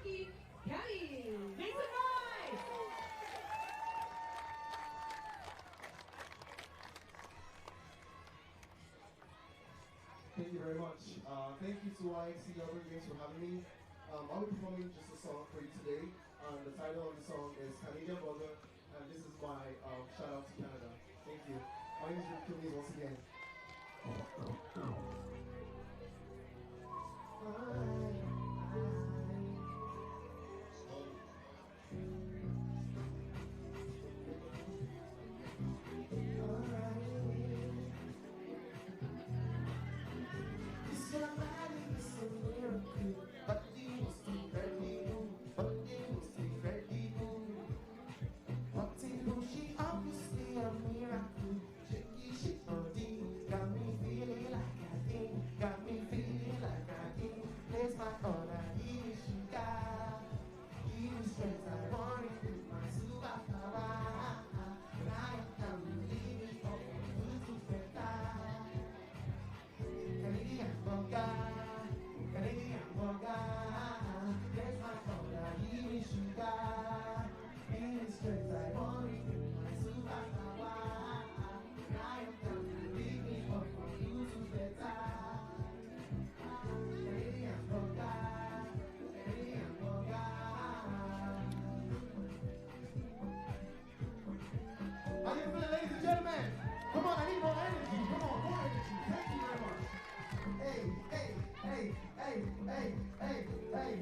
hockey, Kenny. Make some noise! Thank you very much. Thank you to YXC Heidelberg Games for having me. I'll be performing just a song for you today. The title of the song is Canadian Brother, and this is my shout out to Canada. Thank you. My name is Rico once again. How you feeling, ladies and gentlemen? Come on, I need more energy. Come on, more energy. Thank you very much. Hey, hey, hey, hey, hey, hey, hey.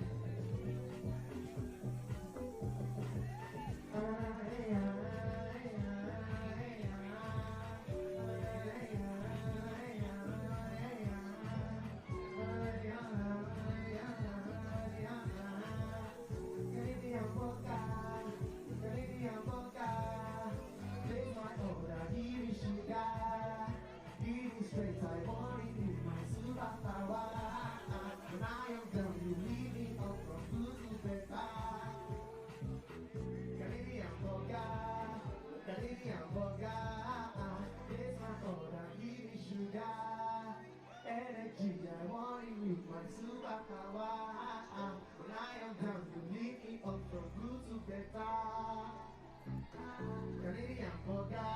Straight I want it in my superpower. When I am done, you leave me up from good to better. Canadian burger, Canadian burger. It's my order, give me sugar. Energy, I want it with my superpower. When I am done, you leave me up from good to better. Canadian burger.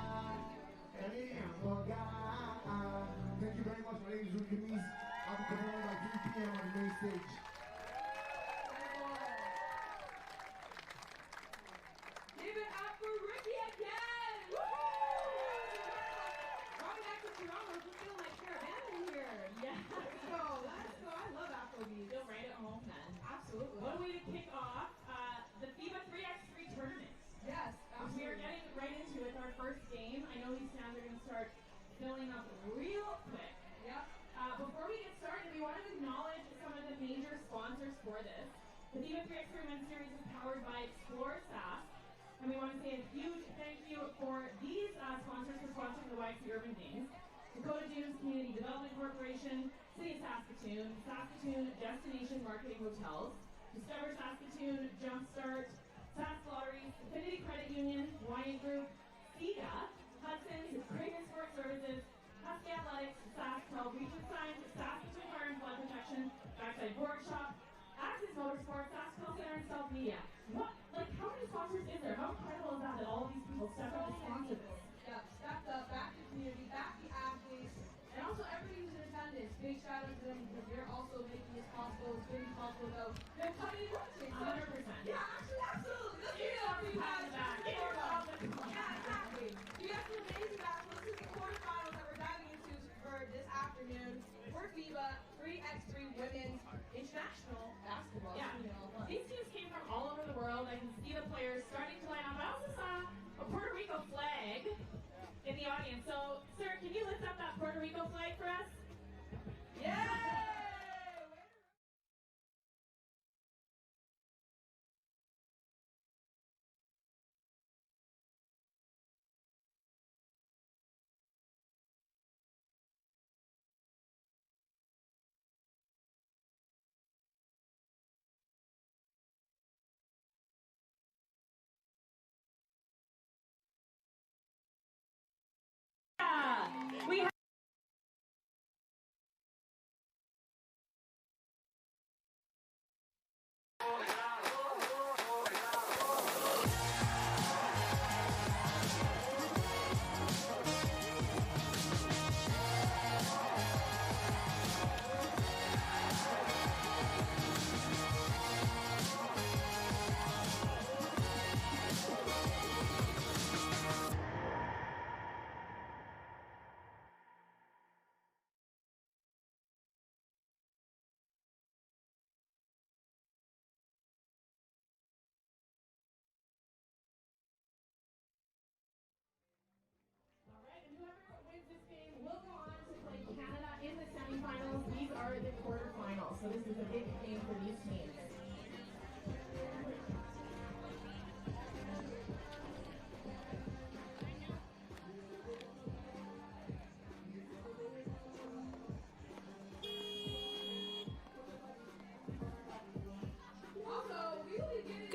Thank you very much. My name is Rico. I'll be performing at 3 p.m. on the main stage. Give it up for Ricky again! Woo! Coming back to Toronto, we're feeling like Caravana here. Yeah. Let's go, let's go. I love Afrobeat. Feel right at home then. Absolutely. What a way to kick off the FIBA 3x3 tournament. Yes, absolutely. We are getting right into it. Our first game. I know these stands are going to start filling up real quick. Yep. Before we get started, we want to acknowledge some of the major sponsors for this. The FIBA 3x3 Men's Series is powered by Explore Sask. And we want to say a huge thank you for these sponsors for sponsoring the YXC Urban Games. Dakota Dunes Community Development Corporation, City of Saskatoon, Saskatoon Destination Marketing Hotels, Discover Saskatoon, Jumpstart, Sask Lotteries, Affinity Credit Union, Wyatt Group, SIGA, Hudson's, Kramer Sports Services, Husky Athletics, Sask Health Region Signs, Saskatoon Fire and Flood Protection, Backside Board Shop, Access Motorsports, Sask Health Center, and South Media. What, like, how many sponsors is there? How incredible is that all these people stepped up to sponsor this? Yep, stepped up, back the community, back the athletes, and also everybody who's in attendance. Big shout out to them because they're also making this possible. It's going to be possible though. They're coming and watching. 100%. Yeah, actually, absolutely. Let's give it up for you guys. Yeah, exactly. You got some amazing basketball. This is the quarterfinals that we're diving into for this afternoon for FIBA 3x3 Women's International Basketball. Yeah, these teams came from all over the world. I can see the players starting to line up. I also saw a Puerto Rico flag in the audience. So, sir, can you lift up that Puerto Rico flag for us? Yay! We have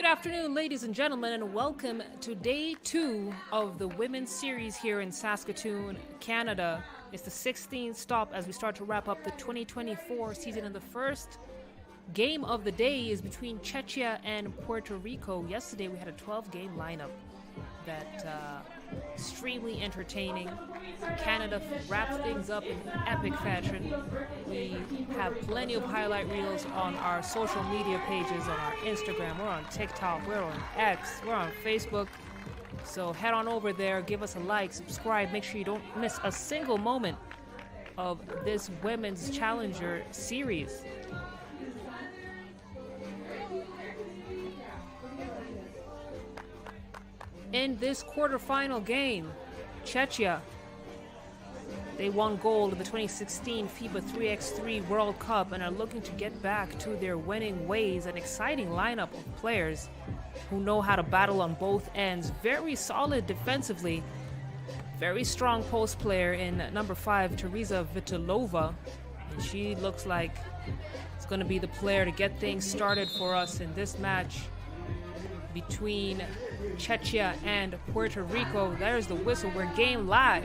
afternoon, ladies and gentlemen, and welcome to day 2 of the women's series here in Saskatoon, Canada. It's the 16th stop as we start to wrap up the 2024 season, and the first game of the day is between Czechia and Puerto Rico. Yesterday we had a 12-game lineup that extremely entertaining. Canada wraps things up in epic fashion. We have plenty of highlight reels on our social media pages, on our Instagram, we're on TikTok, we're on X, we're on Facebook. So head on over there, give us a like, subscribe, make sure you don't miss a single moment of this Women's Challenger series. In this quarterfinal game, Czechia, they won gold in the 2016 FIBA 3x3 World Cup and are looking to get back to their winning ways. An exciting lineup of players who know how to battle on both ends. Very solid defensively. Very strong post player in number 5, Teresa Vitalova. And she looks like it's going to be the player to get things started for us in this match between Czechia and Puerto Rico. There's the whistle. We're game live.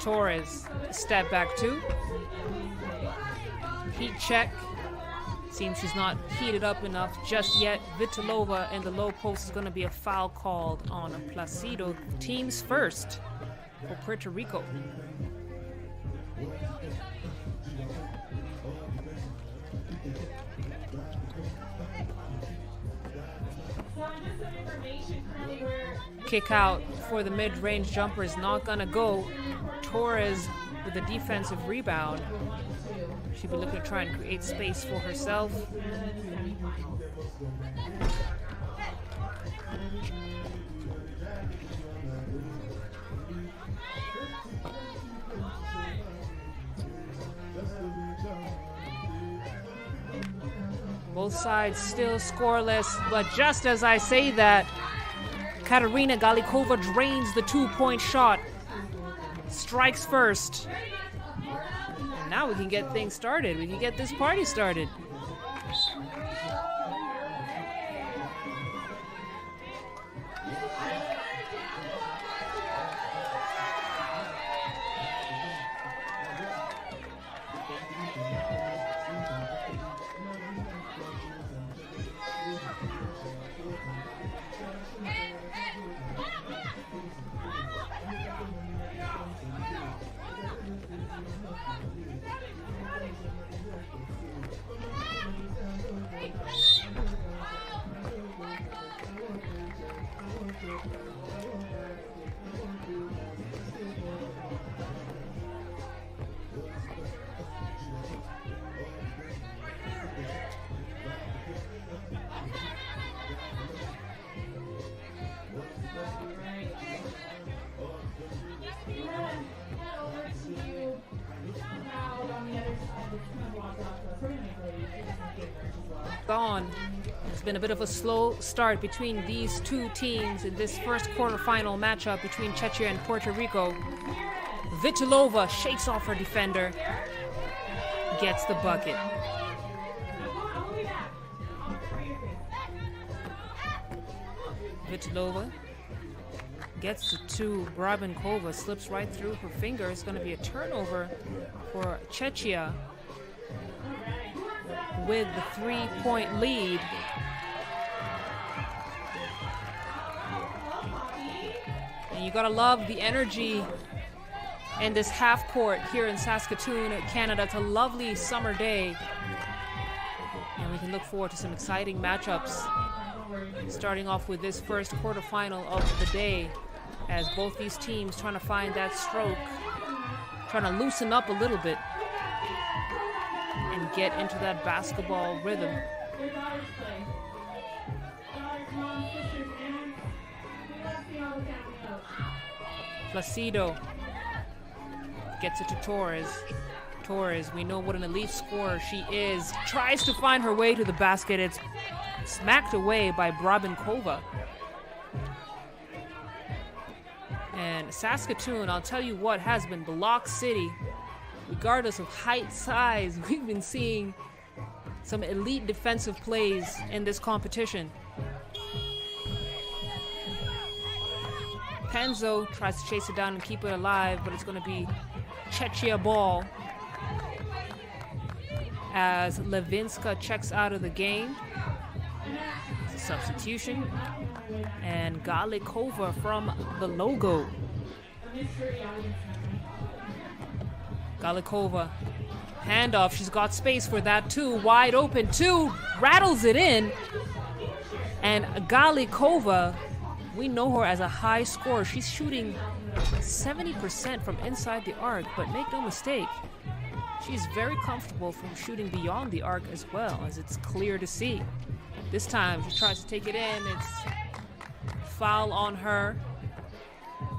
Torres, step back 2. Heat check. Seems she's not heated up enough just yet. Vitalova in the low post is going to be a foul called on Placido. Teams first for Puerto Rico. Kick out for the mid-range jumper is not going to go. Torres with a defensive rebound. She'll be looking to try and create space for herself. Both sides still scoreless, but just as I say that, Katarina Galikova drains the 2-point shot. Strikes first. And now we can get things started. We can get this party started. On. It's been a bit of a slow start between these two teams in this first quarterfinal matchup between Czechia and Puerto Rico. Vitalova shakes off her defender, gets the bucket. Vitalova gets to 2. Brabenkova slips right through her finger. It's going to be a turnover for Czechia with the 3-point lead. And you gotta love the energy in this half court here in Saskatoon, Canada. It's a lovely summer day, and we can look forward to some exciting matchups, starting off with this first quarterfinal of the day, as both these teams trying to find that stroke, trying to loosen up a little bit and get into that basketball rhythm. Placido gets it to Torres. Torres, we know what an elite scorer she is. Tries to find her way to the basket. It's smacked away by Brabenkova. And Saskatoon, I'll tell you what, has been block city. Regardless of height, size, we've been seeing some elite defensive plays in this competition. Penzo tries to chase it down and keep it alive, but it's going to be Czechia ball as Levinska checks out of the game. It's a substitution. And Galikova from the logo. Galikova, handoff. She's got space for that too. Wide open too. Rattles it in. And Galikova, we know her as a high scorer. She's shooting 70% from inside the arc, but make no mistake, she's very comfortable from shooting beyond the arc as well, as it's clear to see. This time she tries to take it in. It's foul on her,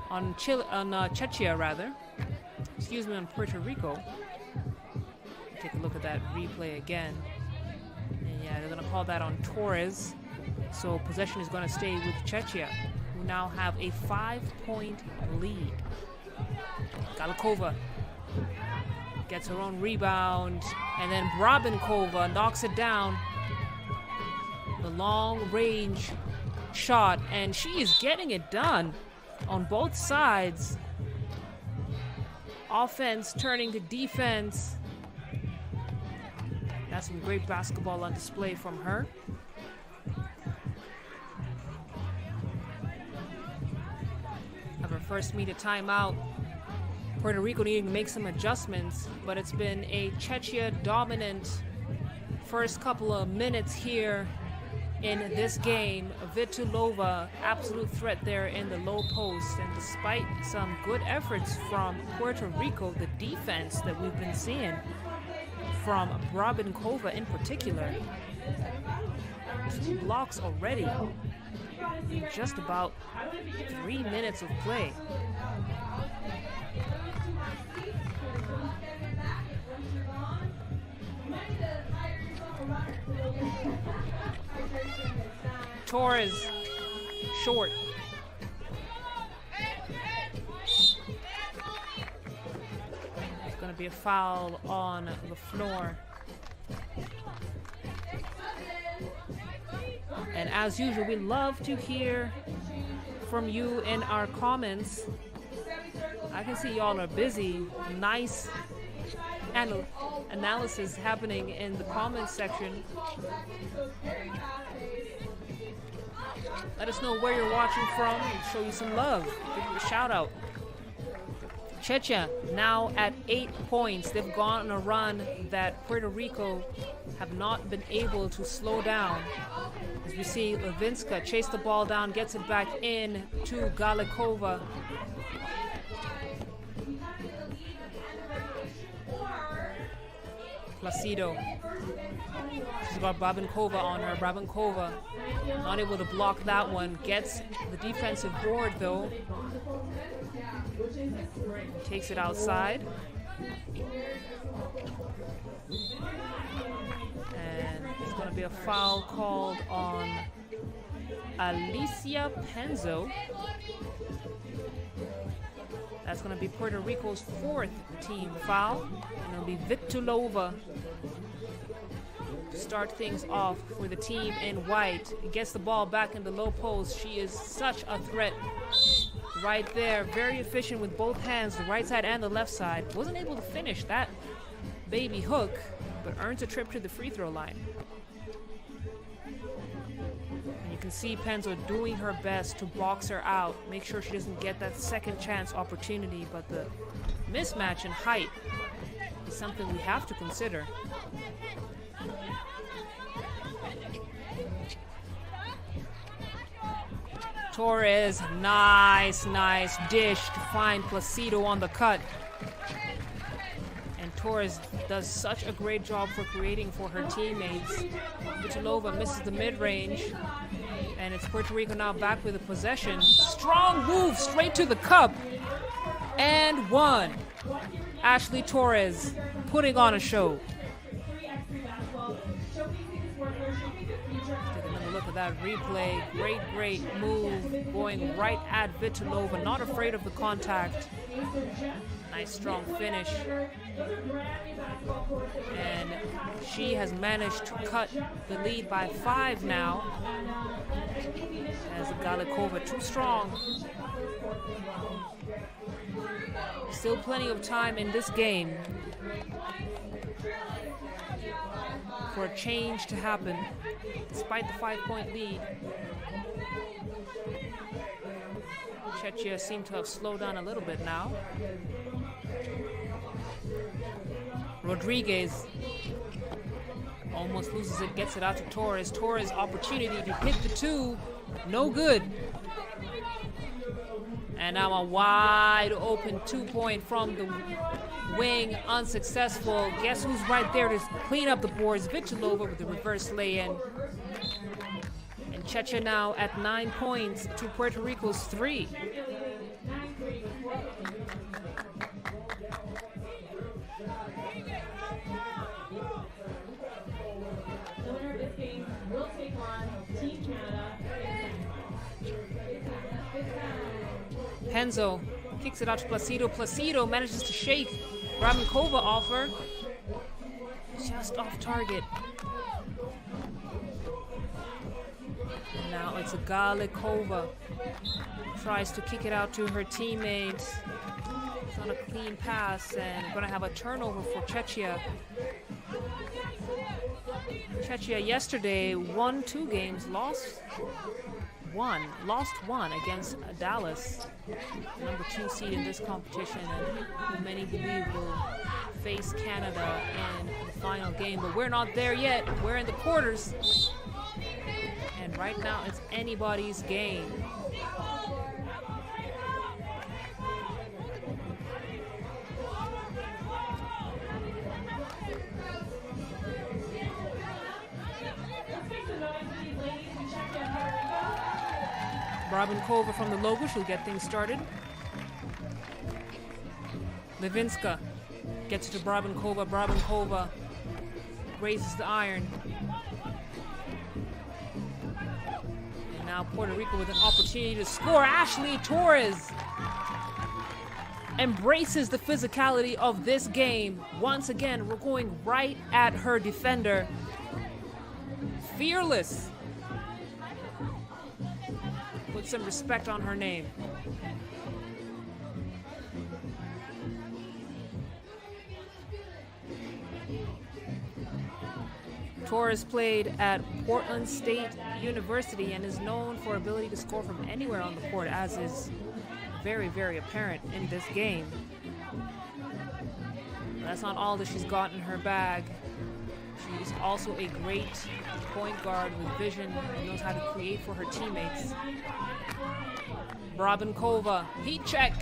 on Czechia rather. Excuse me, on Puerto Rico. Take a look at that replay again. And yeah, they're gonna call that on Torres. So possession is going to stay with Czechia, who now have a 5-point lead. Galikova gets her own rebound, and then Brabenkova knocks it down. The long-range shot, and she is getting it done on both sides. Offense turning to defense. That's some great basketball on display from her. First meet a timeout. Puerto Rico needing to make some adjustments, but it's been a Czechia dominant first couple of minutes here in this game. Vitulova, absolute threat there in the low post, and despite some good efforts from Puerto Rico, the defense that we've been seeing from Brabenkova in particular, 2 blocks already in just about 3 minutes of play. Torres, short. It's going to be a foul on the floor. And as usual, we love to hear from you in our comments. I can see y'all are busy. Nice analysis happening in the comments section. Let us know where you're watching from and show you some love. Give you a shout out. Czechia now at 8 points. They've gone on a run that Puerto Rico have not been able to slow down. As we see Levinska chase the ball down, gets it back in to Galikova. Placido. She's got Brabenkova on her. Brabenkova not able to block that one. Gets the defensive board though. Takes it outside. And it's going to be a foul called on Alicia Penzo. That's going to be Puerto Rico's 4th team foul. And it'll be Vitulova to start things off for the team in white. Gets the ball back in the low post. She is such a threat right there. Very efficient with both hands, the right side and the left side. Wasn't able to finish that baby hook, but earns a trip to the free throw line. And you can see Penzo doing her best to box her out, make sure she doesn't get that second chance opportunity, but the mismatch in height is something we have to consider. Torres, nice dish to find Placido on the cut. And Torres does such a great job for creating for her teammates. Vitulova misses the mid-range. And it's Puerto Rico now back with the possession. Strong move straight to the cup. And one. Ashley Torres putting on a show. Take another look at that replay. Great move. Going right at Vitalova. Not afraid of the contact. Nice strong finish. And she has managed to cut the lead by 5 now. As Galikova too strong. Still plenty of time in this game for a change to happen, despite the 5-point lead. Czechia seem to have slowed down a little bit now. Rodriguez almost loses it, gets it out to Torres. Torres' opportunity to hit the 2, no good. And now a wide open 2-point from the wing, unsuccessful. Guess who's right there to clean up the boards? Vitalova with the reverse lay-in. And Czechia now at 9 points to Puerto Rico's 3. The winner of this game will take on Team Canada. Penzo kicks it out to Placido. Placido manages to shake Rabenkova off her. Just off target. And now it's a Galikova. Tries to kick it out to her teammates. It's not a clean pass, and we're going to have a turnover for Czechia. Czechia yesterday won 2 games, lost one against Dallas, number 2 seed in this competition, and who many believe will face Canada in the final game. But we're not there yet. We're in the quarters. And right now it's anybody's game. Rabenkova from the logo, she'll get things started. Levinska gets it to Rabenkova. Rabenkova raises the iron. And now Puerto Rico with an opportunity to score. Ashley Torres embraces the physicality of this game. Once again, we're going right at her defender. Fearless. Put some respect on her name. Torres played at Portland State University and is known for ability to score from anywhere on the court, as is very apparent in this game. That's not all that she's got in her bag. She's also a great point guard with vision and knows how to create for her teammates. Rabenkova, heat check.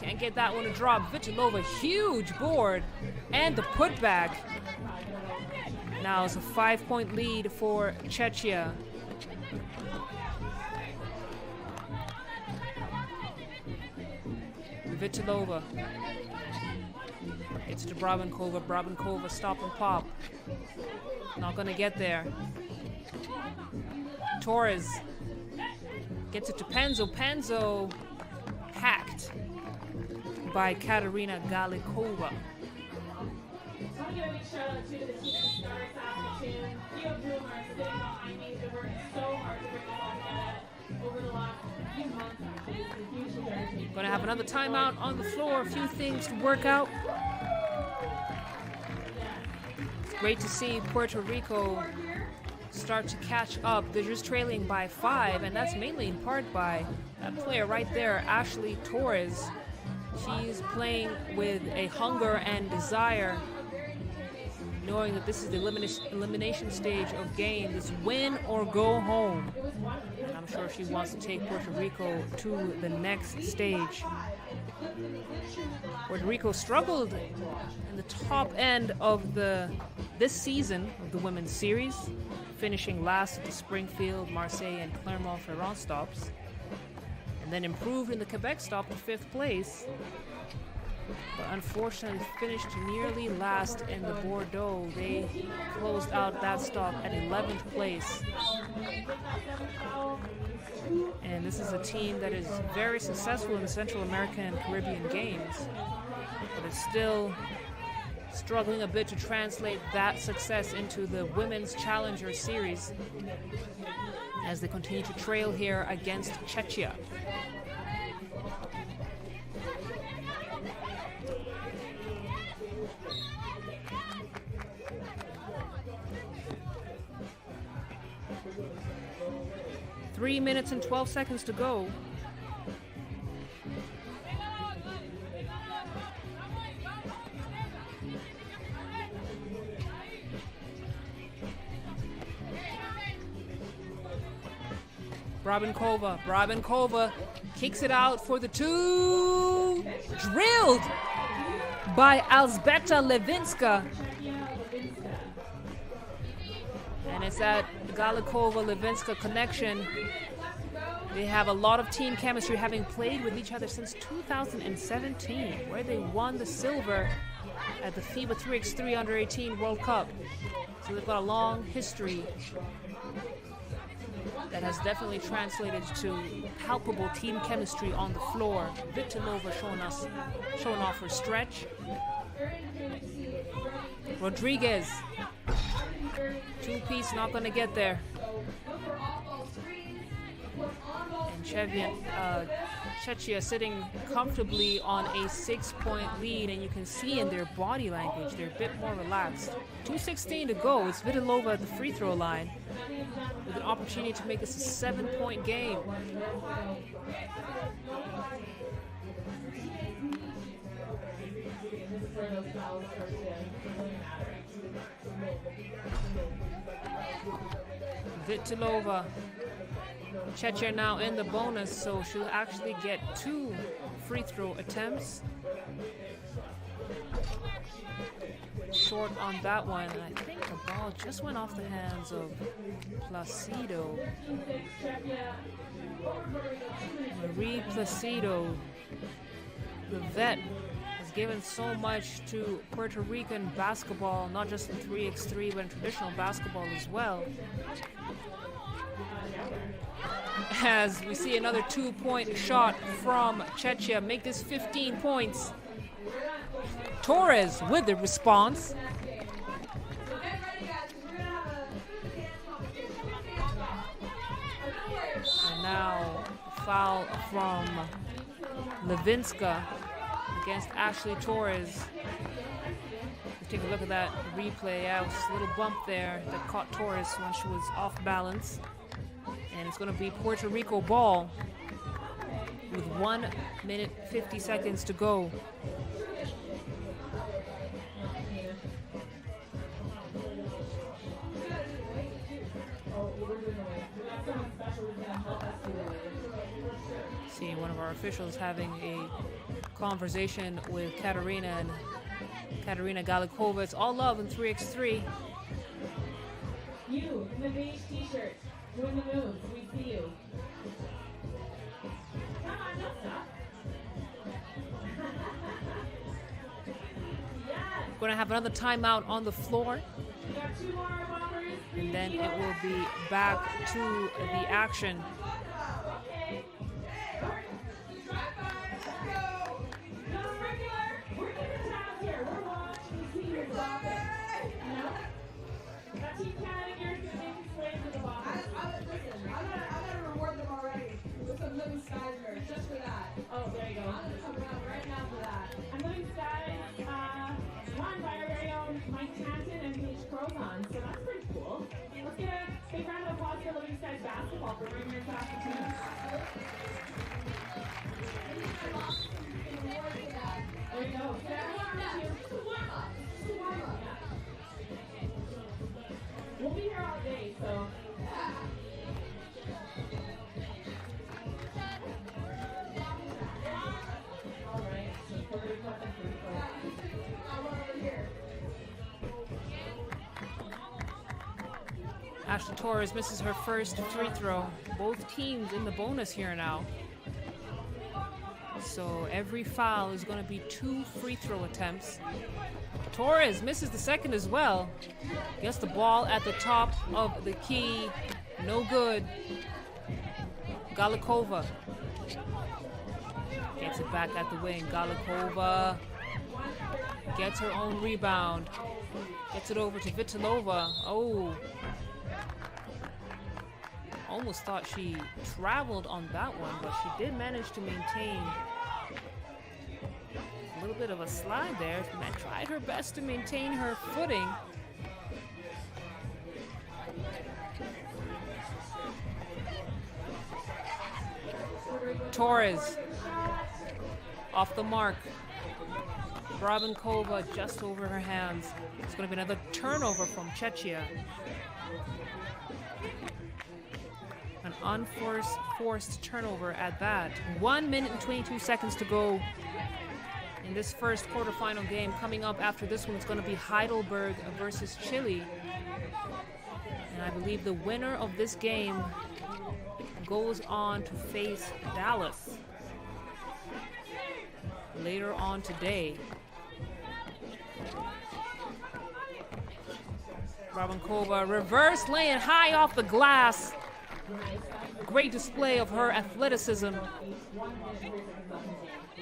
Can't get that one to drop. Vitalova, huge board. And the putback. Now it's a 5-point lead for Czechia. Vitalova. It's to Rabenkova. Rabenkova, stop and pop. Not gonna get there. Torres gets it to Penzo. Penzo hacked by Katerina Galikova. I want to give a big shout out to the team that started Saskatoon. Theo Bloom are sitting behind me. They've worked so hard to bring this all together over the last few months. Actually, it's a huge undertaking. Gonna have another timeout on the floor. A few things to work out. It's great to see Puerto Rico start to catch up. They're just trailing by 5, and that's mainly in part by that player right there, Ashley Torres. She's playing with a hunger and desire, knowing that this is the elimination stage of game. This win or go home. And I'm sure she wants to take Puerto Rico to the next stage. Puerto Rico struggled in the top end of this season of the women's series, finishing last at the Springfield, Marseille, and Clermont-Ferrand stops, and then improved in the Quebec stop to 5th place. but unfortunately finished nearly last in the Bordeaux. They closed out that stop at 11th place. And this is a team that is very successful in the Central American and Caribbean Games, but it's still struggling a bit to translate that success into the Women's Challenger Series as they continue to trail here against Czechia. Three minutes and 12 seconds to go. Brabenkova kicks it out for the two. Drilled by Elżbieta Lewińska. And it's that Galikova-Lewińska connection. They have a lot of team chemistry, having played with each other since 2017, where they won the silver at the FIBA 3x3 Under-18 World Cup. So they've got a long history that has definitely translated to palpable team chemistry on the floor. Vitalova showing off her stretch. Rodriguez, two-piece, not going to get there. And Czechia sitting comfortably on a 6-point lead, and you can see in their body language they're a bit more relaxed. 2:16 to go. It's Vitalova at the free throw line with an opportunity to make this a 7-point game. Vitalova. Czechia now in the bonus, so she'll actually get 2 free throw attempts. Short on that one, and I think the ball just went off the hands of Placido. Marie Placido, the vet, has given so much to Puerto Rican basketball, not just in 3x3, but in traditional basketball as well. As we see another 2-point shot from Czechia, make this 15 points. Torres with the response. And now foul from Lewińska against Ashley Torres. Let's take a look at that replay. Yeah, it was a little bump there that caught Torres when she was off balance. And it's going to be Puerto Rico ball with 1 minute 50 seconds to go. See one of our officials having a conversation with Katarina and Katarina Galikova. It's all love in 3x3. You in the beige t-shirt, doing the moves, we see you. Come on, don't stop. Yes. Going to have another timeout on the floor. We got 2 more bombers. And then it will be back to the action. Okay. No regular. We're giving time here. We're watching the seniors off it. You know? That Team Canada gear is going to make its way to the bottom. Listen, I gotta reward them already with some Living Skies merch just for that. Oh, there you go. I'm gonna come around right now for that. And Living Skies, run by our very own Mike Tanton and Paige Crozon, so that's pretty cool. Let's get a big round of applause for Living Skies basketball for bringing your Saskatoon. There you go. Get everyone around here. Just a warm-up. Just a warm-up. Yeah. We'll be here all day, so. All right. So Puerto Rico at the free throw. Ashley Torres misses her first free throw. Both teams in the bonus here now. So every foul is going to be 2 free throw attempts. Torres misses the second as well. Gets the ball at the top of the key. No good. Galikova gets it back at the wing. Galikova gets her own rebound. Gets it over to Vitalova. Oh. Almost thought she traveled on that one, but she did manage to maintain a little bit of a slide there. And tried her best to maintain her footing. Torres off the mark. Brabenkova just over her hands. It's going to be another turnover from Czechia. An unforced turnover at that. 1 minute and 22 seconds to go in this first quarterfinal game. Coming up after this one, it's going to be Heidelberg versus Chile. And I believe the winner of this game goes on to face Dallas later on today. Brabenkova reverse laying high off the glass. Great display of her athleticism.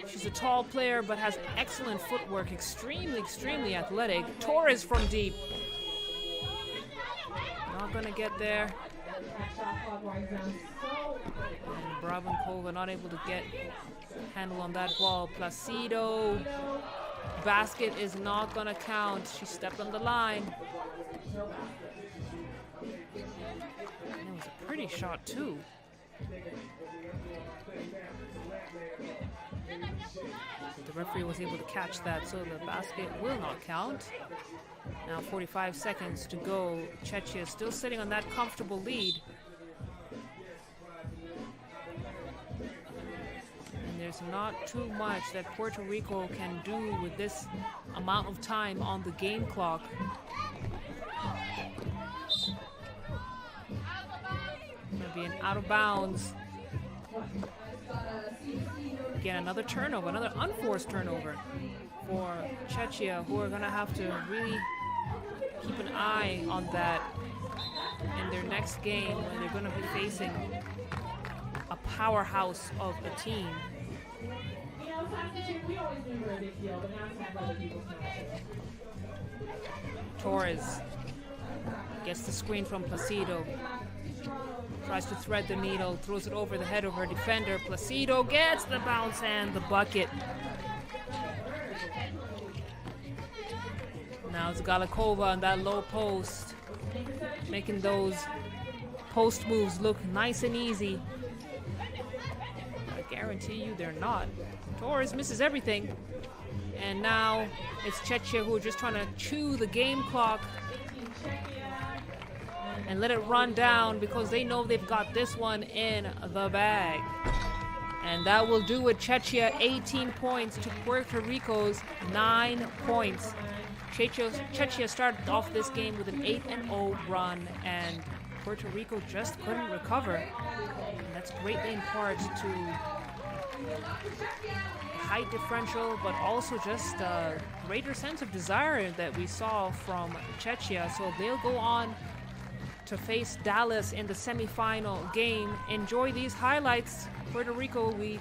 She's a tall player but has excellent footwork. Extremely athletic. Torres from deep. Not gonna get there. And Brabenkova not able to get handle on that ball. Placido. Basket is not gonna count. She stepped on the line. And it was a pretty shot too. The referee was able to catch that, so the basket will not count. Now 45 seconds to go. Czechia still sitting on that comfortable lead. And there's not too much that Puerto Rico can do with this amount of time on the game clock. Gonna be an out of bounds. Again, another turnover, another unforced turnover for Czechia, who are gonna have to really keep an eye on that in their next game when they're gonna be facing a powerhouse of a team. You know, Saskatoon, we always knew we were a big deal, but now it's time for other people to know it. Torres gets the screen from Placido. Tries to thread the needle, throws it over the head of her defender. Placido gets the bounce and the bucket. Now it's Galikova on that low post, making those post moves look nice and easy. I guarantee you they're not. Torres misses everything. And now it's Czechia who are just trying to chew the game clock and let it run down because they know they've got this one in the bag. And that will do it. Czechia 18 points to Puerto Rico's 9 points. Czechia started off this game with an 8-0 run, and Puerto Rico just couldn't recover. And that's greatly in part to height differential, but also just a greater sense of desire that we saw from Czechia. So they'll go on to face Dallas in the semifinal game. Enjoy these highlights. Puerto Rico, we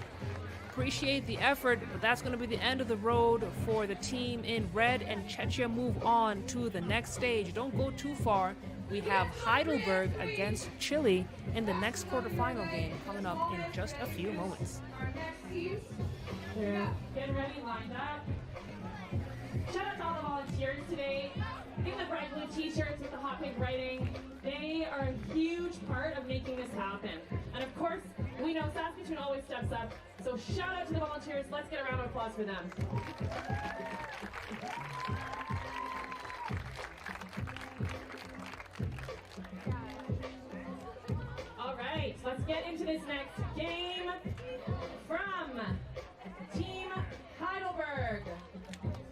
appreciate the effort, but that's going to be the end of the road for the team in red, and Czechia move on to the next stage. Don't go too far. We have Heidelberg against Chile in the next quarterfinal game coming up in just a few moments. They're getting ready, lined up. Shout out to all the volunteers today. In the bright blue t-shirts with the hot pink writing, they are a huge part of making this happen. And of course, we know Saskatoon always steps up, so shout out to the volunteers. Let's get a round of applause for them. All right, let's get into this next game from Team Heidelberg.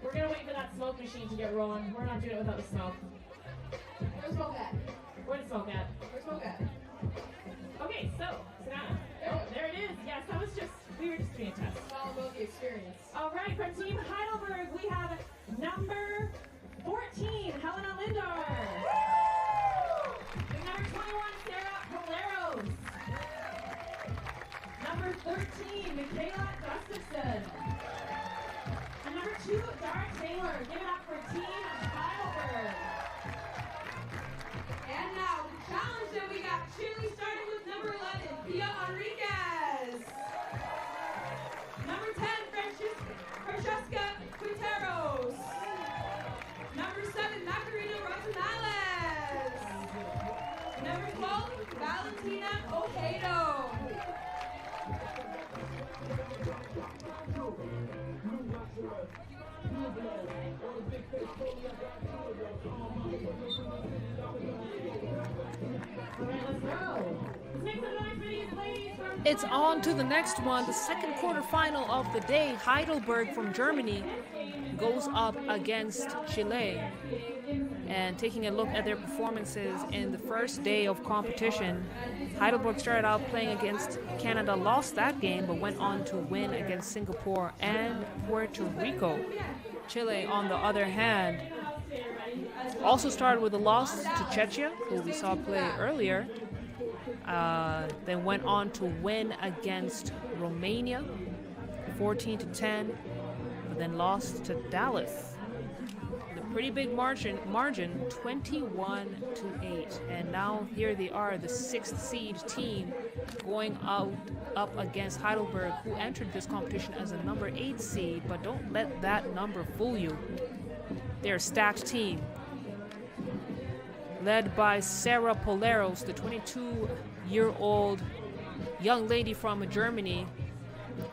We're gonna wait for that smoke machine to get rolling. We're not doing it without the smoke. Where's smoke at? Where's the smoke at? Where's smoke at? Okay, so Savannah. Oh, there it is. Yes, that was just, we were just doing a test. All right, from Team Heidelberg, we have number 14, Helena Lindor. Number 21, Sarah Poleros. Number 13, Michaela Gustafson. And number 2, Dara Taylor. Give it up for Team Heidelberg. And now the challenge that we got Chile starting with number 11, Pia Enriquez. Number 10, Francesca Quinteros. Number 7, Macarena Rosales. Number 12, Valentina Ojeda. It's on to the next one, the second quarterfinal of the day. Heidelberg from Germany goes up against Chile. And taking a look at their performances in the first day of competition, Heidelberg started out playing against Canada, lost that game, but went on to win against Singapore and Puerto Rico. Chile, on the other hand, also started with a loss to Czechia, who we saw play earlier. Then went on to win against Romania, 14-10, but then lost to Dallas. The pretty big margin, 21-8. And now here they are, the 6th seed team, going up against Heidelberg, who entered this competition as a number 8 seed, but don't let that number fool you. They're a stacked team, led by Sarah Poleros, the 22-year-old young lady from Germany.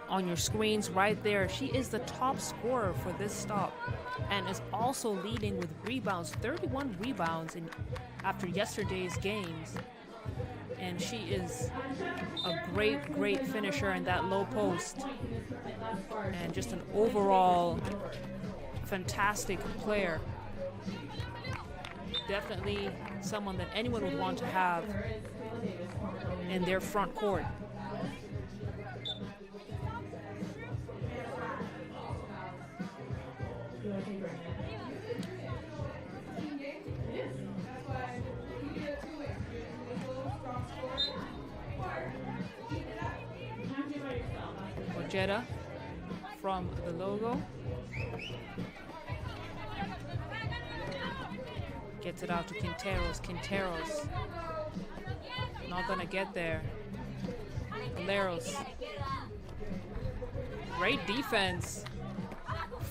On your screens right there, she is the top scorer for this stop and is also leading with rebounds, 31 rebounds after yesterday's games. And she is a great finisher in that low post, and just an overall fantastic player. Definitely someone that anyone would want to have in their front court. Ojeda from the logo. Gets it out to Quinteros. Quinteros not gonna get there. Poleros. Great defense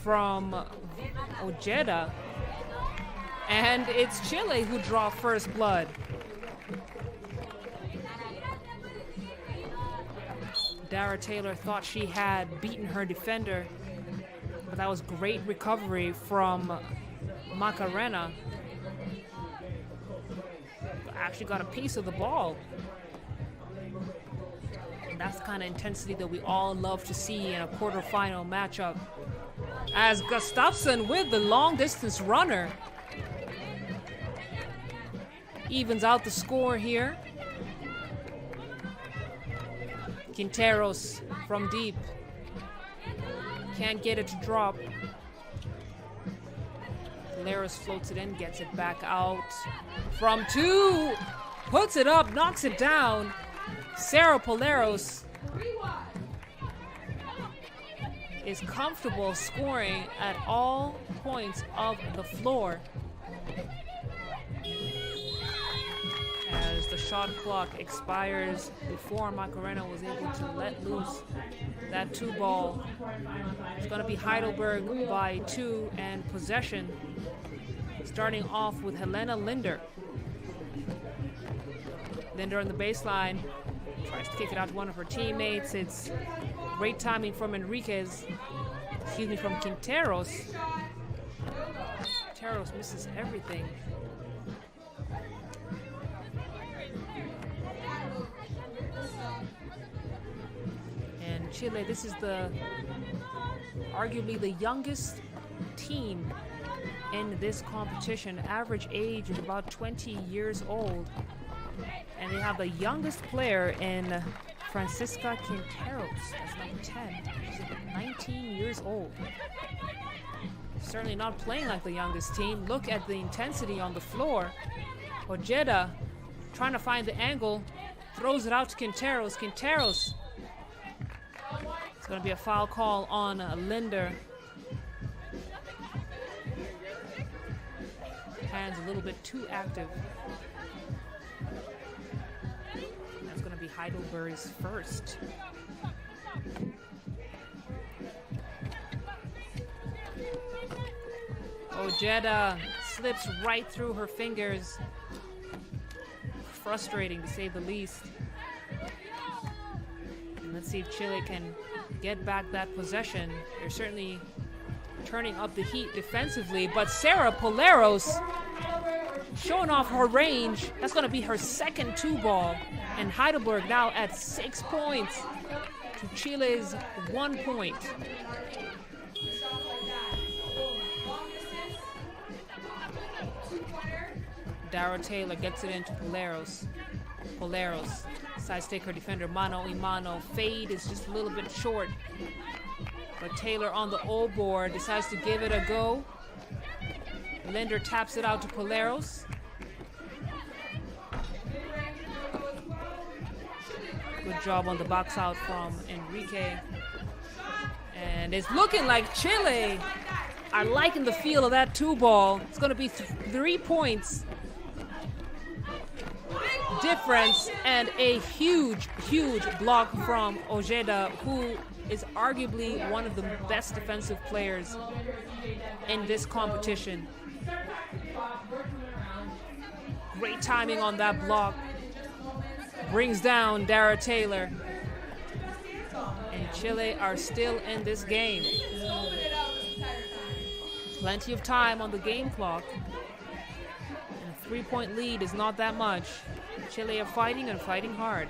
from Ojeda. And it's Chile who draw first blood. Dara Taylor thought she had beaten her defender, but that was great recovery from Macarena. Actually got a piece of the ball. And that's the kind of intensity that we all love to see in a quarterfinal matchup. As Gustafsson with the long distance runner evens out the score here. Quinteros from deep. Can't get it to drop. Poleros floats it in, gets it back out. From 2, puts it up, knocks it down. Sarah Poleros is comfortable scoring at all points of the floor. As the shot clock expires before Macarena was able to let loose that 2 ball. It's going to be Heidelberg by 2 and possession, starting off with Helena Linder. Linder on the baseline, tries to kick it out to one of her teammates. It's great timing from from Quinteros. Quinteros misses everything. And Chile, this is arguably the youngest team in this competition. Average age is about 20 years old. And they have the youngest player Francisca Quinteros. That's number 10. She's 19 years old. Certainly not playing like the youngest team. Look at the intensity on the floor. Ojeda trying to find the angle. Throws it out to Quinteros. Quinteros. It's going to be a foul call on Linder. Hands a little bit too active. That's going to be Heidelberg's first. Ojeda slips right through her fingers. Frustrating to say the least. And let's see if Chile can get back that possession. They're certainly turning up the heat defensively, but Sarah Poleros showing off her range. That's going to be her second 2-ball. And Heidelberg now at 6 points to Chile's 1 point. Dara Taylor gets it into Poleros. Poleros decides to take her defender mano a mano. Fade is just a little bit short. But Taylor on the old board decides to give it a go. Linder taps it out to Poleros. Good job on the box out from Enrique. And it's looking like Chile are liking the feel of that 2-ball. It's going to be 3 points difference and a huge block from Ojeda, who is arguably one of the best defensive players in this competition. Great timing on that block. Brings down Dara Taylor. And Chile are still in this game. Plenty of time on the game clock. And a 3-point lead is not that much. Chile are fighting and fighting hard.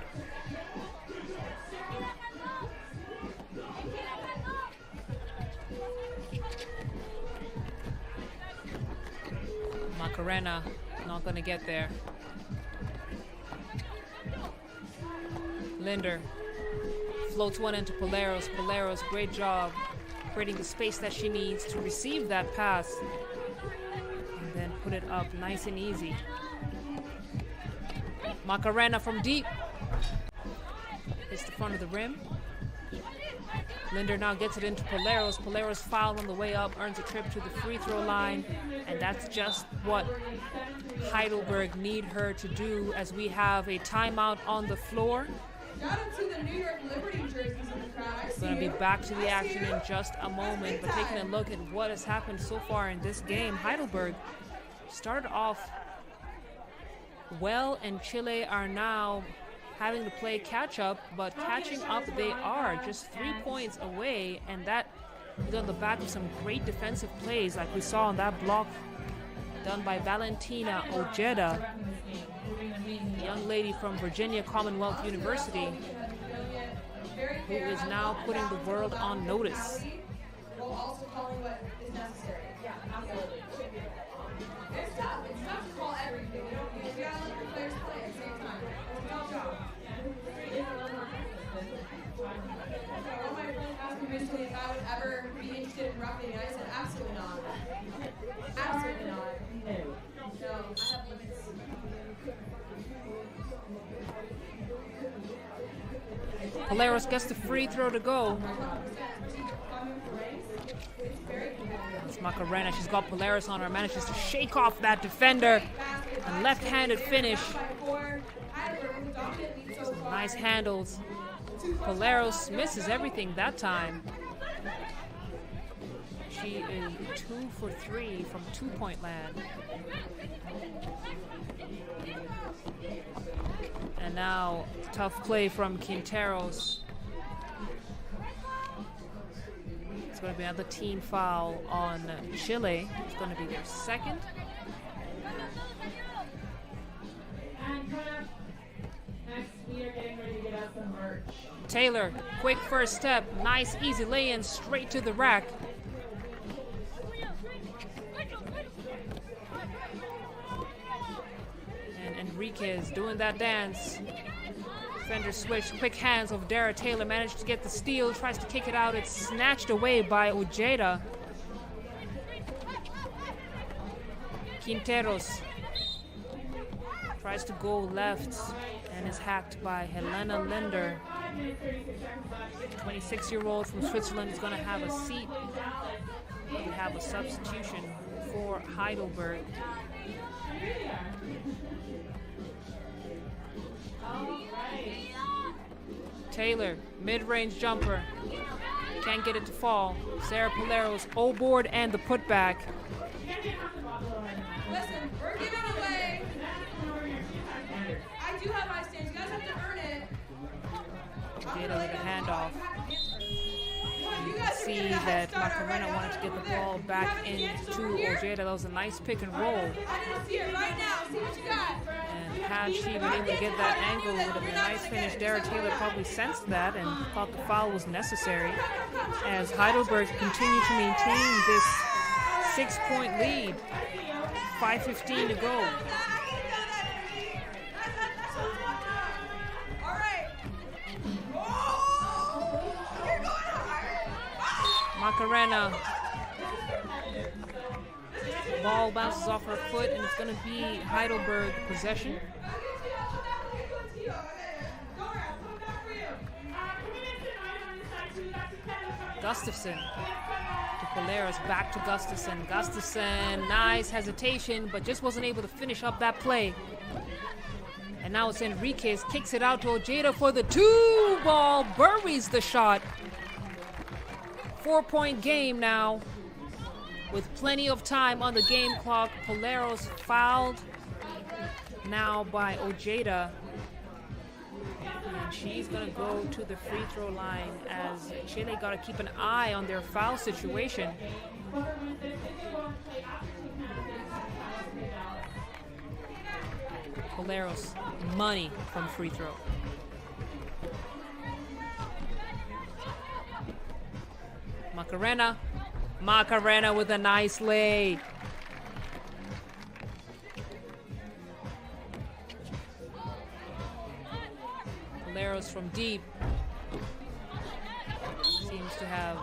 Macarena not going to get there. Linder floats one into Poleros. Poleros, great job creating the space that she needs to receive that pass and then put it up nice and easy. Macarena from deep. Hits the front of the rim. Linder now gets it into Poleros. Poleros fouled on the way up, earns a trip to the free throw line, and that's just what Heidelberg need her to do as we have a timeout on the floor. Shout out to the New York Liberty jerseys in the crowd. I see Going to be you. back to the action in just a moment, but taking a look at what has happened so far in this game, Heidelberg started off well, and Chile are now having to play catch up, but catching up they are, just 3 points away, and that is on the back of some great defensive plays like we saw on that block done by Valentina Ojeda, a young lady from Virginia Commonwealth University, who is now putting the world on notice. While also calling what is necessary. Yeah, absolutely. It's tough. It's tough to call everything. You gotta let your players play at the same time. It's a job. One of my friends asked me recently if I would ever be interested in roughing it. I said absolutely not. Absolutely not. No, I have limits. Poleros gets the free throw to go. It's Macarena. She's got Poleros on her. Manages to shake off that defender. A left-handed finish. Some nice handles. Poleros misses everything that time. She is 2 for 3 from 2-point land. And now, tough play from Quinteros. It's going to be another team foul on Chile. It's going to be their second. And coming up next, we are getting ready to get out some merch. Taylor, quick first step. Nice, easy lay-in straight to the rack. And Enrique is doing that dance. Defender switch, quick hands of Dara Taylor, managed to get the steal, tries to kick it out. It's snatched away by Ojeda. Quinteros tries to go left and is hacked by Helena Linder. 26-year-old from Switzerland is going to have a seat. We have a substitution for Heidelberg. Taylor, mid-range jumper. Can't get it to fall. Sarah Polero's O-board and the putback. Listen, we're giving away. I do have my stands. You guys have to earn it. Ojeda with a handoff. You can see that Macarena wanted to get the ball back into Ojeda. That was a nice pick and roll. I didn't see it right now. See what you got. And had she been able to get that angle, it would have been a nice finish. Dara Taylor probably sensed that and thought the foul was necessary as Heidelberg continued to maintain this 6-point lead. 5:15 to go. Macarena. Ball bounces off her foot and it's going to be Heidelberg possession. Gustafson to Polaris, back to Gustafson. Gustafson, nice hesitation, but just wasn't able to finish up that play. And now it's Enriquez, kicks it out to Ojeda for the 2-ball, buries the shot. 4-point game now with plenty of time on the game clock. Polero's fouled now by Ojeda. And she's going to go to the free throw line as Chile got to keep an eye on their foul situation. Polero's money from free throw. Macarena with a nice lay. Polero's from deep. Seems to have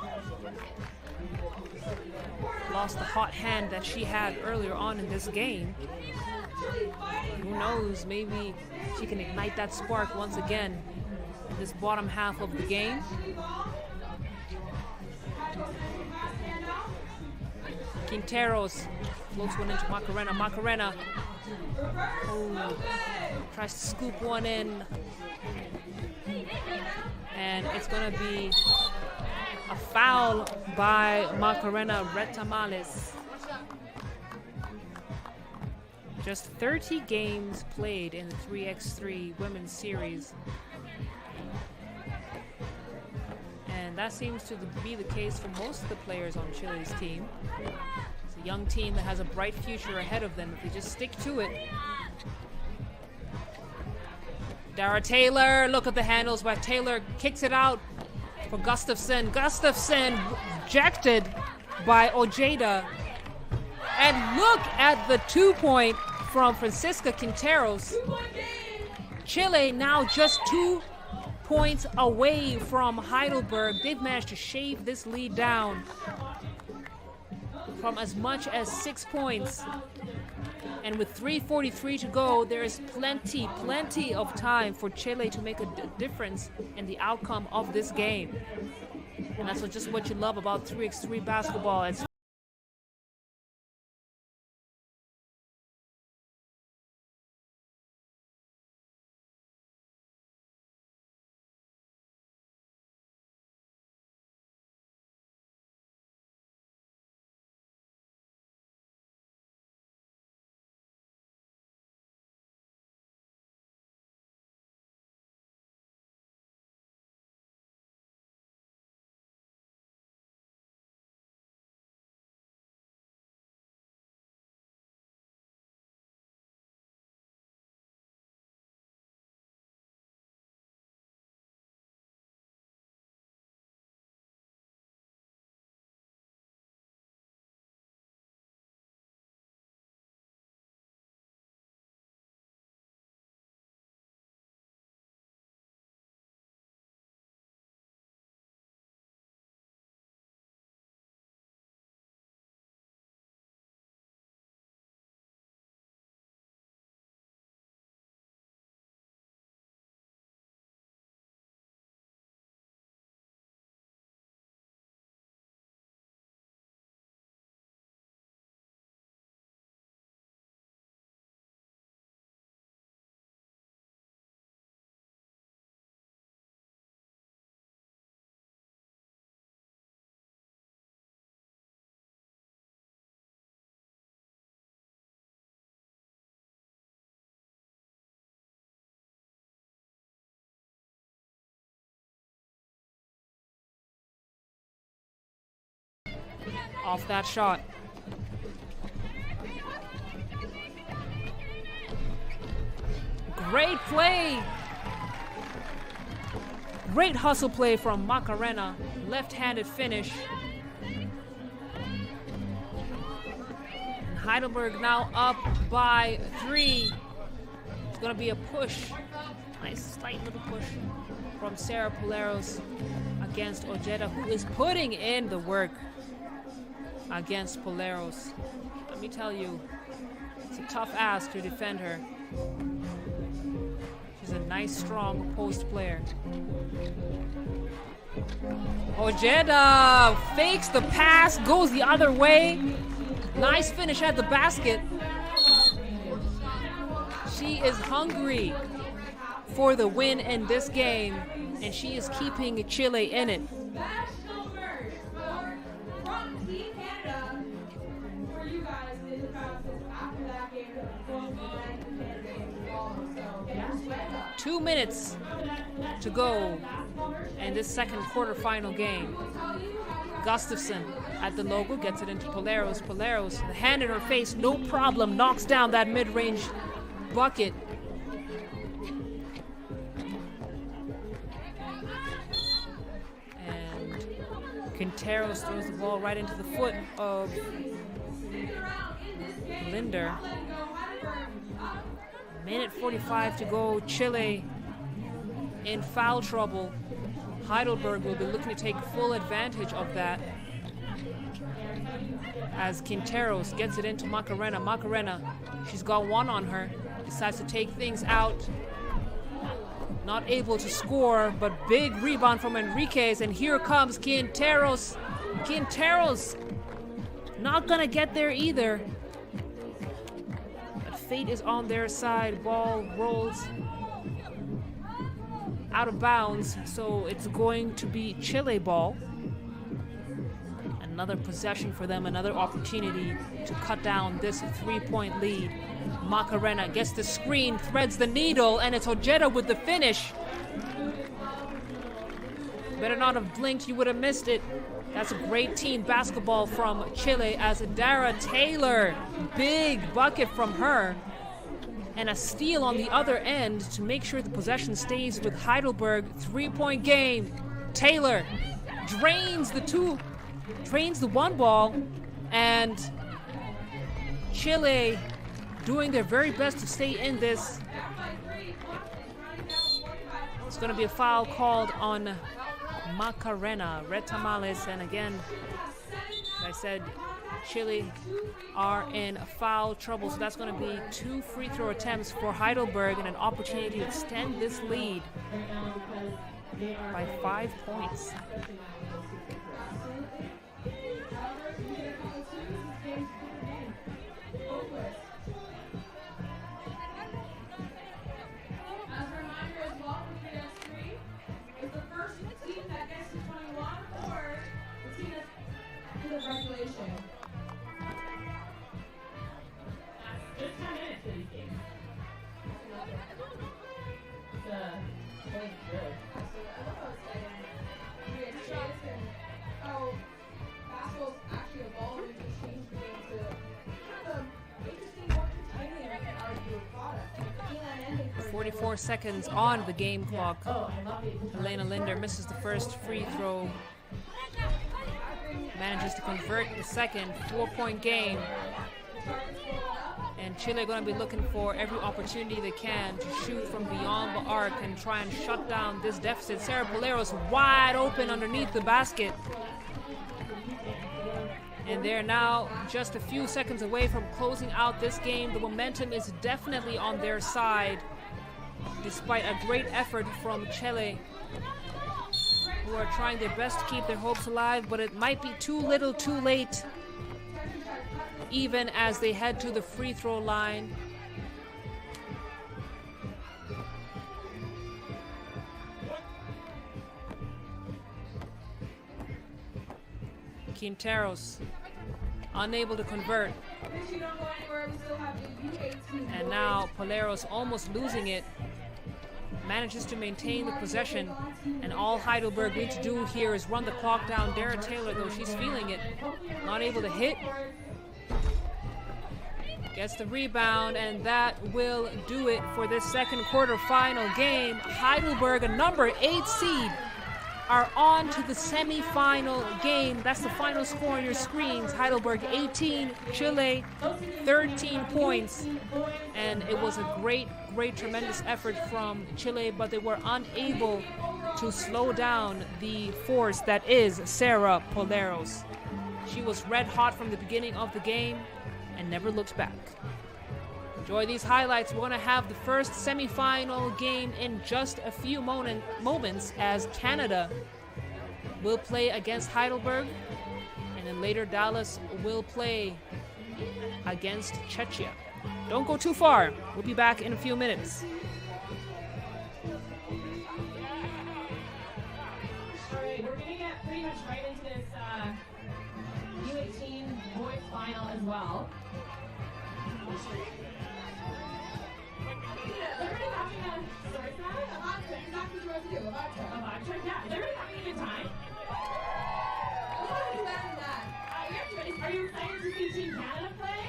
lost the hot hand that she had earlier on in this game. Who knows, maybe she can ignite that spark once again in this bottom half of the game. Quinteros floats one into Macarena. Macarena tries to scoop one in. And it's going to be a foul by Macarena Retamales. Just 30 games played in the 3x3 women's series. And that seems to be the case for most of the players on Chile's team. It's a young team that has a bright future ahead of them if they just stick to it. Dara Taylor, look at the handles, but Taylor kicks it out for Gustafson. Gustafson rejected by Ojeda. And look at the 2-point from Francisca Quinteros. Chile now just 2 points away from Heidelberg. They've managed to shave this lead down from as much as 6 points. And with 3:43 to go, there is plenty of time for Chile to make a difference in the outcome of this game. And that's just what you love about 3x3 basketball. It's off that shot. Great play. Great hustle play from Macarena. Left-handed finish. And Heidelberg now up by 3. It's going to be a push. Nice slight little push from Sarah Poleros against Ojeda, who is putting in the work against Poleros. Let me tell you, it's a tough ask to defend her. She's a nice, strong post player. Ojeda fakes the pass, goes the other way. Nice finish at the basket. She is hungry for the win in this game, and she is keeping Chile in it. From Team Canada, for you guys, is about after that game, 2 minutes to go in this second quarterfinal game. Gustafson at the logo gets it into Poleros. Poleros, the hand in her face, no problem, knocks down that mid-range bucket. And Quinteros throws the ball right into the foot of Linder. Minute 45 to go. Chile in foul trouble. Heidelberg will be looking to take full advantage of that as Quinteros gets it into Macarena. Macarena, she's got one on her, decides to take things out. Not able to score, but big rebound from Enriquez, and here comes Quinteros. Quinteros not gonna get there either. But fate is on their side. Ball rolls out of bounds, so it's going to be Chile ball. Another possession for them, another opportunity to cut down this 3-point lead. Macarena gets the screen, threads the needle, and it's Ojeda with the finish. Better not have blinked, you would have missed it. That's a great team basketball from Chile as Dara Taylor, big bucket from her. And a steal on the other end to make sure the possession stays with Heidelberg. 3-point game. Taylor drains the one ball, and Chile doing their very best to stay in this. It's going to be a foul called on Macarena. Red Tamales, and again, as I said, Chile are in foul trouble, so that's going to be 2 free throw attempts for Heidelberg and an opportunity to extend this lead by 5 points. As a reminder as well, for 3x3 is the first team that gets to 21 or the team that's in the regulation. Just 10 minutes for these games. Playing good. How basketball's actually evolving to change the game to kind of interesting, more entertaining, I can argue, product. 44 seconds on the game clock. Elena Linder misses the first free throw. Manages to convert the second. 4-point game. And Chile are going to be looking for every opportunity they can to shoot from beyond the arc and try and shut down this deficit. Sarah Poleros wide open underneath the basket. And they're now just a few seconds away from closing out this game. The momentum is definitely on their side, despite a great effort from Chile, who are trying their best to keep their hopes alive, but it might be too little too late, even as they head to the free throw line. Quinteros unable to convert. And now Poleros almost losing it. manages to maintain the possession, and all Heidelberg needs to do here is run the clock down. Dara Taylor, though, she's feeling it, not able to hit. Gets the rebound, and that will do it for this second quarterfinal game. Heidelberg, a number 8 seed, are on to the semifinal game. That's the final score on your screens. Heidelberg 18, Chile 13 points. And it was a great, tremendous effort from Chile, but they were unable to slow down the force that is Sarah Poleros. She was red hot from the beginning of the game and never looked back. Enjoy these highlights. We're going to have the first semifinal game in just a few moments as Canada will play against Heidelberg, and then later Dallas will play against Czechia. Don't go too far. We'll be back in a few minutes. All right, we're going to get pretty much right into this U18 boys final as well. Is everybody having a story time? A vodka, exactly what to do, a vodka. A vodka? Yeah. Is everybody having a good time? Let's not do better than that. Are you excited to see Team Canada play?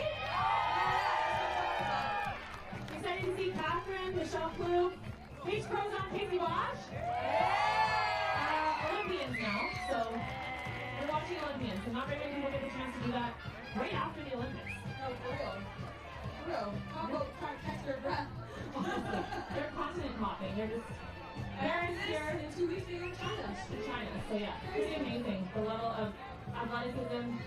Excited to see Catherine, Michelle Klug, Paige Crozon, Casey Bosch? Olympians now, so we're watching Olympians. So not very many people get the chance to do that right after the Olympics. No, for real. For real. Combo trying to catch their breath. Honestly, they're continent hopping. They're just here in 2 weeks they go to China. So yeah, pretty amazing. The level of athleticism,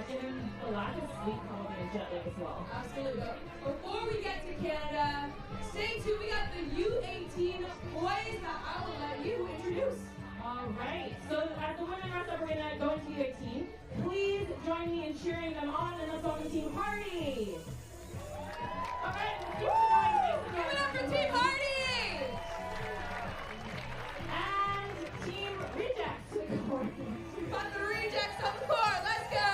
given the lack of sleep, probably a jet lag as well. Absolutely. Before we get to Canada, stay tuned. We got the U18 boys that I will let you introduce. All right. So as the women rest up, we're gonna go into U18. Please join me in cheering them on, and let's welcome Team Hardy. All right. Give it up for Team Hardy! And Team Rejects. We got the rejects on the court. Let's go!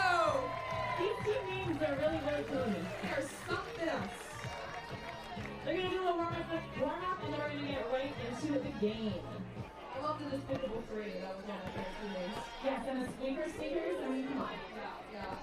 These team names are really cool. They're something else. They're gonna do a warm up, and then we're gonna get right into the game. I love the Despicable 3. That was one of their 2 names. Yes, and the squeakers. I mean, come on. Yeah.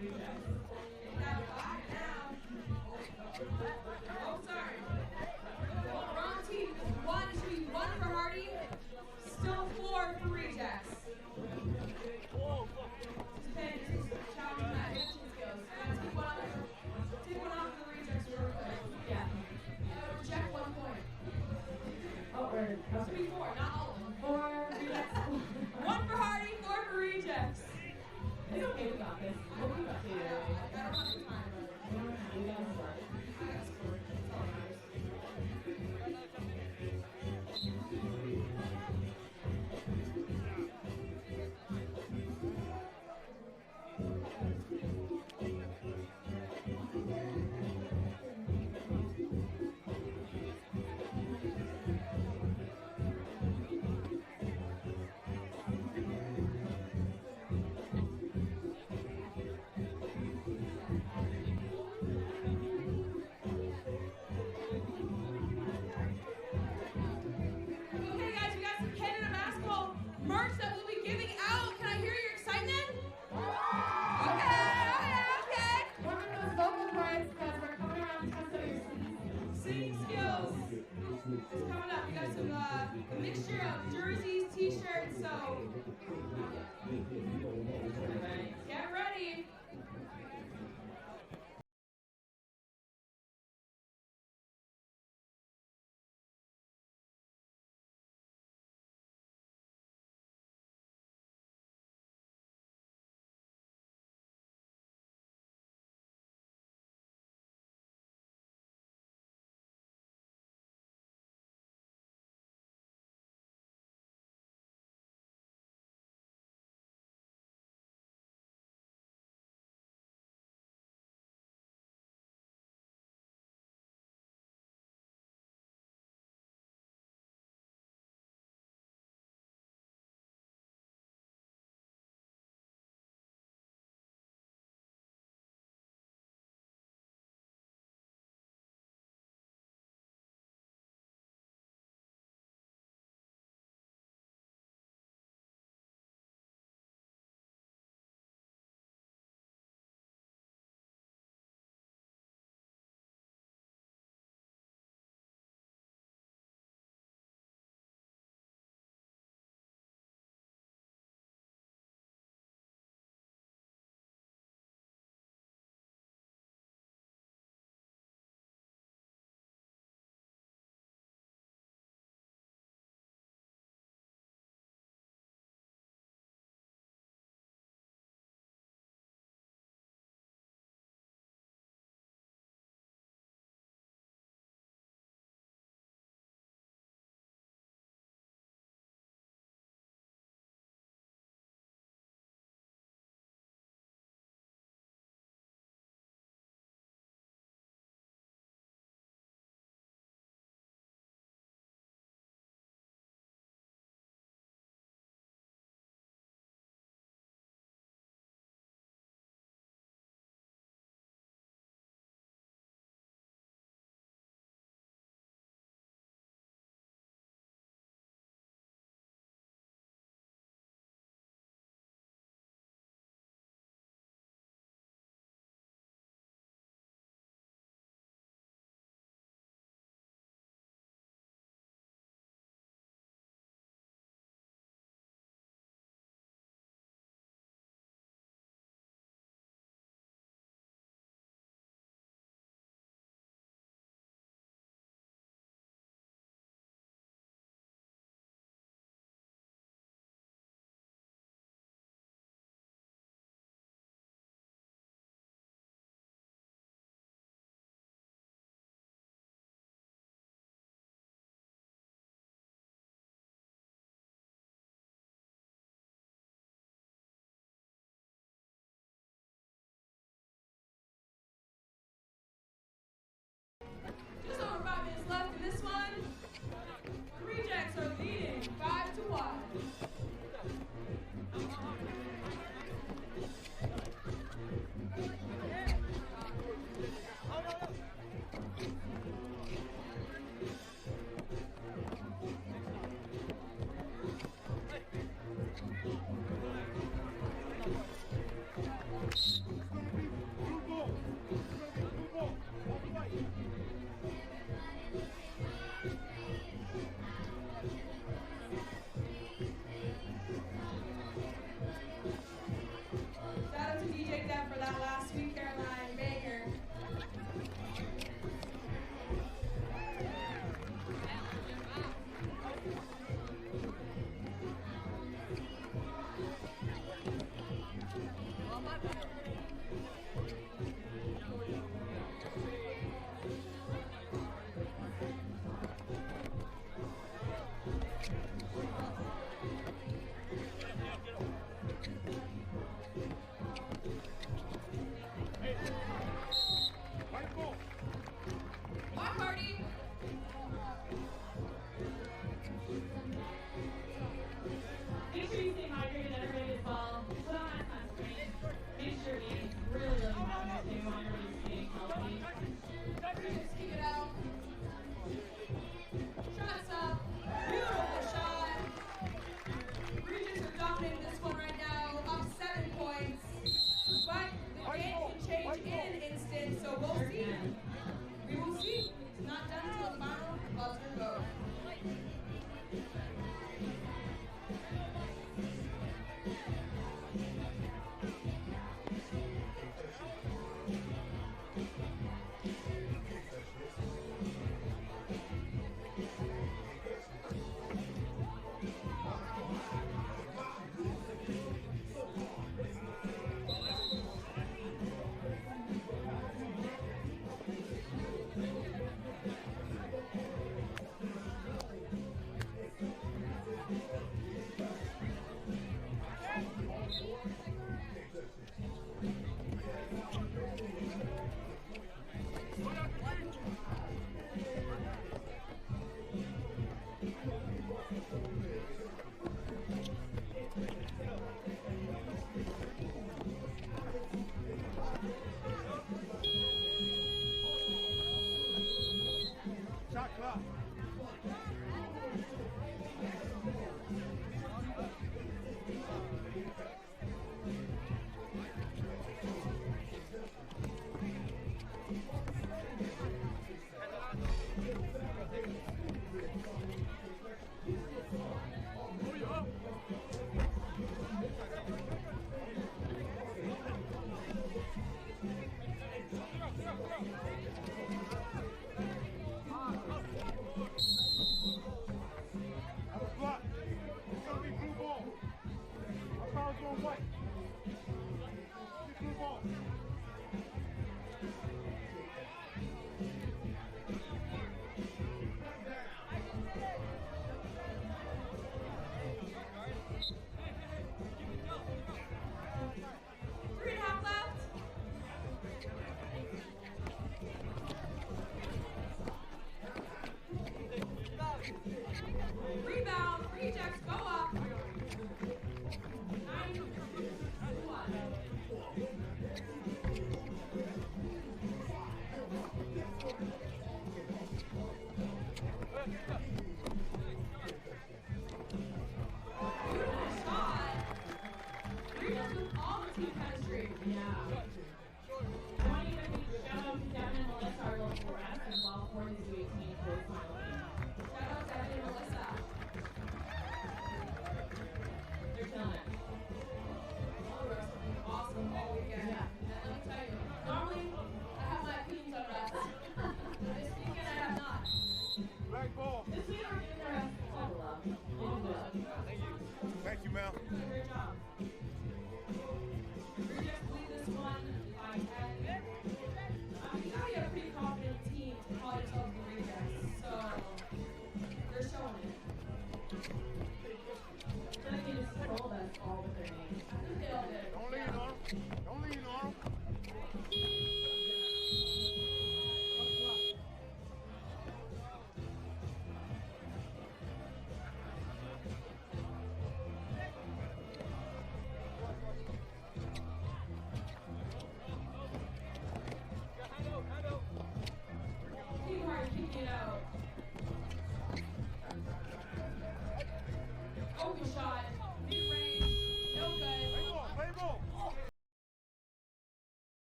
rejects. Now, five now. Oh, sorry. Wrong team. One should be one for Hardy. Still four for rejects. Depends. Challenge that hitching skills. Take one off the rejects real quick. Yeah. Reject 1 point. Oh, or It should be four, not all of them. 4 rejects. One for Hardy, four for rejects. It's okay, we got this. We'll keep up to you. I gotta run the time. We got this one. I gotta score. That's all that matters. Okay, guys, we got some Canada basketball merch that we'll be giving out. Can I hear your excitement? Okay,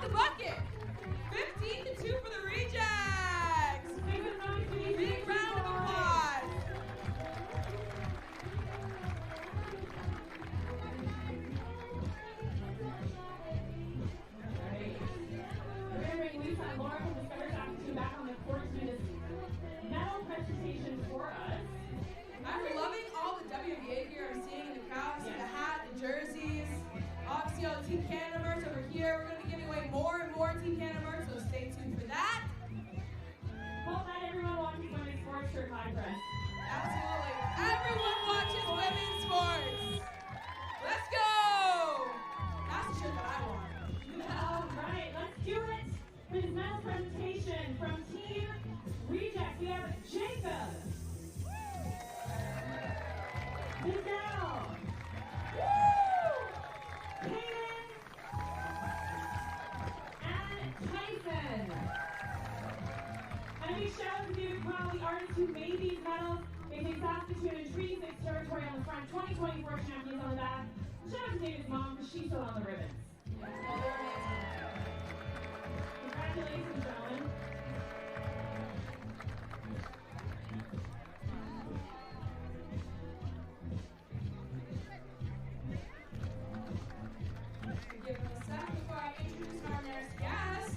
the bucket. 15-2 for the Rejects. Big round of applause. Remembering Lisa and Laura from the Discover Saskatoon back on the court to do this medal presentation for us. I'm loving all the WNBA gear I'm seeing in the crowd. I see the hat, the jerseys. Obviously, all the Team Canada merch over here. We're going to be giving away more and more Team Canada merch, so stay tuned for that. Well, not everyone watches women's sports shirt high press. Absolutely. Everyone watches women's sports. Let's go. That's the shirt that I want. All right, let's do it. For this medal presentation from Team Rejects, we have Jacob, Giselle, Kaden, and Tyson. And a big shout out to David Powell, the artist who made these medals. They say Saskatoon and Treaty 6 territory on the front, 2024 champions on the back. Shout out to David's mom because she's still on the ribbons. Congratulations, gentlemen. Give them a sec before I introduce our next guest.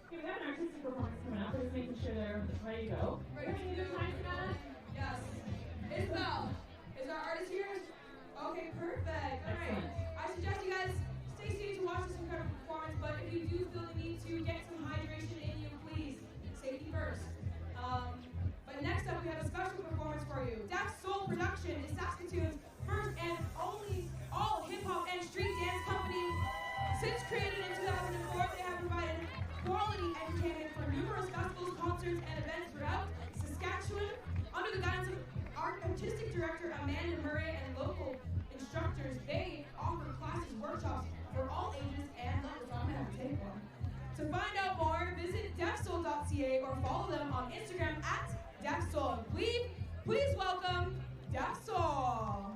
Okay, we have an artistic performance coming up. We're just making sure they're ready to go. Ready Having a to good go. time, Savannah? Yes. Isabel, is our artist here? Okay, perfect. All right. Excellent. I suggest you guys stay seated to watch this incredible performance, but if you do feel the need to get some hydration in you, please, safety first. But next up, we have a special performance for you. Def Soul Production is Saskatoon's first and only all hip-hop and street dance company. Since created in 2004, they have provided quality entertainment for numerous festivals, concerts, and events throughout Saskatchewan. Under the guidance of artistic director Amanda Murray and local instructors, they offer classes, workshops for all ages and levels. I'm gonna have to take one. To find out more, visit defsoul.ca or follow them on Instagram at defsoul. Please welcome Defsoul.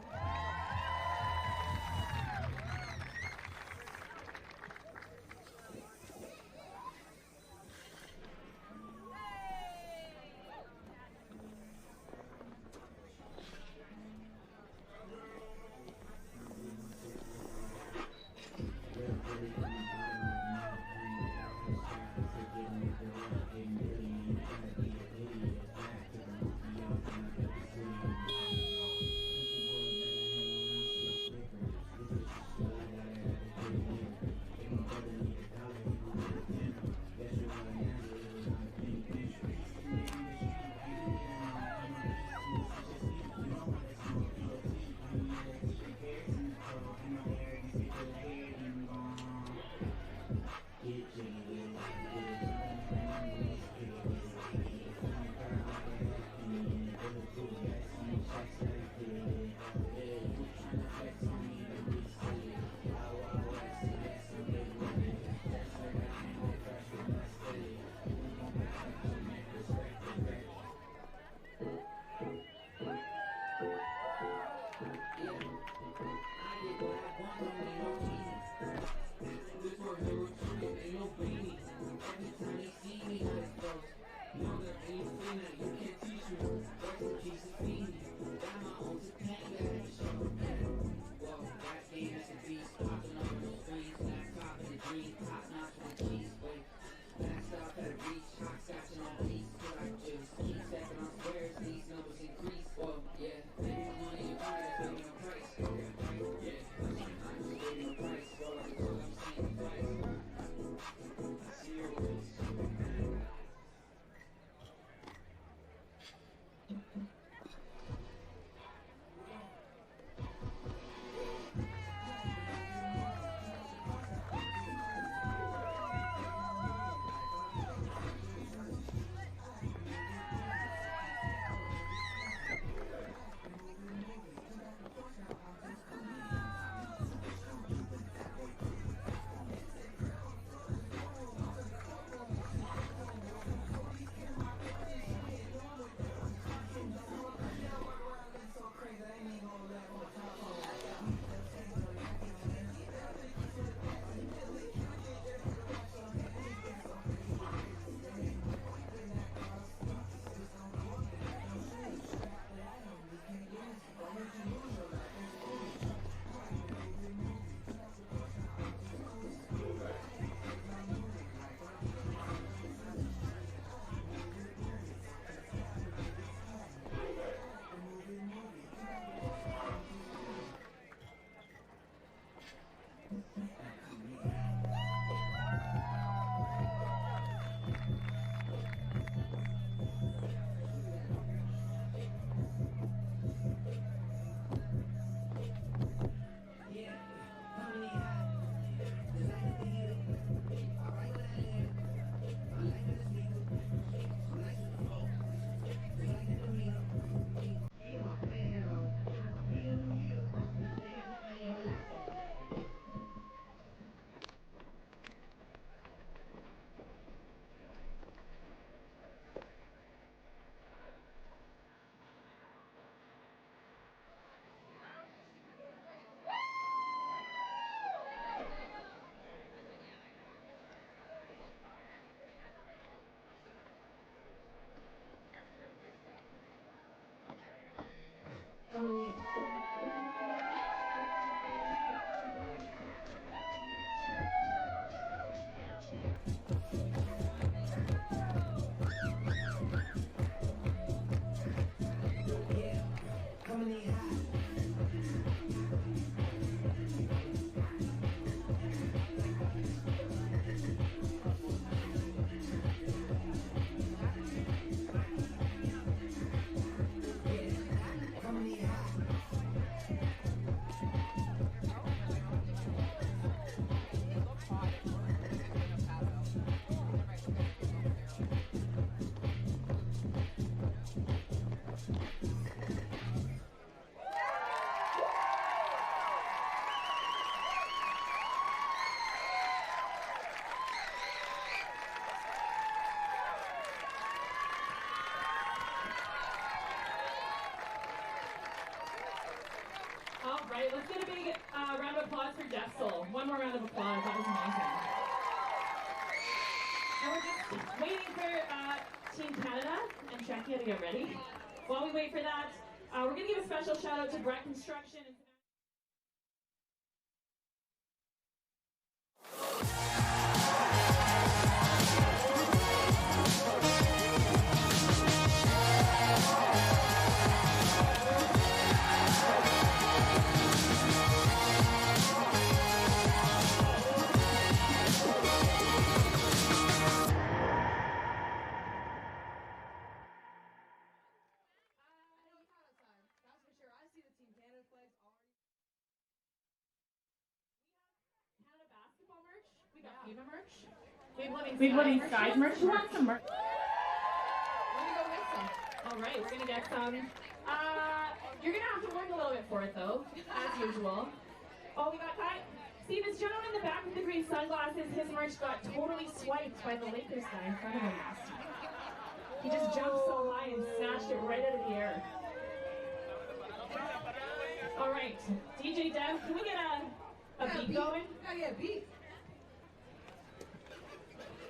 right, let's get a big round of applause for Jeff Soul. One more round of applause. That was amazing. And we're just waiting for Team Canada and Czechia to get ready. While we wait for that, we're going to give a special shout out to Brett Construction. FIBA merch. FIBA Skies merch. Who wants some merch? Let me go get some. All right, we're gonna get some. You're gonna have to work a little bit for it though, as usual. Oh, we got that. See this gentleman in the back with the green sunglasses. His merch got totally swiped by the Lakers guy in front of him last time. He just jumped so high and snatched it right out of the air. All right, DJ Dev, can we get a beat going? Gotta get a beat.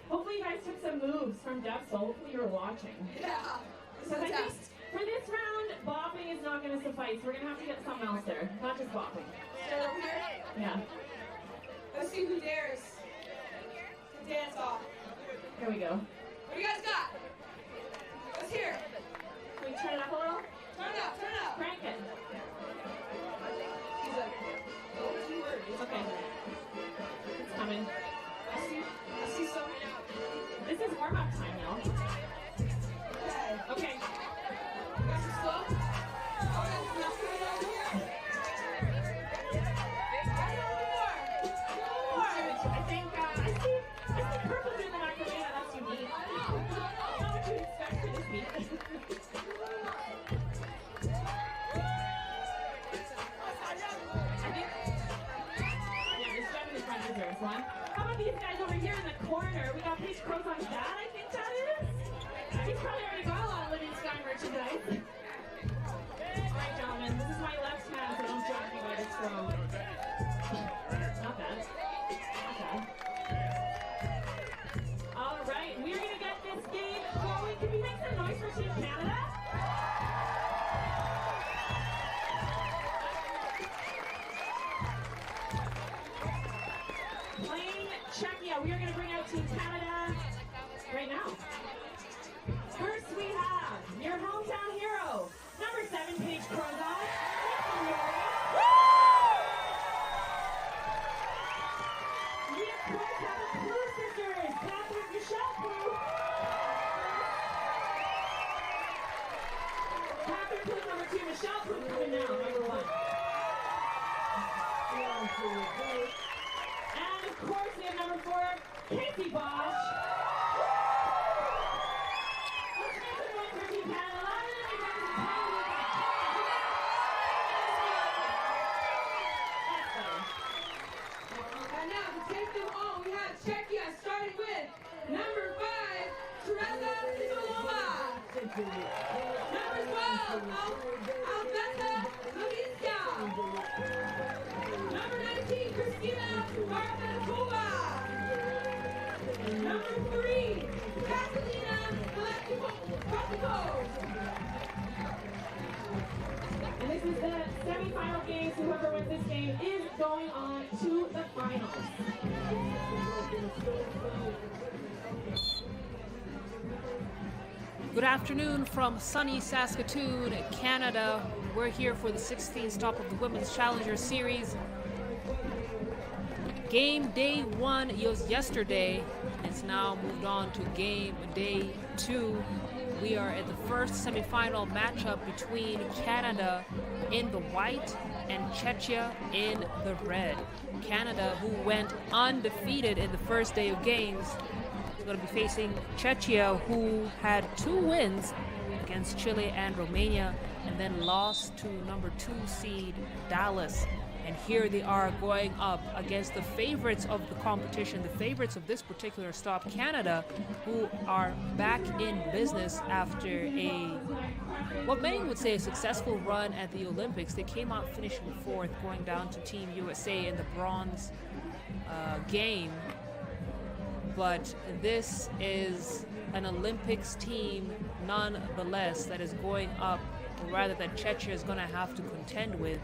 Hopefully you guys took some moves from Dev Soul. Hopefully you were watching. Yeah. So I think for this round, bopping is not going to suffice. We're going to have to get something else there, not just bopping. Stand over here. Yeah. Let's see who dares to dance off. Here we go. What do you guys got? Let's hear it. Can we turn it up a little? Turn it up, turn it up. Crank it. He's like, oh, 2 words. Okay. It's coming. I see some. This is warm-up time, y'all. Okay. Okay. You guys are slow? Oh, that's not good over here. More. I see purple in the back of me. That's unique. I don't know what to expect for this meet. I think, yeah, this gentleman in front deserves one. How about these guys over here in the corner? We got Peach Crows on that, I think that is. He's probably already got a lot of Living Sky merchandise. Alright, gentlemen, this is my left hand, so don't judge me by this throw. Not bad. Not bad. Alright, we're gonna get this game going. Can we make some noise for Team Canada? Playing Czechia, we are going to bring out Team Canada right now. First we have your hometown hero, number 7, Paige Crozon. We of course have the Blue Sisters, Catherine Michelle Blue. Catherine Blue, number 2, Michelle Blue coming now, number 1. And of course we have number 4, Casey Bosch. Let's make some noise for Team Canada. A lot of them are going to That's better. And now to take them on, we have Czechia starting with number 5, Teresa Isolova. Number 12, Alberta Loviska. Number 19, Christina Barbankova. Number 3, Catalina Vlatikov. And this is the semi-final game, so whoever wins this game is going on to the finals. Good afternoon from sunny Saskatoon, Canada. We're here for the 16th stop of the Women's Challenger Series. Game day 1 was yesterday. It's now moved on to game day 2. We are at the first semifinal matchup between Canada in the white and Czechia in the red. Canada, who went undefeated in the first day of games, is going to be facing Czechia, who had 2 wins against Chile and Romania, and then lost to number 2 seed Dallas And here they are going up against the favorites of the competition, the favorites of this particular stop, Canada, who are back in business after what many would say a successful run at the Olympics. They came out finishing fourth, going down to Team USA in the bronze game. But this is an Olympics team nonetheless that is going up, or rather that Czechia is going to have to contend with.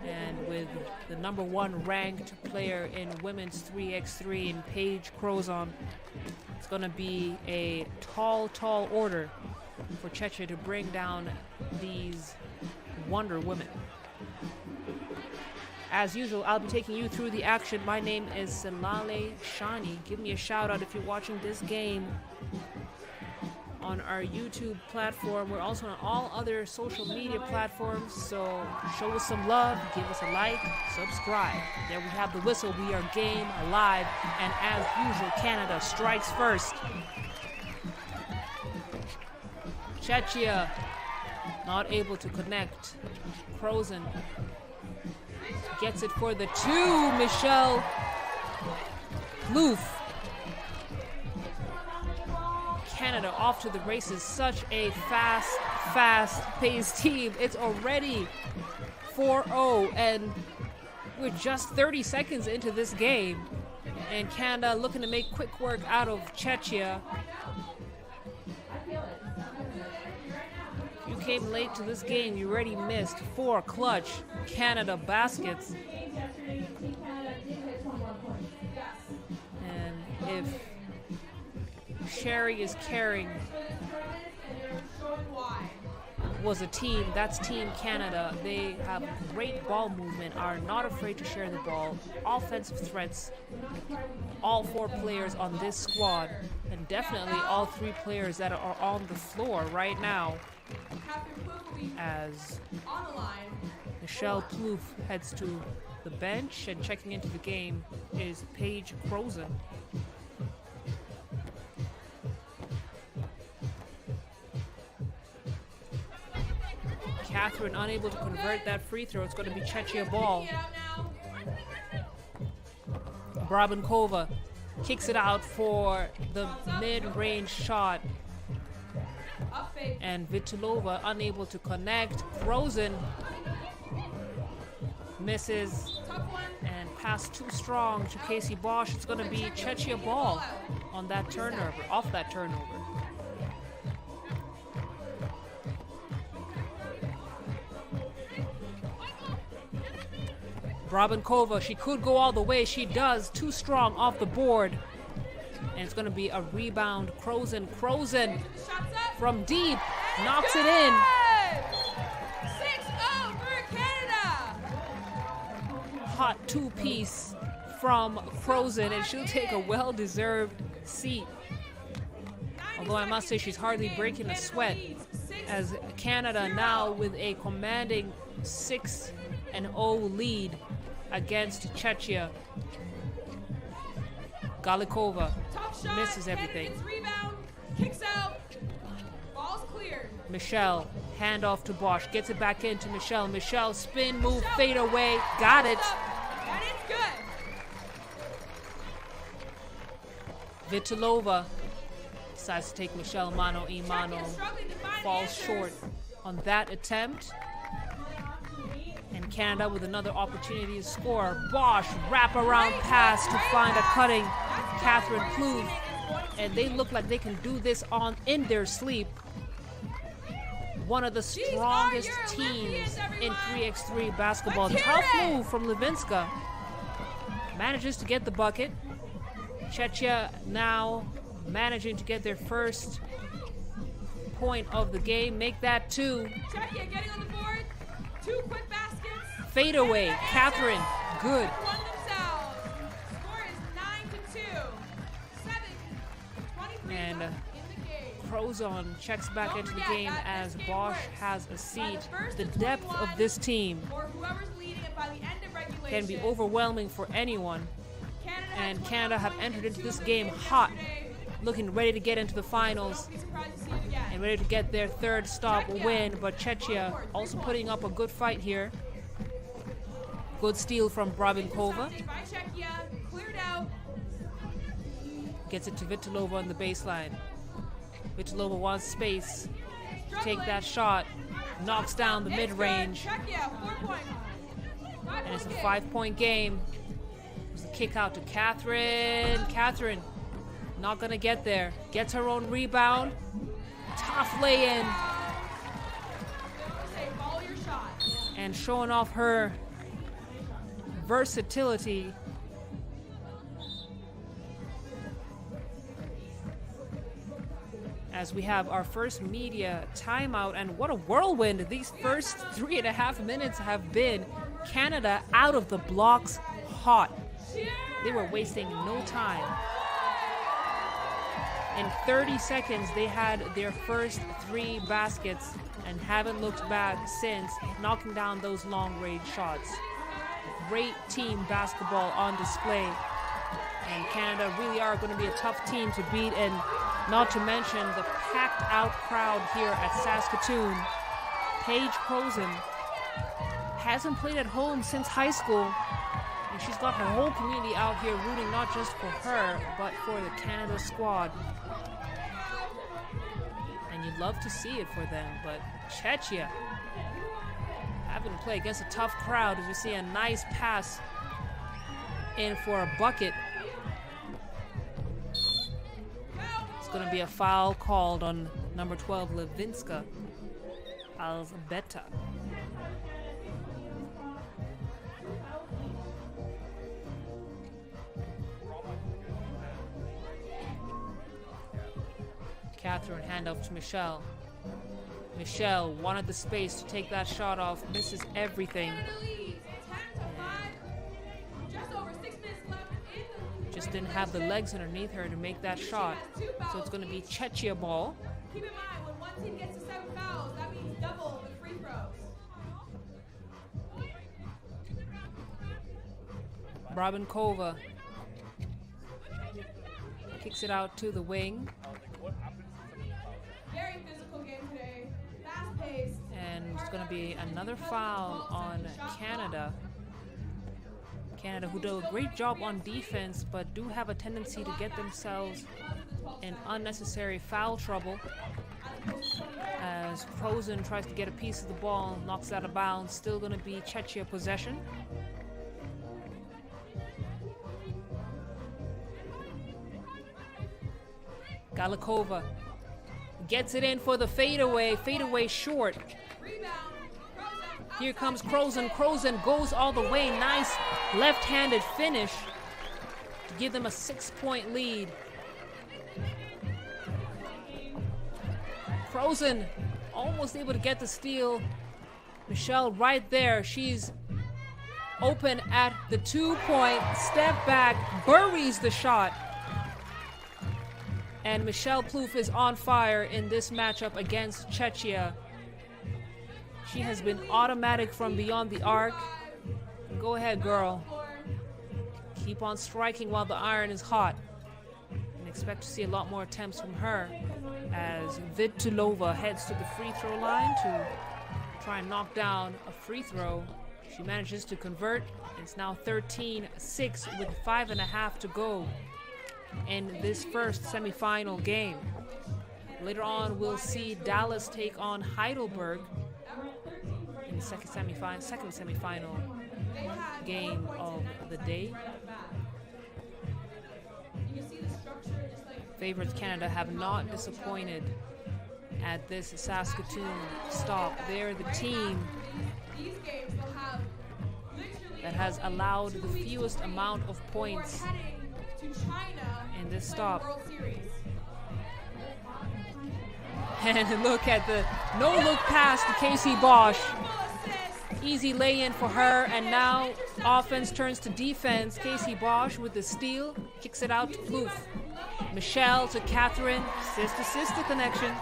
And with the number 1 ranked player in women's 3x3 in Paige Crozon, it's going to be a tall order for Czechia to bring down these Wonder Women. As usual, I'll be taking you through the action. My name is Salale Shani. Give me a shout out if you're watching this game on our YouTube platform. We're also on all other social media platforms, so show us some love, give us a like, subscribe. There we have the whistle. We are game, alive, and as usual, Canada strikes first. Czechia not able to connect. Crozon gets it for the 2. Michelle Plouffe. Canada off to the races. Such a fast-paced team. It's already 4-0, and we're just 30 seconds into this game. And Canada looking to make quick work out of Czechia. You came late to this game. You already missed 4 clutch Canada baskets. And if Sherry is caring was a team, that's Team Canada. They have great ball movement, are not afraid to share the ball, offensive threats, all 4 players on this squad, and definitely all 3 players that are on the floor right now. As Michelle Plouffe heads to the bench, and checking into the game is Paige Crozon. Catherine unable to convert that free throw. It's going to be Czechia ball. Brabenkova kicks it out for the mid-range shot. And Vitulova unable to connect. Crozon misses and pass too strong to Casey Bosch. It's going to be Czechia ball on that turnover, off that turnover. Brabenkova, she could go all the way. She does. Too strong off the board. And it's going to be a rebound. Crozon from deep knocks it in. 6-0 for Canada. Hot 2-piece from Crozon, and she'll take a well-deserved seat. Although I must say she's hardly breaking a sweat, as Canada now with a commanding 6-0 lead against Czechia. Galikova misses everything. Rebound, kicks out, ball's cleared. Michelle, handoff to Bosch, gets it back into Michelle. Michelle, spin move, fade away, got it. And it's good. Vitulova decides to take Michelle mano a mano, falls short on that attempt. And Canada with another opportunity to score. Bosch, wraparound pass to find a cutting Catherine Plouffe. And they look like they can do this in their sleep. One of the strongest teams in 3x3 basketball. Tough move from Levinska. Manages to get the bucket. Czechia now managing to get their first point of the game. Make that 2. Czechia getting on the board. 2 quick baskets. Fade away. Catherine, good. Won themselves. Score is 9-2. 7:23 And left in the game. Crozon checks back Don't into the forget game that as this game Bosch works has a by seat. first The to depth of 21, this team or whoever's leading it by the end of regulation. can be overwhelming for anyone. Canada And has Canada have 21 entered into this points game to hot, yesterday. looking ready to get into the finals Don't be surprised to see it again. and ready to get their third stop win. But Czechia also putting up a good fight here. Good steal from Brabinkova. By Czechia, cleared out. Gets it to Vitalova on the baseline. Vitalova wants space to take that shot. Knocks down the mid-range. Czechia, 4-point. And it's a 5-point game. There's a kick out to Catherine. Catherine not gonna get there. Gets her own rebound. Tough lay-in. Follow your shot. And showing off her versatility. As we have our first media timeout, and what a whirlwind these first 3.5 minutes have been. Canada out of the blocks hot. They were wasting no time. In 30 seconds, they had their first 3 baskets and haven't looked back since, knocking down those long-range shots. Great team basketball on display. And Canada really are going to be a tough team to beat, and not to mention the packed out crowd here at Saskatoon. Paige Crozen hasn't played at home since high school, and she's got her whole community out here rooting not just for her, but for the Canada squad. And you'd love to see it for them, but Czechia having to play against a tough crowd as we see a nice pass in for a bucket. It's going to be a foul called on number 12, Levinska Alzbeta. Catherine, handoff to Michelle. Michelle wanted the space to take that shot off, misses everything. Just didn't have the legs underneath her to make that shot. So it's going to be Czechia ball. Keep in mind, when one team gets to 7 fouls, that means double the free throws. Brabinkova kicks it out to the wing. Very physical game today. Fast-paced. And it's going to be another foul on Canada. Canada, who do a great job on defense, but do have a tendency to get themselves in unnecessary foul trouble. As Crozen tries to get a piece of the ball, knocks it out of bounds. Still going to be Czechia possession. Galikova gets it in for the fadeaway. Fadeaway short. Here comes Crozen. Crozen goes all the way. Nice left-handed finish to give them a 6-point lead. Crozen almost able to get the steal. Michelle right there. She's open at the 2-point. Step back. Buries the shot. And Michelle Plouffe is on fire in this matchup against Czechia. She has been automatic from beyond the arc. Go ahead, girl. Keep on striking while the iron is hot. And expect to see a lot more attempts from her as Vitalova heads to the free throw line to try and knock down a free throw. She manages to convert. It's now 13-6 with 5.5 to go in this first semifinal game. Later on, we'll see Dallas take on Heidelberg in the second semifinal game of the day. Favorites Canada have not disappointed at this Saskatoon stop. They're the team that has allowed the fewest amount of points in this stop. And look at the no-look pass to Casey Bosch. Easy lay-in for her, and now offense turns to defense. Casey Bosch with the steal, kicks it out to Plouffe. Michelle to Catherine, sister-sister connection.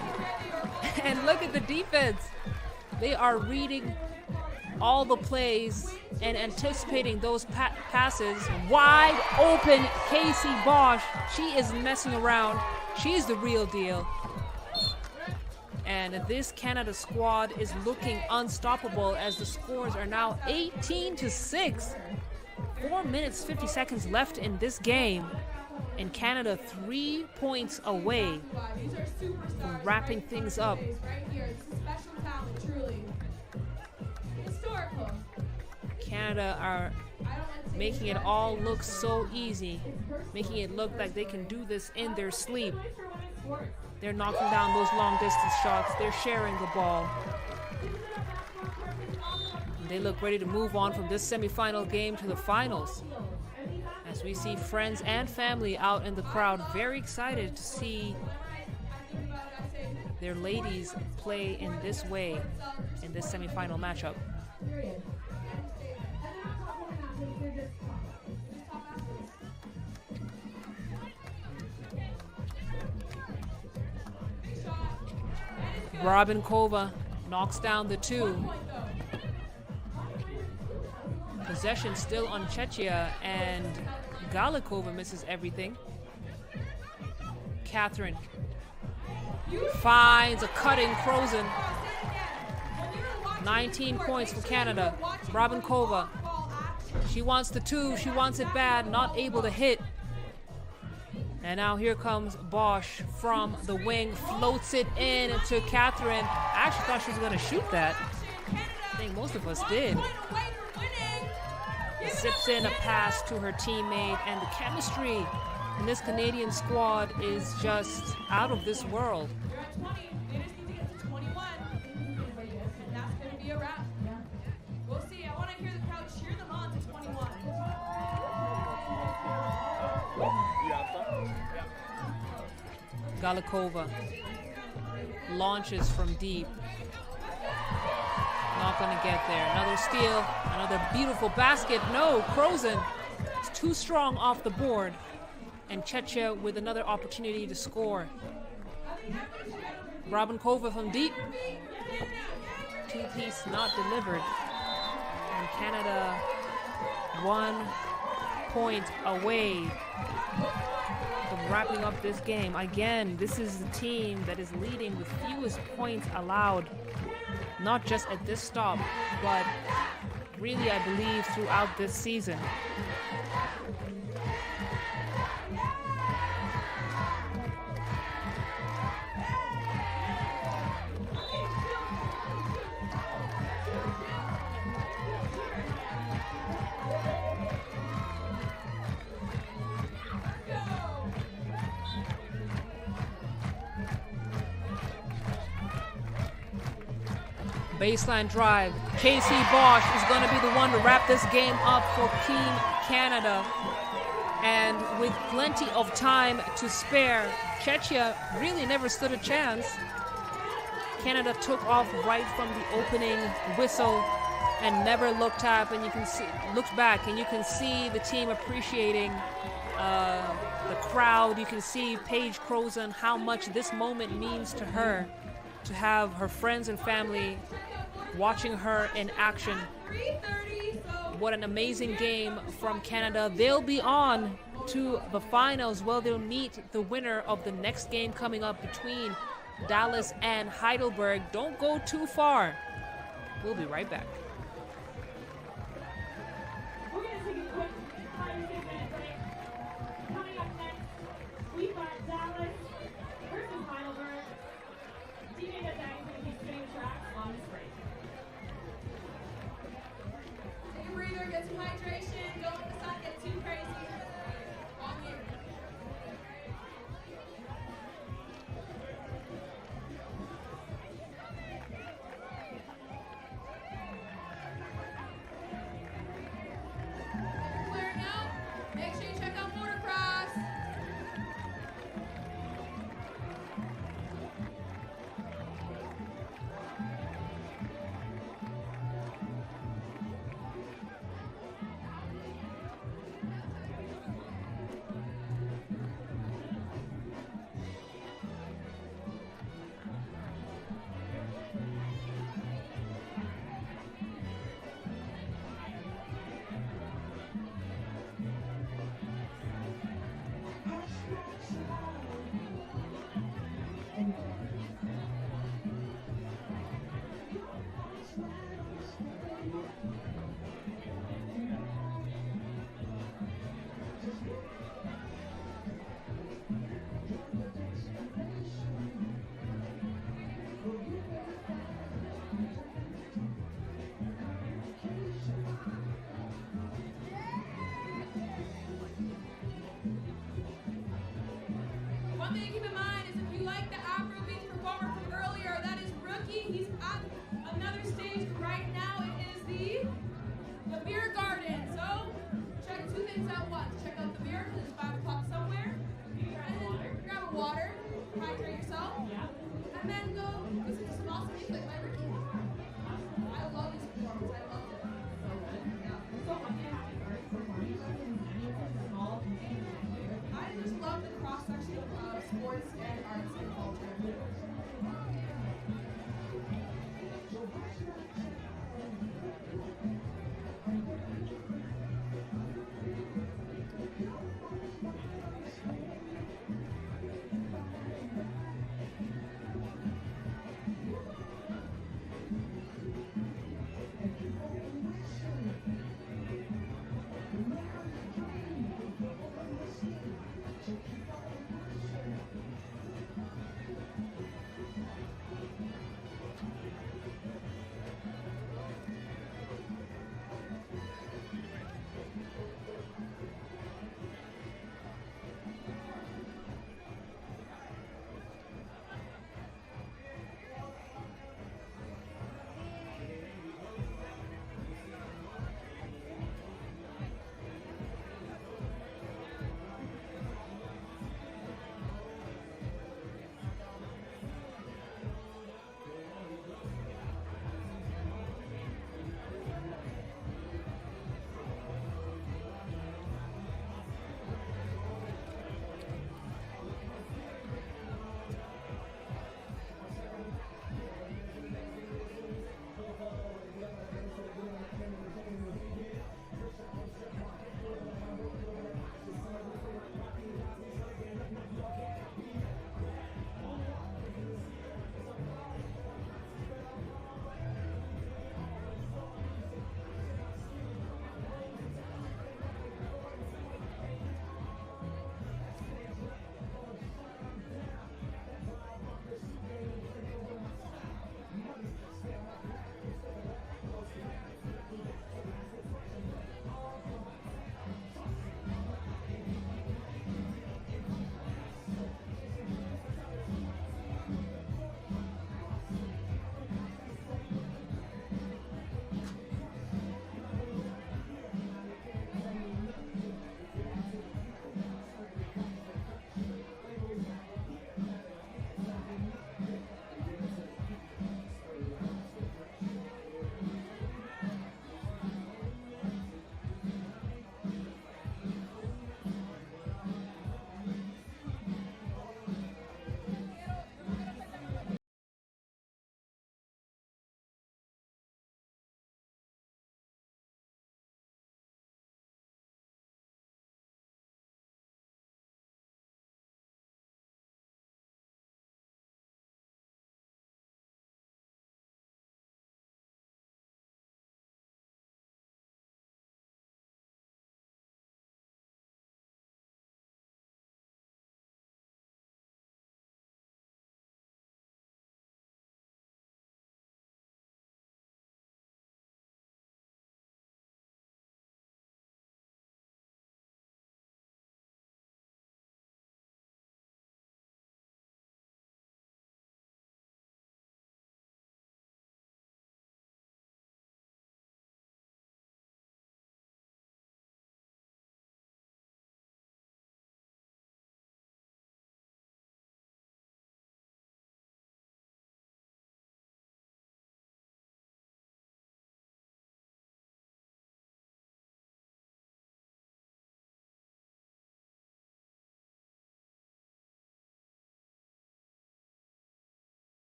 And look at the defense. They are reading all the plays and anticipating those passes. Wide open Casey Bosch. She is messing around. She is the real deal. And this Canada squad is looking unstoppable as the scores are now 18-6. 4 minutes, 50 seconds left in this game. And Canada 3 points away from wrapping things up. Canada are making it all look so easy, making it look like they can do this in their sleep. They're knocking down those long distance shots. They're sharing the ball. And they look ready to move on from this semifinal game to the finals. As we see friends and family out in the crowd, very excited to see their ladies play in this way in this semifinal matchup. Rabinkova knocks down the 2. Possession still on Czechia, and Galikova misses everything. Catherine finds a cutting Crozen. 19 points for Canada. Rabinkova, she wants the 2, she wants it bad, not able to hit. And now here comes Bosch from the wing, floats it in to Catherine. I actually thought she was going to shoot that. I think most of us did. Zips in a pass to her teammate, and the chemistry in this Canadian squad is just out of this world. Galikova launches from deep. Not going to get there. Another steal, another beautiful basket. No, Crozen is too strong off the board. And Czechia with another opportunity to score. Rabinkova from deep. 2-piece not delivered. And Canada 1 point away from wrapping up this game. Again, this is the team that is leading with fewest points allowed, not just at this stop, but really, I believe, throughout this season. Baseline drive. Casey Bosch is going to be the one to wrap this game up for Team Canada. And with plenty of time to spare, Czechia really never stood a chance. Canada took off right from the opening whistle and never looked up, and you can see, looked back, and you can see the team appreciating the crowd. You can see Paige Crozen, how much this moment means to her, to have her friends and family watching her in action. What an amazing game from Canada. They'll be on to the finals. Well, they'll meet the winner of the next game coming up between Dallas and Heidelberg. Don't go too far. We'll be right back. We're going to take a quick 5-6-minute break. Coming up next, we've got Dallas versus Heidelberg. DJ Dad's going to keep spinning the track on this break. Take a breather, get some hydration, don't let the sun get too crazy. On you. Hi, train yourself. Yeah. And then go listen to some awesome music by Ricky. I love his performance. I loved it. So good. Yeah. So what do you have in art performing lessons? Any of the small things here? I just love the cross section of sports and arts and culture.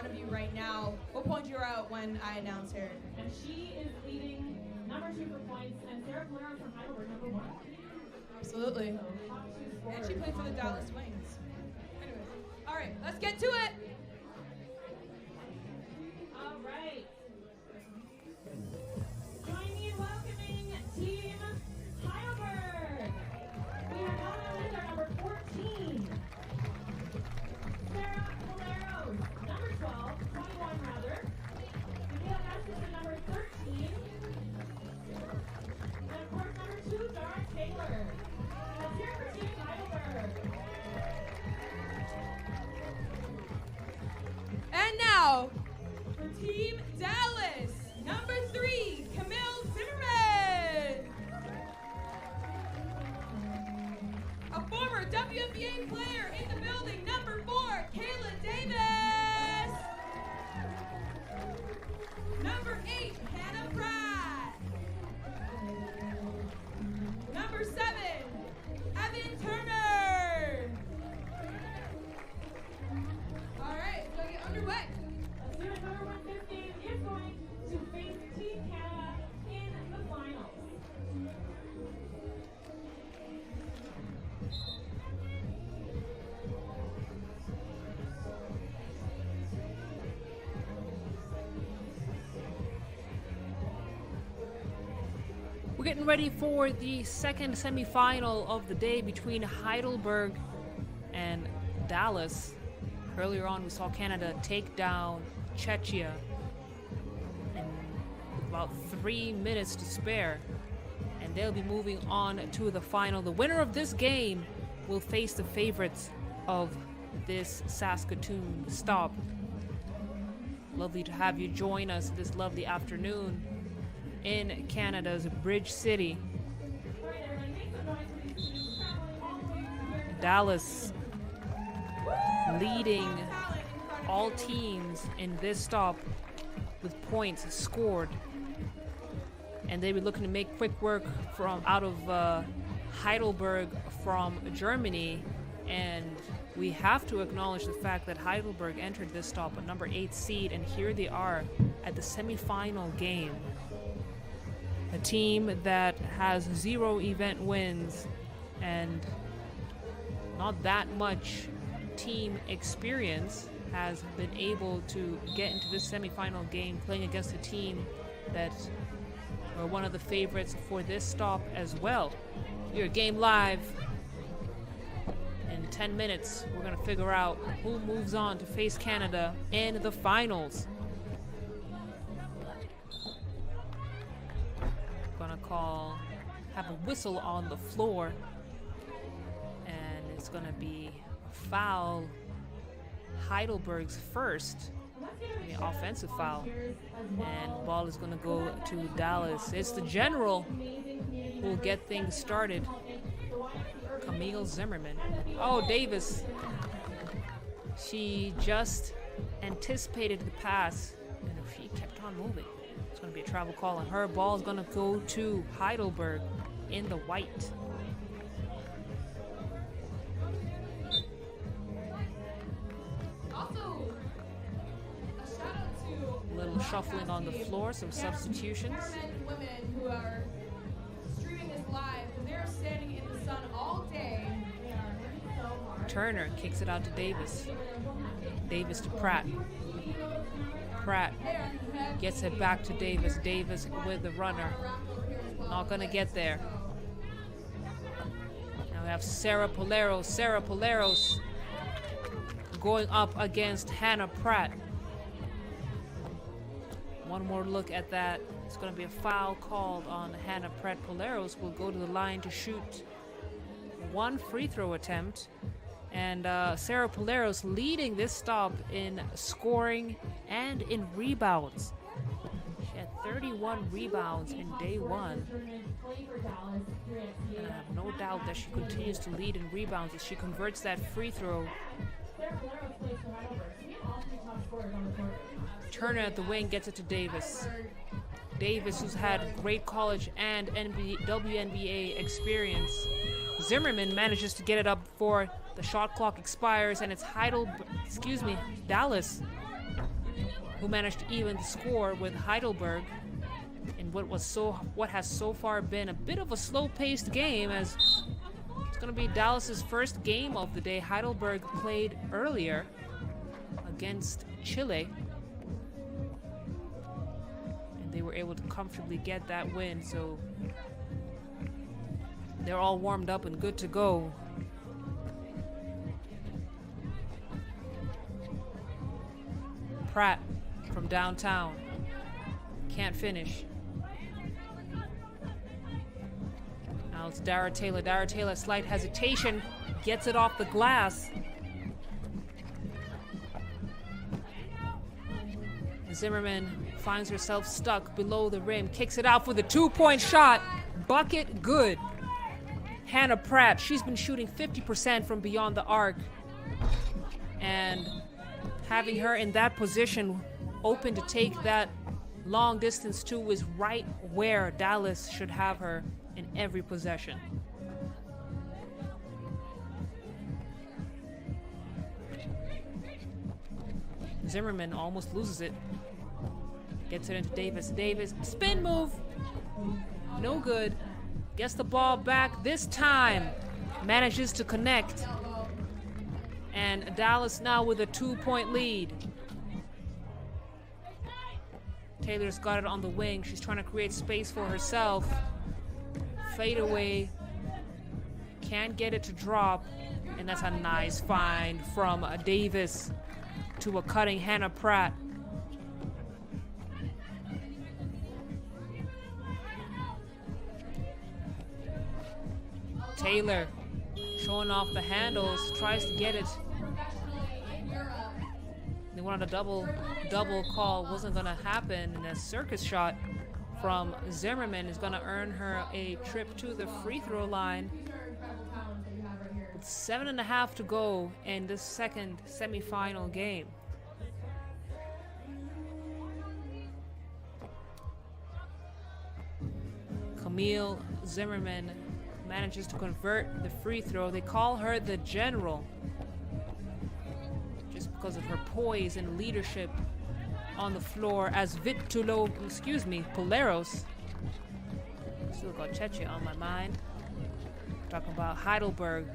front of you right now. We'll point you out when I announce her. And she is leading number 2 for points, and Sarah Valero from Heidelberg, number 1. Absolutely. So, top 2 scorers. And she played for the Dallas Wings. Anyways, all right, let's get to it. All right. Join me in welcoming Team Heidelberg. We have Donna Linder, number 14. Sarah Valero, number 12, 21 rather. Miguel Estes, number 13. And of course, number 2, Dara Taylor. Let's hear it for Team Heidelberg. And now, for Team Dallas, number 3, Camille Zimmerman. A former WNBA player in the building, number 4, Kayla Davis. Number 8, Hannah Pratt. Number 7, Evan Turner. All right, let's go get underway. Let's do it. Number 115 is going to face Team Canada in the finals. We're getting ready for the second semifinal of the day between Heidelberg and Dallas. Earlier on, we saw Canada take down Czechia in about 3 minutes to spare, and they'll be moving on to the final. The winner of this game will face the favorites of this Saskatoon stop. Lovely to have you join us this lovely afternoon in Canada's Bridge City. Dallas leading all teams in this stop with points scored, and they were looking to make quick work from out of Heidelberg from Germany. And we have to acknowledge the fact that Heidelberg entered this stop at number 8 seed, and here they are at the semifinal game. A team that has 0 event wins and not that much team experience has been able to get into this semifinal game, playing against a team that are one of the favorites for this stop as well. Your game live. In 10 minutes, we're going to figure out who moves on to face Canada in the finals. Gonna have a whistle on the floor, and it's gonna be a foul, Heidelberg's first, the offensive foul, and the ball is gonna go to Dallas. It's the general who will get things started, Camille Zimmerman. Oh, Davis, she just anticipated the pass, and she kept on moving. It's going to be a travel call on her. Ball is going to go to Heidelberg in the white. Also, a shout out to A little shuffling on the floor, some substitutions. Men and women who are streaming this live, and they're standing in the sun all day. Turner kicks it out to Davis. Davis to Pratt. Pratt gets it back to Davis. Davis with the runner. Not gonna get there. Now we have Sarah Poleros. Sarah Poleros going up against Hannah Pratt. One more look at that. It's gonna be a foul called on Hannah Pratt. Poleros will go to the line to shoot 1 free throw attempt. And Sarah Poleros leading this stop in scoring and in rebounds. She had 31 rebounds in day 1. And I have no doubt that she continues to lead in rebounds as she converts that free throw. Turner at the wing gets it to Davis. Davis, who's had great college and WNBA experience. Zimmerman manages to get it up before the shot clock expires, and it's Dallas who managed to even the score with Heidelberg in what has so far been a bit of a slow-paced game, as it's going to be Dallas's first game of the day. Heidelberg played earlier against Chile, and they were able to comfortably get that win, so they're all warmed up and good to go. Pratt from downtown can't finish. Now it's Dara Taylor. Dara Taylor, slight hesitation, gets it off the glass. Zimmerman finds herself stuck below the rim, kicks it out for the 2-point shot. Bucket good. Hannah Pratt, she's been shooting 50% from beyond the arc. And having her in that position, open to take that long distance too, is right where Dallas should have her in every possession. Zimmerman almost loses it. Gets it into Davis. Davis, spin move. No good. Gets the ball back this time. Manages to connect. And Dallas now with a 2-point lead. Taylor's got it on the wing. She's trying to create space for herself. Fade away. Can't get it to drop. And that's a nice find from Davis to a cutting Hannah Pratt. Taylor showing off the handles, tries to get it. They wanted a double call, wasn't gonna happen, and a circus shot from Zimmerman is gonna earn her a trip to the free throw line. With 7.5 to go in this second semifinal game. Camille Zimmerman manages to convert the free throw. They call her the General just because of her poise and leadership on the floor, as Poleros. Still got Czechia on my mind. Talking about Heidelberg.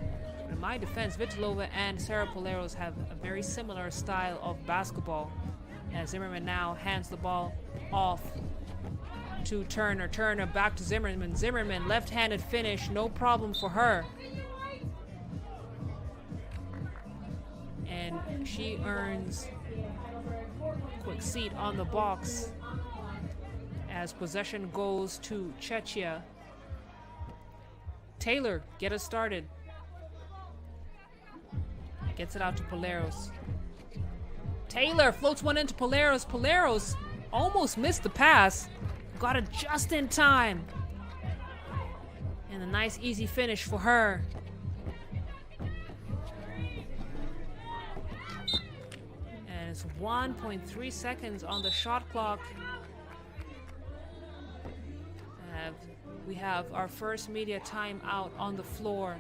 In my defense, Vitalova and Sarah Poleros have a very similar style of basketball. And Zimmerman now hands the ball off to Turner. Turner back to Zimmerman. Zimmerman, left-handed finish, no problem for her. And she earns a quick seat on the box as possession goes to Czechia. Taylor, get us started. Gets it out to Poleros. Taylor floats one into Poleros. Poleros almost missed the pass. Got it just in time. And a nice easy finish for her. And it's 1.3 seconds on the shot clock. We have our first media timeout on the floor.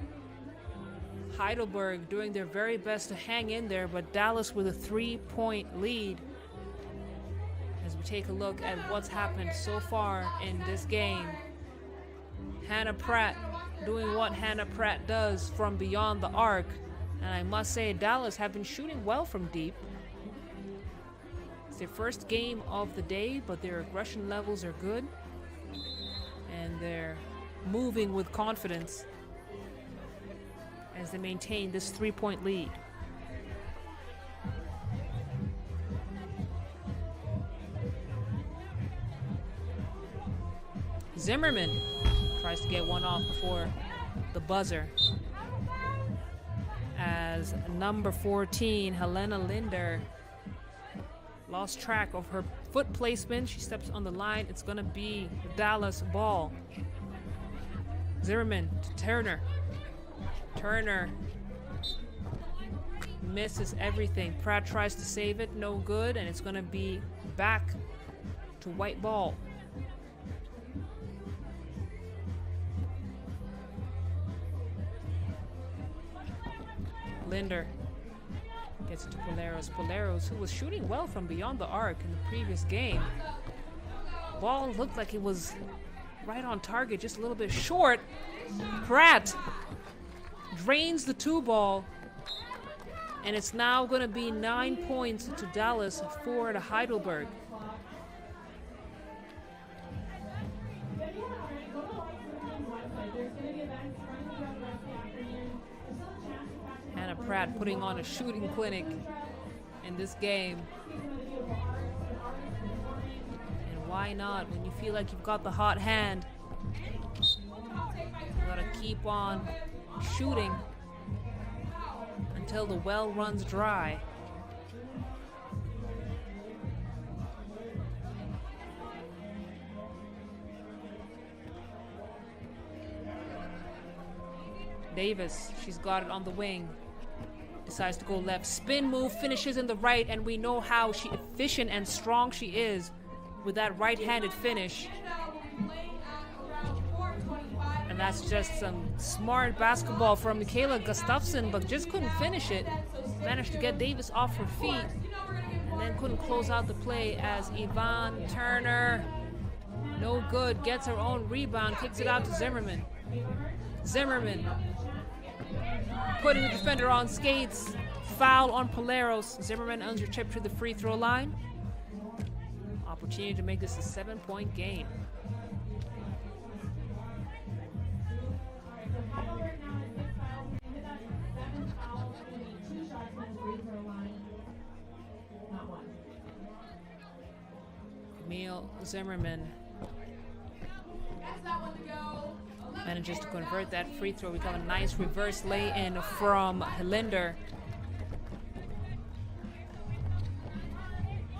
Heidelberg doing their very best to hang in there, but Dallas with a 3-point lead. As we take a look at what's happened so far in this game. Hannah Pratt doing what Hannah Pratt does from beyond the arc. And I must say, Dallas have been shooting well from deep. It's their first game of the day, but their aggression levels are good. And they're moving with confidence as they maintain this 3-point lead. Zimmerman tries to get one off before the buzzer. As number 14, Helena Linder, lost track of her foot placement. She steps on the line. It's going to be the Dallas ball. Zimmerman to Turner. Turner misses everything. Pratt tries to save it. No good. And it's going to be back to white ball. Linder Hits it to Poleros. Poleros, who was shooting well from beyond the arc in the previous game. Ball looked like it was right on target, just a little bit short. Pratt drains the 2 ball. And it's now going to be 9 points to Dallas for the Heidelberg. Hannah Pratt putting on a shooting clinic in this game. And why not? When you feel like you've got the hot hand, you gotta keep on shooting until the well runs dry. Davis, she's got it on the wing. Decides to go left. Spin move, finishes in the right, and we know how efficient and strong she is with that right-handed finish. And that's just some smart basketball from Michaela Gustafsson, but just couldn't finish it. Managed to get Davis off her feet, and then couldn't close out the play as Yvonne Turner, no good, gets her own rebound, kicks it out to Zimmerman. Zimmerman putting the defender on skates. Foul on Poleros. Zimmerman earns your trip to the free throw line. Opportunity to make this a 7-point game. Camille Zimmerman manages to convert that free throw. We got a nice reverse lay-in from Helinder.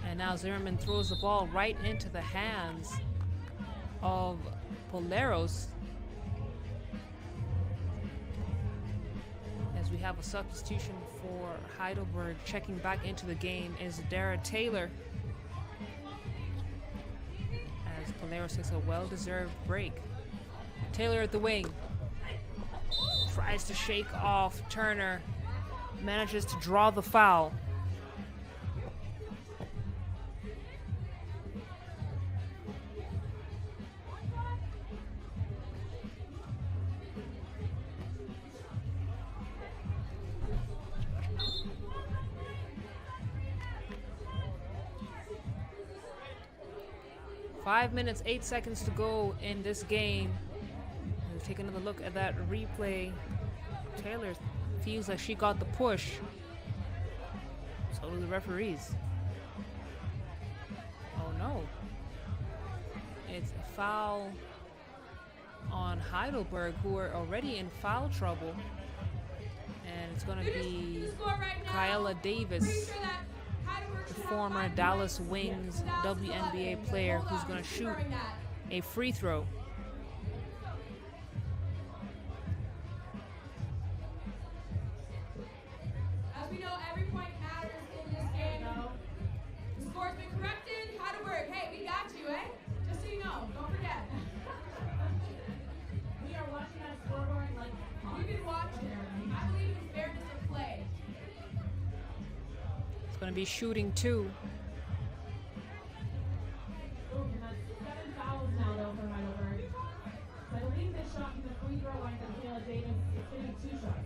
And now Zimmerman throws the ball right into the hands of Poleros. As we have a substitution for Heidelberg. Checking back into the game is Dara Taylor. As Poleros takes a well-deserved break. Taylor at the wing. Tries to shake off Turner. Manages to draw the foul. Five minutes, 8 seconds to go in this game. We'll take another look at that replay. Taylor feels like she got the push. So do the referees. Oh no. It's a foul on Heidelberg, who are already in foul trouble. And it's going to be Kyla Davis, the former Dallas Wings WNBA player, who's going to shoot a free throw. As we know, every point matters in this game. The score's been corrected. Heidelberg, hey, we got you, eh? Just so you know, don't forget. We are watching that scoreboard like We've been watching. I believe in fairness of play. It's going to be shooting 2. Ooh, and that's 7 fouls now though for Heidelberg. So I believe this shot from the free throw line from Kayla Davis is getting 2 shots.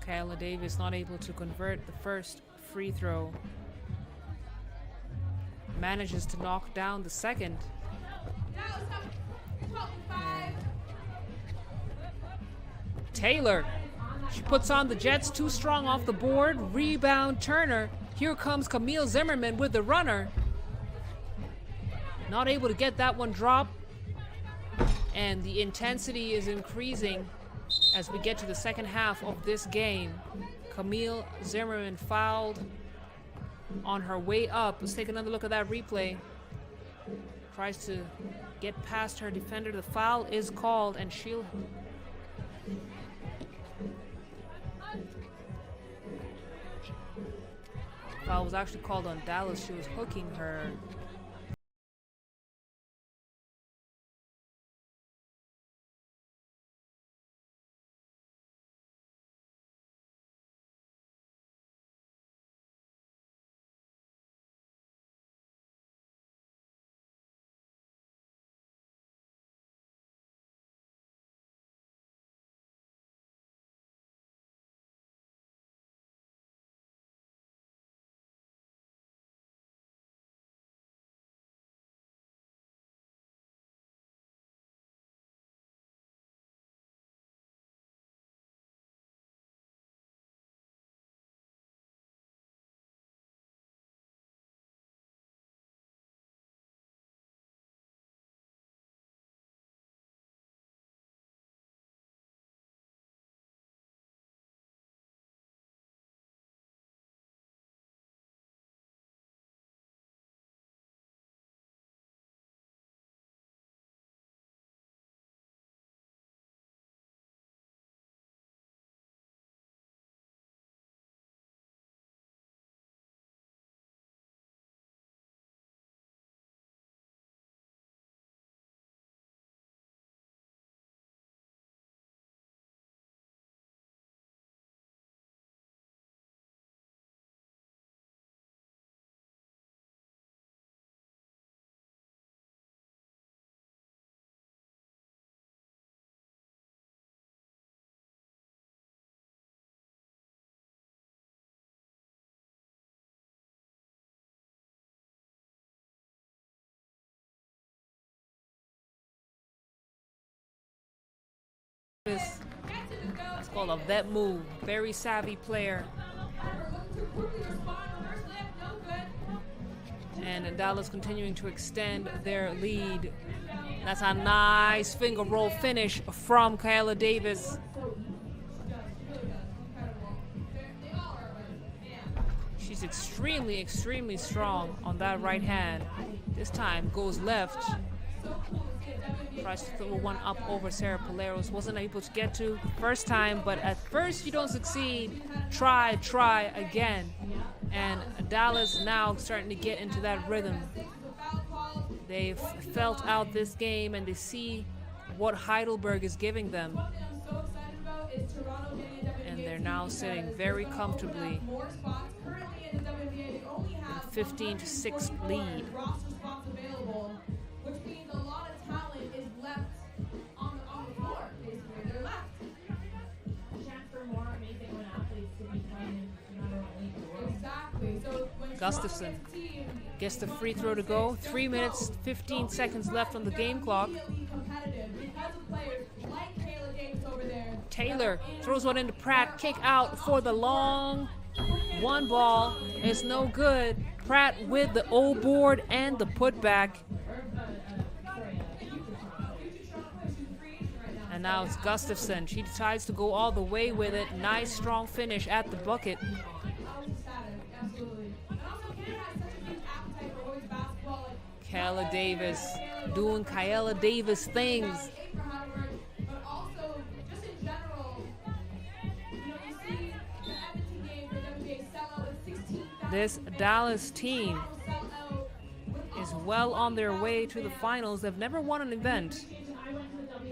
Kyla Davis not able to convert the first free throw. Manages to knock down the second. Taylor, she puts on the Jets, too strong off the board. Rebound Turner. Here comes Camille Zimmerman with the runner. Not able to get that one drop. And the intensity is increasing as we get to the second half of this game. Camille Zimmerman fouled on her way up. Let's take another look at that replay. Tries to get past her defender. The foul is called, and she'll... Foul was actually called on Dallas. She was hooking her It's called a vet move. Very savvy player. And Dallas continuing to extend their lead. That's a nice finger roll finish from Kayla Davis. She's extremely, extremely strong on that right hand. This time goes left. Tries to throw one up over Sarah Paleros. Wasn't able to get to first time, but at first you don't succeed. Try again. And Dallas now starting to get into that rhythm. They've felt out this game and they see what Heidelberg is giving them. And they're now sitting very comfortably in a 15-6 lead. Gustafson gets the free throw to go. 3 minutes, 15 seconds left on the game clock. Taylor throws one into Pratt. Kick out for the long one ball. It's no good. Pratt with the O board and the putback. And now it's Gustafson. She decides to go all the way with it. Nice strong finish at the bucket. Kayla Davis doing Kayla Davis things. This Dallas team is well on their way to the finals. They've never won an event,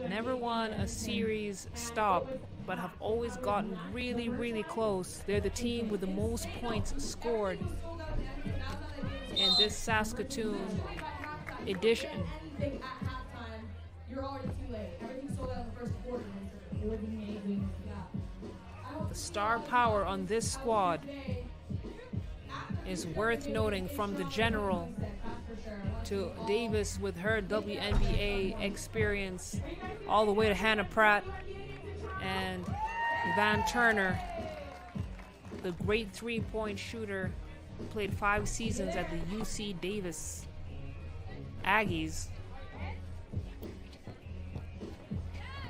never won a series stop, but have always gotten really, really close. They're the team with the most points scored in this Saskatoon edition. The star power on this squad is worth noting, from the general to Davis with her WNBA experience, all the way to Hannah Pratt and Van Turner, the great three-point shooter who played 5 seasons at the UC Davis Aggies.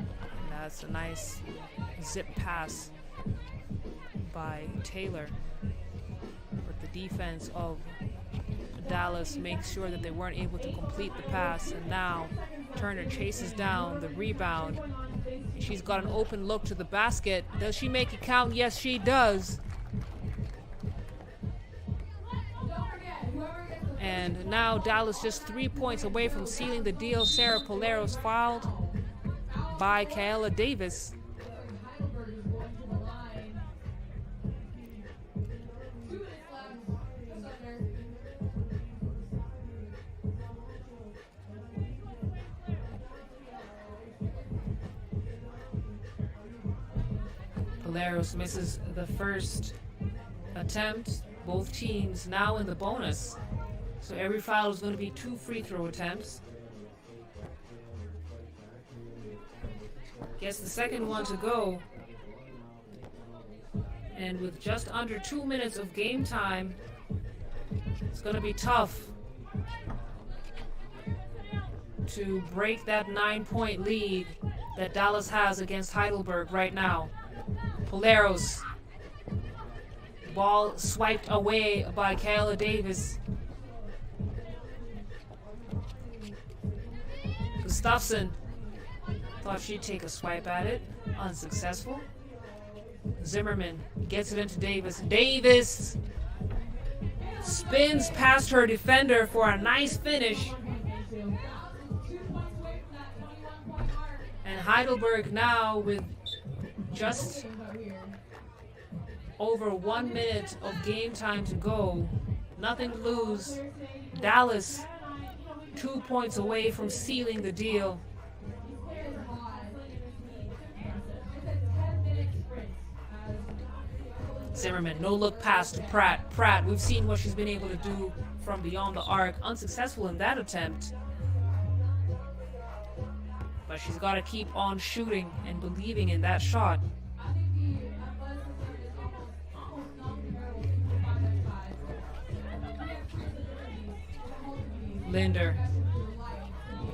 And that's a nice zip pass by Taylor. But the defense of Dallas makes sure that they weren't able to complete the pass. And now Turner chases down the rebound. She's got an open look to the basket. Does she make it count? Yes, she does. And now Dallas just 3 points away from sealing the deal. Sarah Paleros fouled by Kayla Davis. Paleros misses the first attempt. Both teams now in the bonus. So every foul is going to be 2 free throw attempts. Gets the second one to go. And with just under 2 minutes of game time, it's going to be tough to break that 9-point lead that Dallas has against Heidelberg right now. Paleros. Ball swiped away by Kayla Davis. Gustafson thought she'd take a swipe at it. Unsuccessful. Zimmerman gets it into Davis. Davis spins past her defender for a nice finish. And Heidelberg now with just over 1 minute of game time to go. Nothing to lose. Dallas 2 points away from sealing the deal. Zimmerman, no look pass to Pratt. Pratt, we've seen what she's been able to do from beyond the arc. Unsuccessful in that attempt. But she's got to keep on shooting and believing in that shot. Linder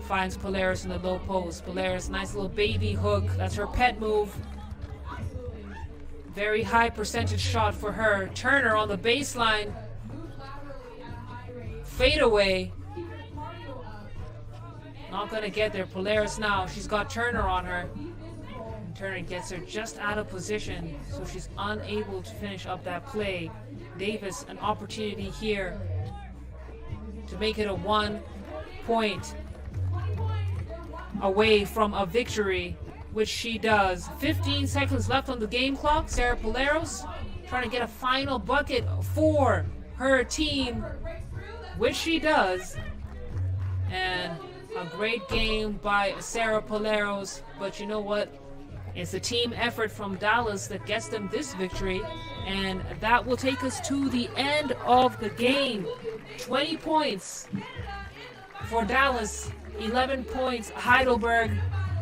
finds Polaris in the low post. Polaris, nice little baby hook. That's her pet move. Very high percentage shot for her. Turner on the baseline. Fade away. Not gonna get there. Polaris now. She's got Turner on her. And Turner gets her just out of position, so she's unable to finish up that play. Davis, an opportunity here to make it a 1 point away from a victory, which she does. 15 seconds left on the game clock. Sarah Polaris trying to get a final bucket for her team, which she does. And a great game by Sarah Polaris, but you know what? It's a team effort from Dallas that gets them this victory, and that will take us to the end of the game. 20 points for Dallas, 11 points Heidelberg,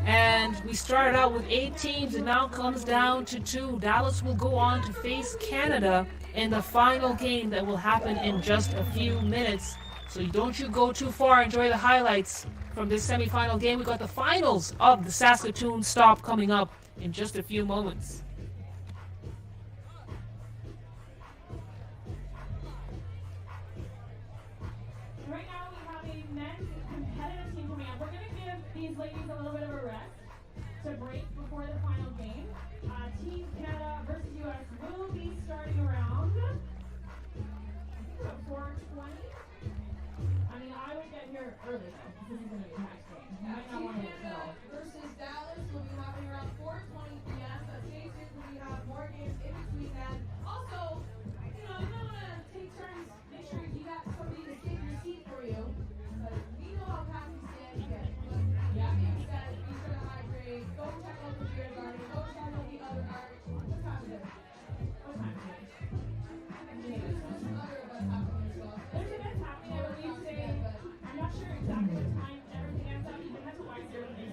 and we started out with 8 teams. It now comes down to 2. Dallas will go on to face Canada in the final game that will happen in just a few minutes. So don't you go too far. Enjoy the highlights from this semifinal game. We got the finals of the Saskatoon stop coming up in just a few moments. Right now we have a men's competitive team coming up. We're going to give these ladies a little bit of a rest to break before the final game. Team Canada versus US will be starting around 4:20. I mean, I would get here early though, because this is going to be a packed game. You might not want to wait till. Versus Dallas will be happening around 4:20 p.m. So stay tuned because we have more games in between that. Also, you know, you don't want to take turns. Make sure you got somebody to save your seat for you. But we know how packed these stands get. But that being said, be sure to hydrate. Go check out the beer garden. Go check out the other art. What time is it? What time is it? There's some other events happening as well. There's events happening, I believe, today. I'm not sure exactly what time everything ends up. Even that's why it's here in the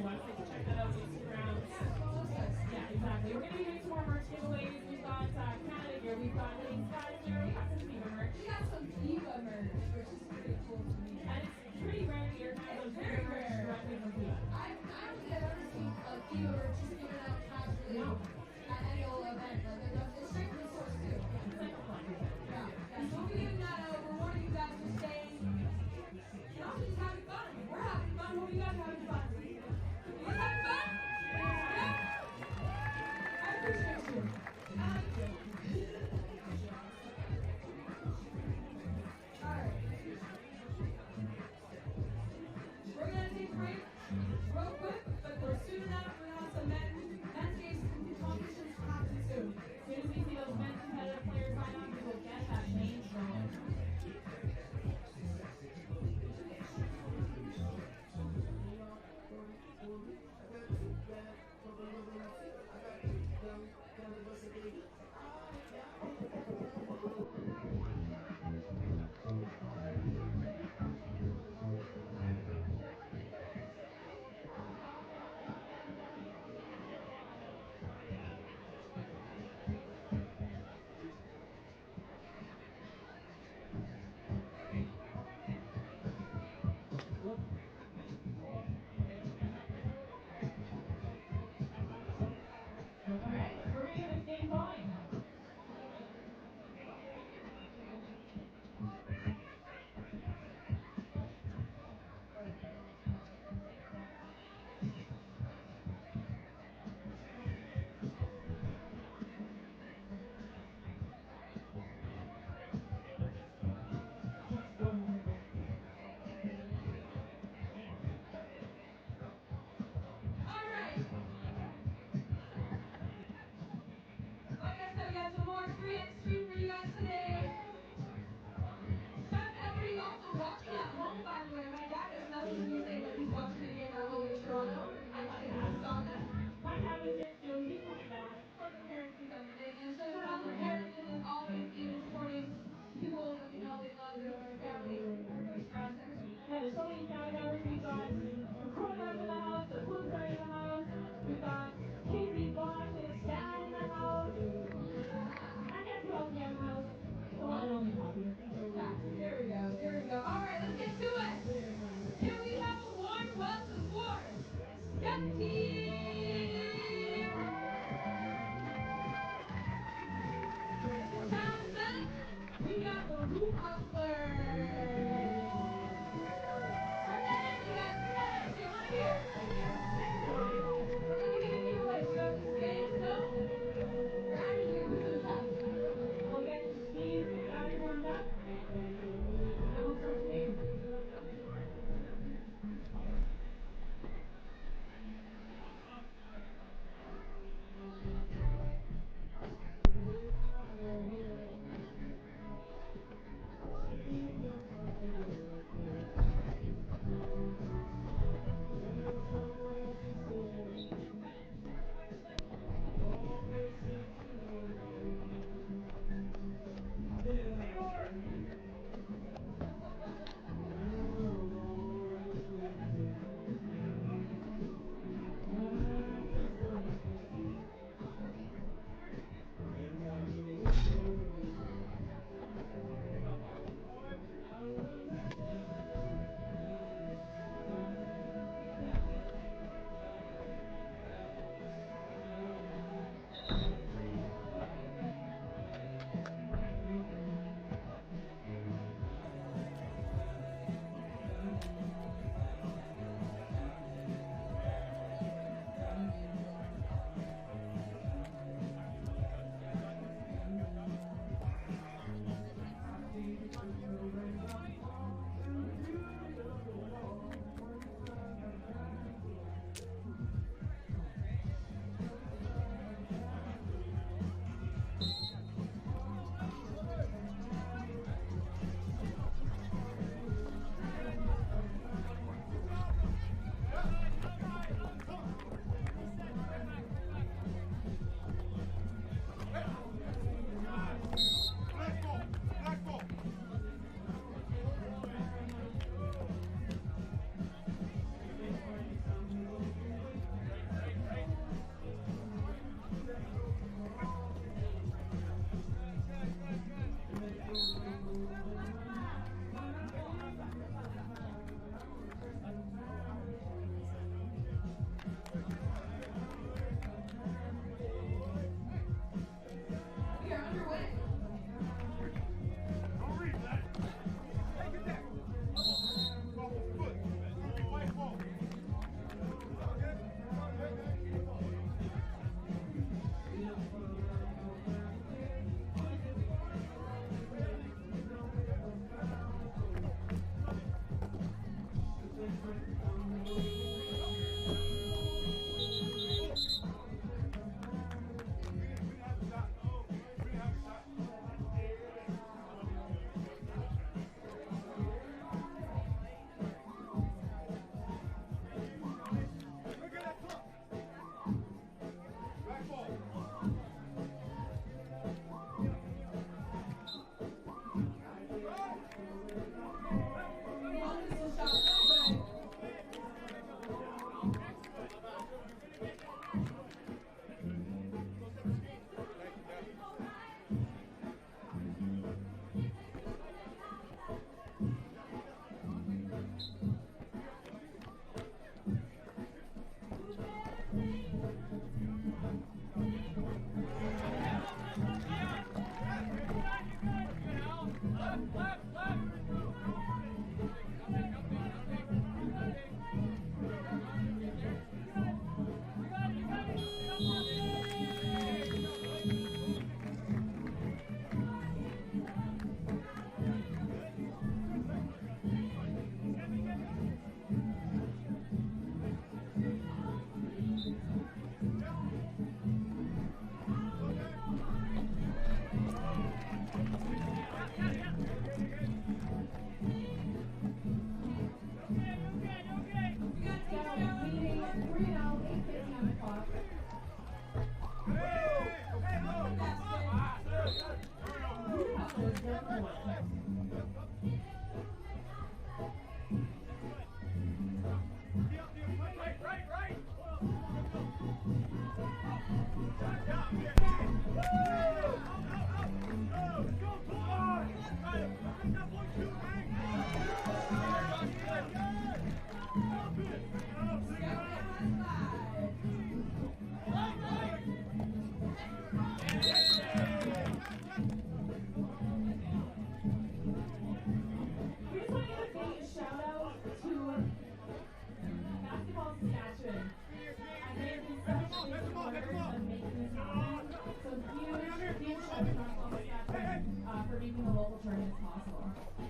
For making the local tournaments possible.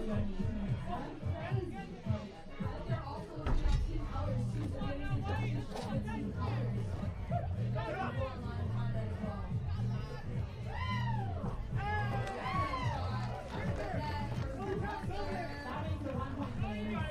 They're also looking at team colors too, so they need to just show the team colors. Got a lot of time as well. That makes it 1 point game.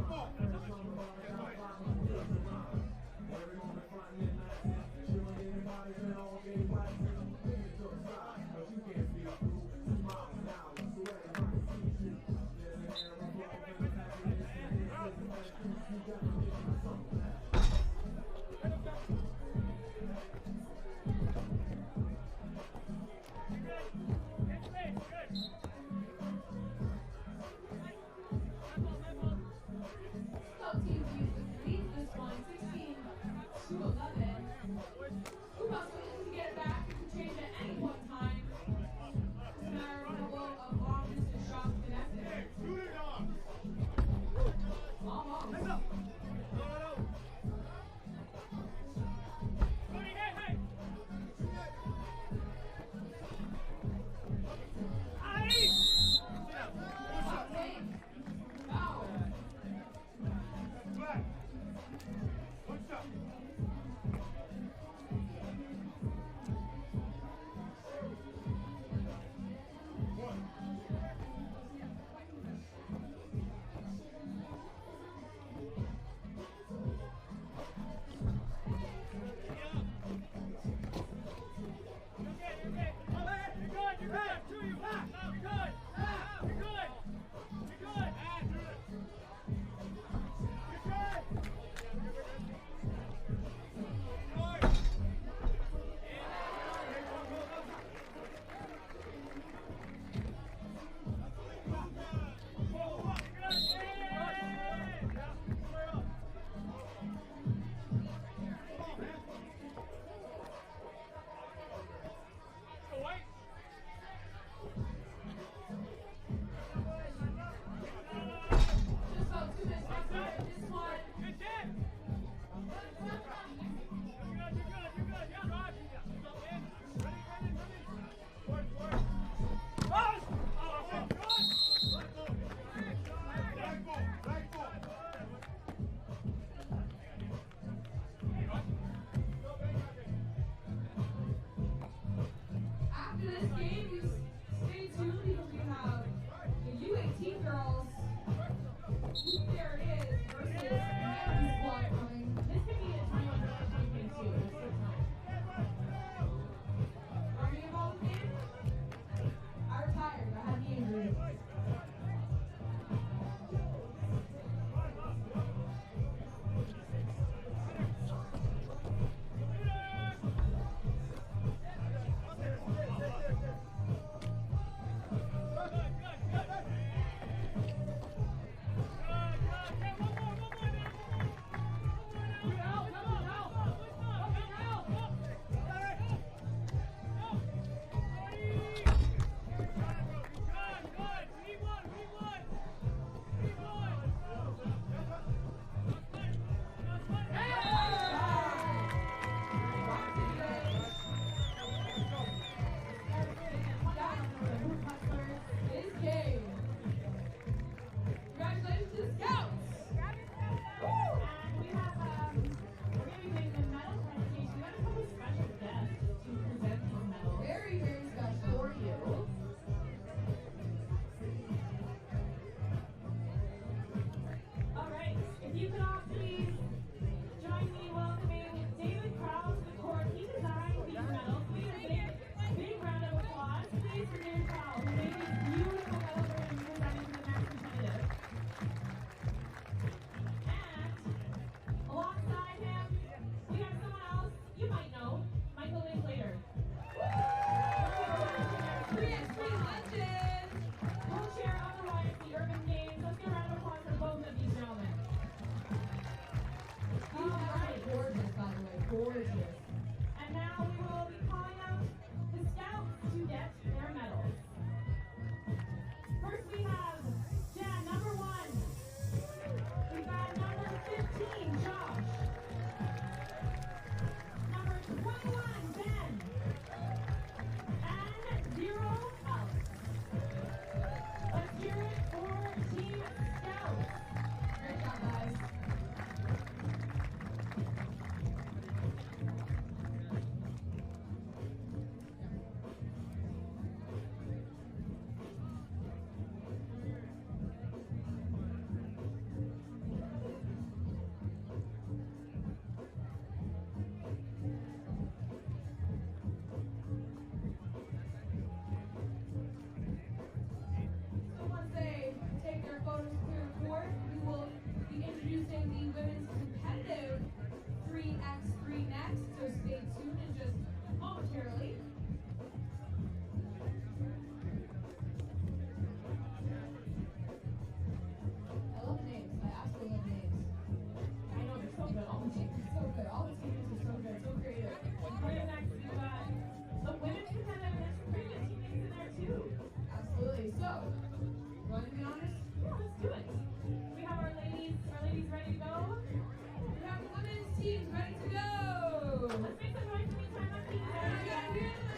Scouts versus Blue House, right? Every moment fighting at night, chilling, getting bodies and all getting right. this game, you stay tuned because we have the U18 girls. There it is versus Mary's squad coming. This could be a time on 2022. There's still time. Are you involved in the game? I retired. I had knee injury. Let's make some noise anytime I'm being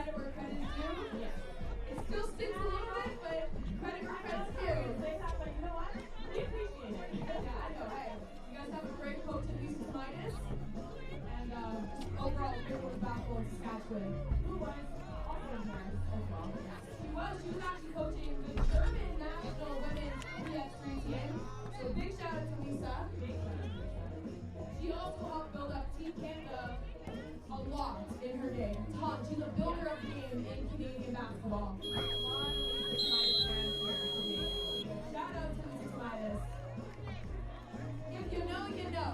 credit where credit is due. Yes. It still stings a little bit, but credit where credit's due. Say that, but you know what? We appreciate it. Yeah, I know. Hey, you guys have a great coach at least minus. And overall, good one back on Saskatchewan. Who was also in Paris as well. She was actually coaching the German national women's 3x3 team. So big shout out to Lisa. She also helped build up Team Canada a lot in her day. She's a builder of game in Canadian basketball. Shout out to Mrs. Midas. If you know, you know.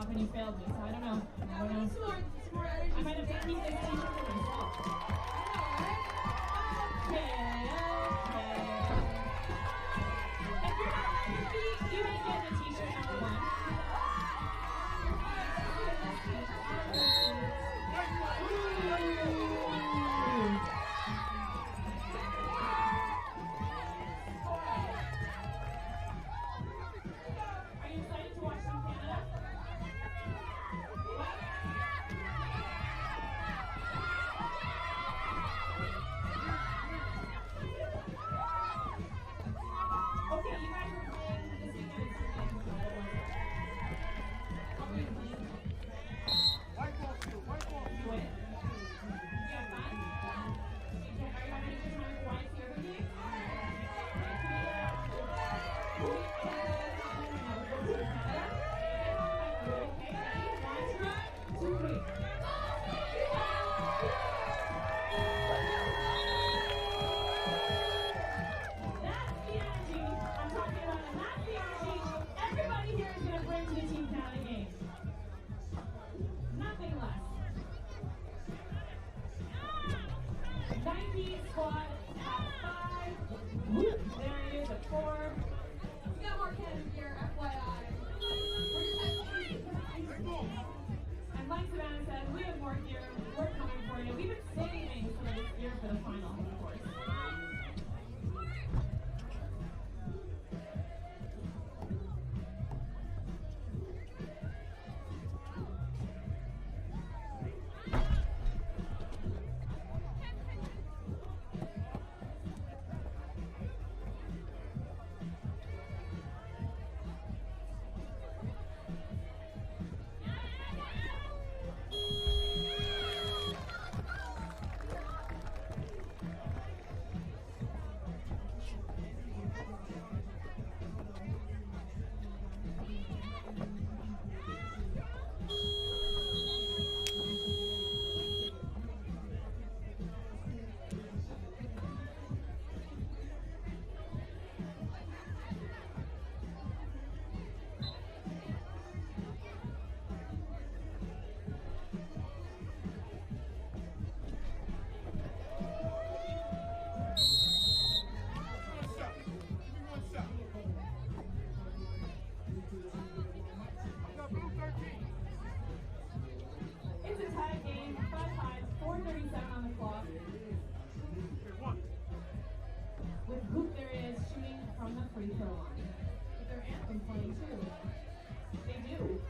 And you failed me, so I don't know. Yeah, we need some more energy. I might have to keep this t-shirt for myself. Okay. If you're not on your feet, you ain't getting a t-shirt number one. Are you excited to watch some Canada? What? squad at 5. There it is at 4. We got more cannons here, FYI. We're just at 3. And like Savannah said, we have more gear. We're coming for you. We've been saving some of this gear for the final, of course. It's a tie game, 5-5, 4:37 on the clock. With Hoop there is shooting from the free throw line. With their anthem playing too. They do.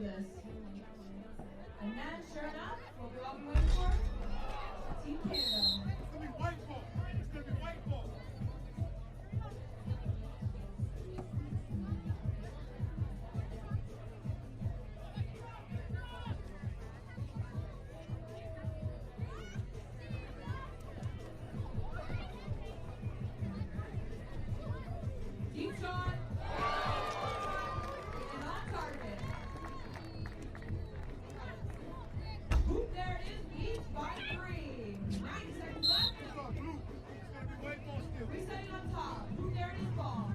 after this. And then, sure enough, what we've all been waiting for, Team Canada. It's gonna be white ball. It's gonna be white ball. Deep shot. And on target. Oop, there it is. Beats by 3. 90 seconds left. It's on blue. It's gonna be white ball still. Resetting on top. Oop, there it is. Ball.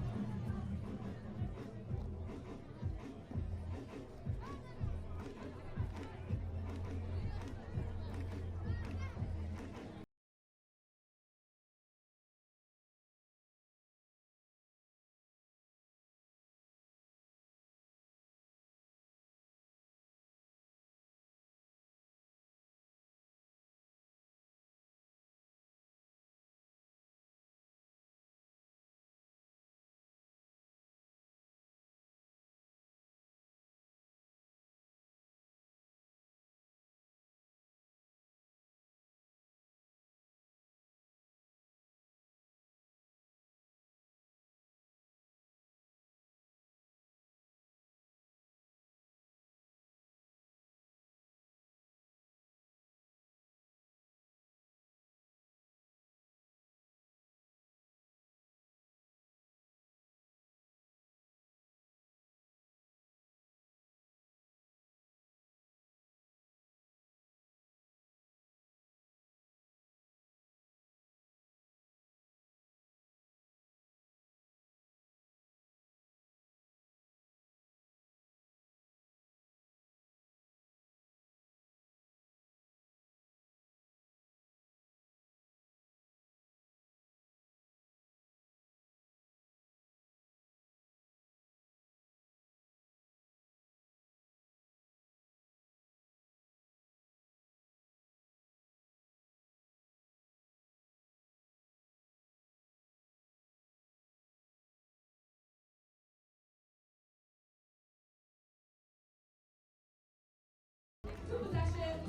Two possessions.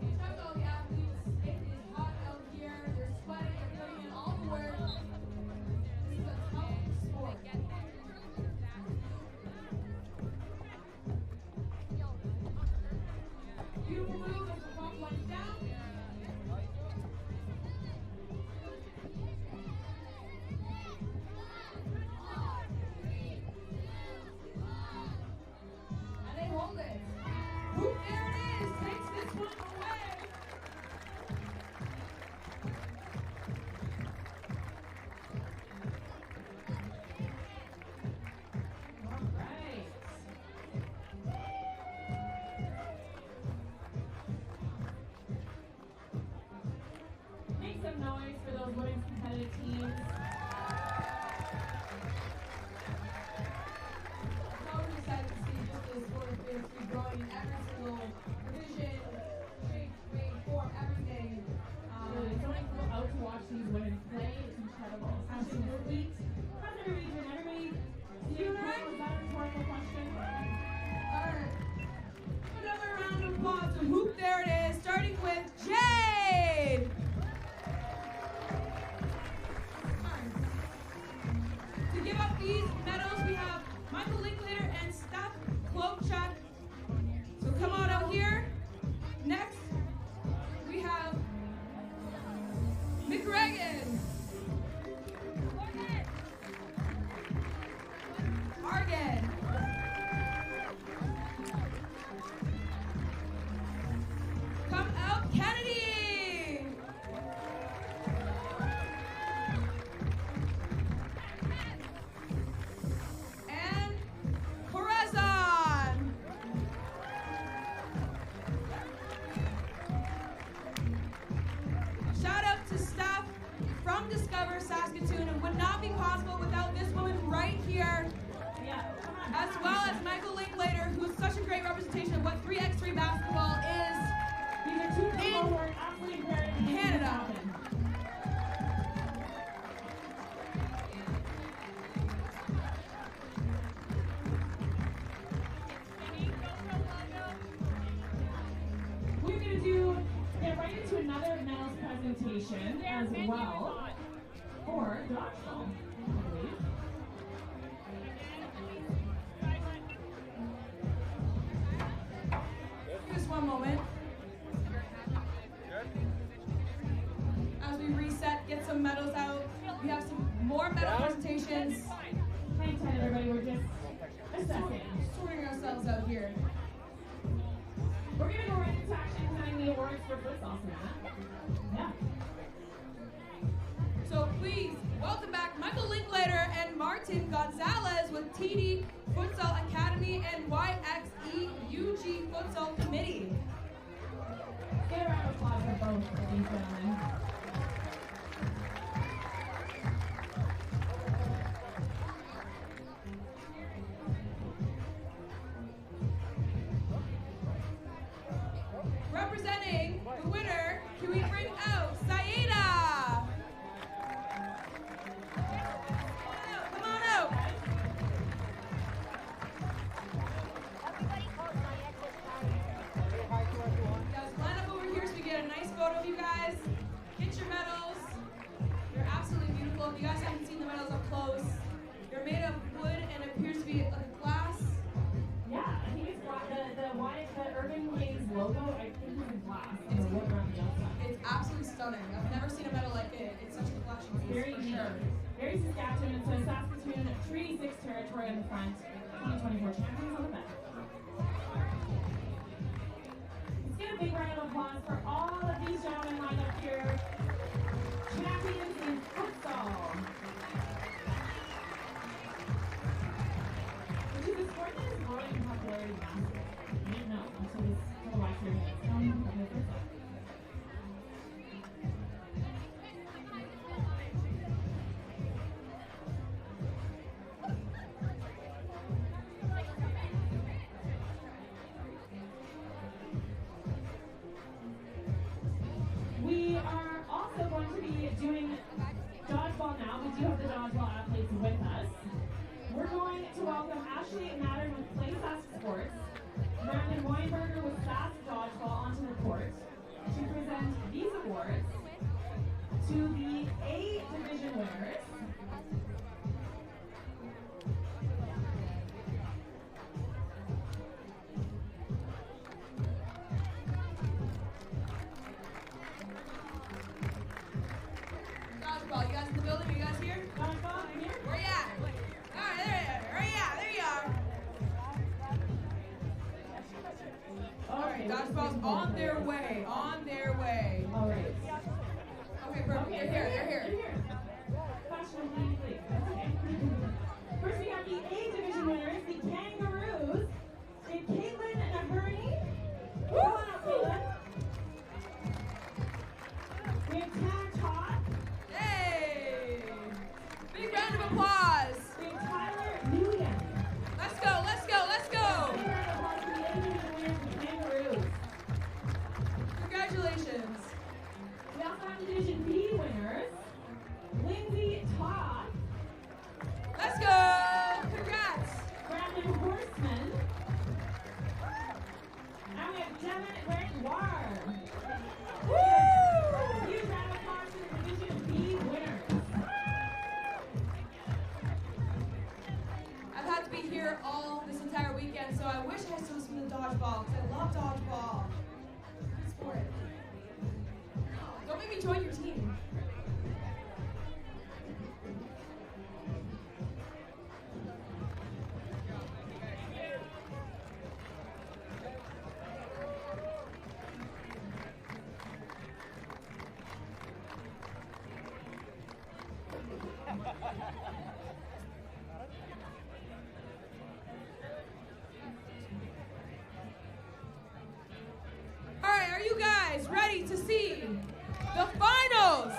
Check all the athletes. It is hot out here. They're sweating. They're putting in all the work. This is a tough sport. Beautiful move as the clock winds down. And they hold it. Whoop, there it is. Takes this one away. All right. Make some noise for those women's competitive teams. I'm always excited to see just this sport of FIBA 3 growing in every single division, shape, weight, form, everything. Really, so many people out to watch these women play. It's incredible. Especially this heat. How's everybody doing? Everybody, do you know was that a rhetorical question? Alright. Another round of applause to Hoop. There it is, starting with Jade. Alright. To give up these medals, we have Michael Linklater and Steph Klopchuk. So come on out here. Next, we have McGregor. Argan. Come out, Kennedy. And Corazon. Shout out to staff from Discover Saskatoon. It would not be possible without this woman right here. Yeah, come as well as Michael Linklater, who's such a great representation of what 3x3 basketball is These are two people who are absolutely imperative to make this Canada. happen. We're going to get right into another medals presentation as well for dodgeball, I believe. Just one moment. As we reset, get some medals out. We have some more medal presentations. Hang tight, everybody. We're just assessing. Sorting ourselves out here. We're going to go right into actually presenting the awards for futsal tonight. Yeah. So please, welcome back Michael Linklater and Martin Gonzalez with TD Futsal Academy and YXE UG Futsal Committee. Give a round of applause for both of these gentlemen. Representing the winner, can we bring out Saida? Come on out. Guys, line up over here so we get a nice photo of you guys. Get your medals. You're absolutely beautiful. If you guys haven't seen the medals up close, they're made of wood and appears to be like a glass. Yeah, I think it's the Urban Games logo, I think it's in glass. On the wood around the outside. It's absolutely stunning. I've never seen a medal like it. It's such a collection piece Very for neat. sure. Very Saskatoon. It says Saskatoon Treaty 6 territory on the front. 2024 champions on the back. Let's get a big round of applause for all of these gentlemen lined up here. Champions in futsal. Which is a sport that is growing in popularity massively. You didn't know until I watched your hands. Tell me about the futsal. We are also going to be doing dodgeball now. We do have the dodgeball athletes with us. We're going to welcome Ashley Mattern with Play Sask Sports, Brandon Weinberger with Sask Dodgeball onto the court to present these awards to the A Division winners. Dodgeball, you guys in the building? Are you guys here? Dodgeball, I'm here. Where you at? All right, there you are. All right, dodgeball's on their way. On their way. All right. Okay, perfect. Okay, They're here. Fashion please. Okay. First, we have the A Division winners, the Kangaroos. We have Caitlin Nahurney. Come on up, Caitlin. We have Tanner Todd. Hey! Big round of applause. We have Tyler Nguyen. Let's go, let's go, let's go. Big round of applause for the A Division winners, the Kangaroos. Congratulations. We also have the Division B winners, Lindsay Todd, Let's go. Congrats. Brandon Horstman, and we have Devin Gregoire. Woo! Huge round of applause for the Division B winners. I've had to be here all this entire weekend, so I wish I had still seen the dodgeball, because I love dodgeball. Good sport. Don't make me join your team. All right, are you guys ready to see the finals?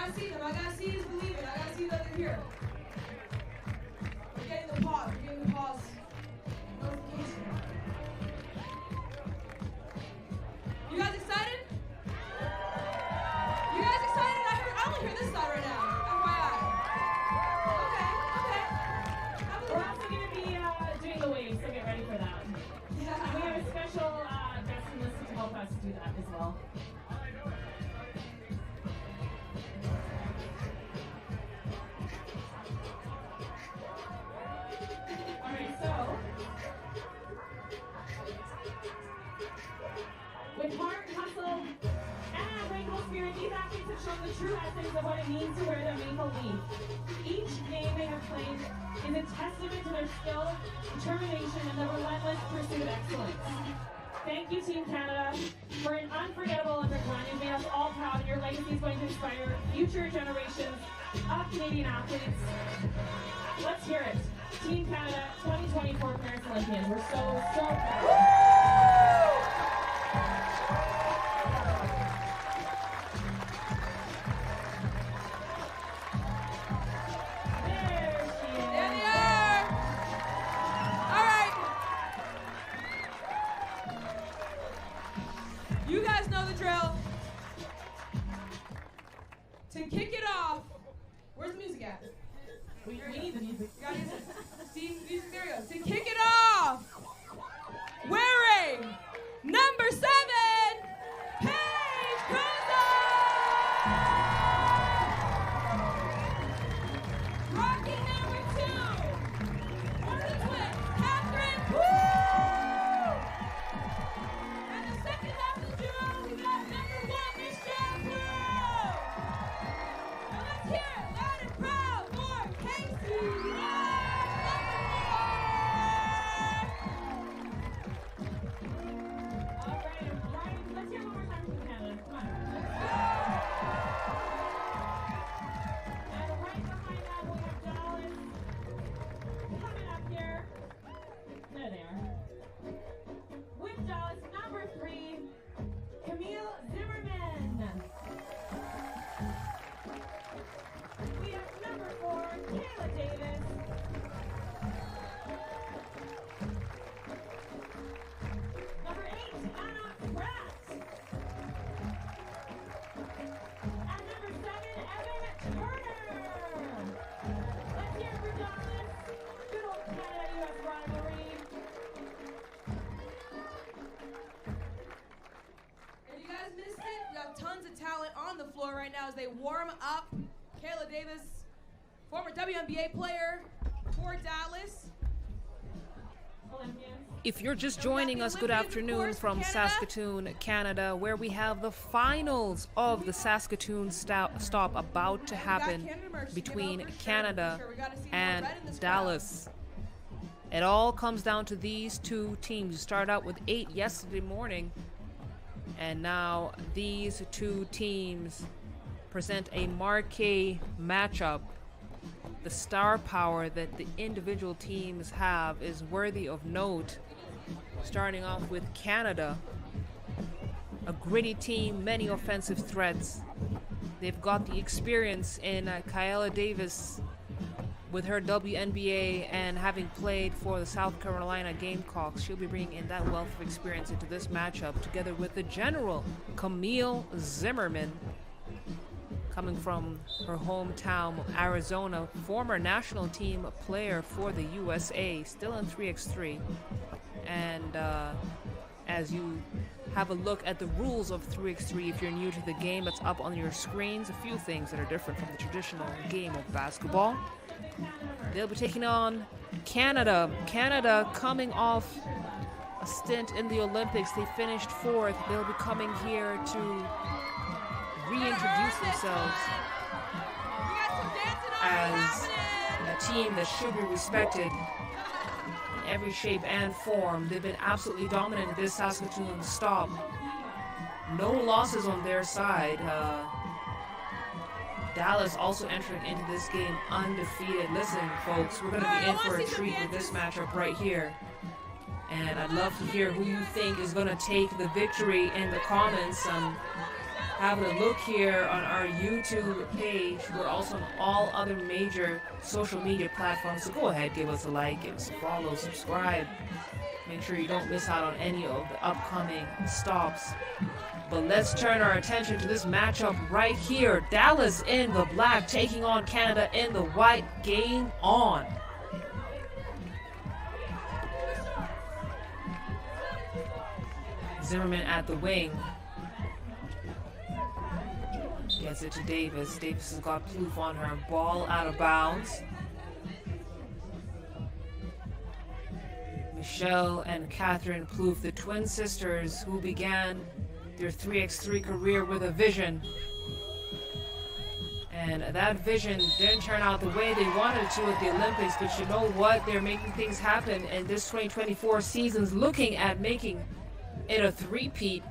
gotta see them. I gotta see is believing. I gotta see that they're here. We're getting the pause. We're getting the pause notification. You guys excited? You guys excited? I only hear this side right now. FYI. Okay. We're also going to be doing the waves, so get ready for that. Yeah. And we have a special guest enlisted to help us do that as well. Alright, so with heart, hustle, and unbreakable spirit, these athletes have shown the true essence of what it means to wear the maple leaf. Each game they have played is a testament to their skill, determination, and the relentless pursuit of excellence. Thank you, Team Canada, for an unforgettable underground. You've made us all proud, and your legacy is going to inspire future generations of Canadian athletes. Let's hear it. Team Canada 2024 Paris Olympians. We're so proud. There she is. There they are. All right. You guys know the drill. To kick it off, where's the music at? We need the music. You got music? See, music, there you go. To kick it off, wearing number 7, Paige Kuza! Rocking number 2, one of the twins, Catherine. Woo! And the second half of the duo, we got number 1, Michelle Pearl. Now let's hear it loud and proud for Casey. Let's hear one more time from Canada. Come on. And right behind that, we have Dallas coming up here. There they are. With Dallas, number 3, Camille Zimmerman. We have number 4, Kayla Davis. Number 8, Anna Pratt. And number 7, Evan Turner. Let's hear it for Dallas. Good old Canada-US rivalry. If you guys missed it, we have tons of talent on the floor right now as they warm up. Kayla Davis, former WNBA player for Dallas. Olympians. If you're just joining us, good afternoon from Saskatoon, Canada, where we have the finals of the Saskatoon stop about to happen between Canada and Dallas. It all comes down to these two teams. You start out with 8 yesterday morning, and now these two teams present a marquee matchup. The star power that the individual teams have is worthy of note. Starting off with Canada, a gritty team, many offensive threats. They've got the experience in Kayla Davis with her WNBA and having played for the South Carolina Gamecocks. She'll be bringing in that wealth of experience into this matchup, together with the general, Camille Zimmerman, coming from her hometown, Arizona, former national team player for the USA, still in 3x3. And as you have a look at the rules of 3x3, if you're new to the game, it's up on your screens. A few things that are different from the traditional game of basketball. They'll be taking on Canada. Canada coming off a stint in the Olympics. They finished 4th. They'll be coming here to reintroduce themselves as a team that should be respected in every shape and form. They've been absolutely dominant in this Saskatoon stop. No losses on their side. Dallas also entering into this game undefeated. Listen, folks, we're going to be in for a treat with this matchup right here. And I'd love to hear who you think is going to take the victory in the comments. having a look here on our YouTube page. We're also on all other major social media platforms. So go ahead, give us a like, give us a follow, subscribe. Make sure you don't miss out on any of the upcoming stops. But let's turn our attention to this matchup right here. Dallas in the black taking on Canada in the white. Game on. Zimmerman at the wing. Gets it to Davis. Davis has got Plouffe on her. Ball out of bounds. Michelle and Catherine Plouffe, the twin sisters who began their 3x3 career with a vision. And that vision didn't turn out the way they wanted it to at the Olympics, but you know what? They're making things happen, and this 2024 season's looking at making it a three-peat.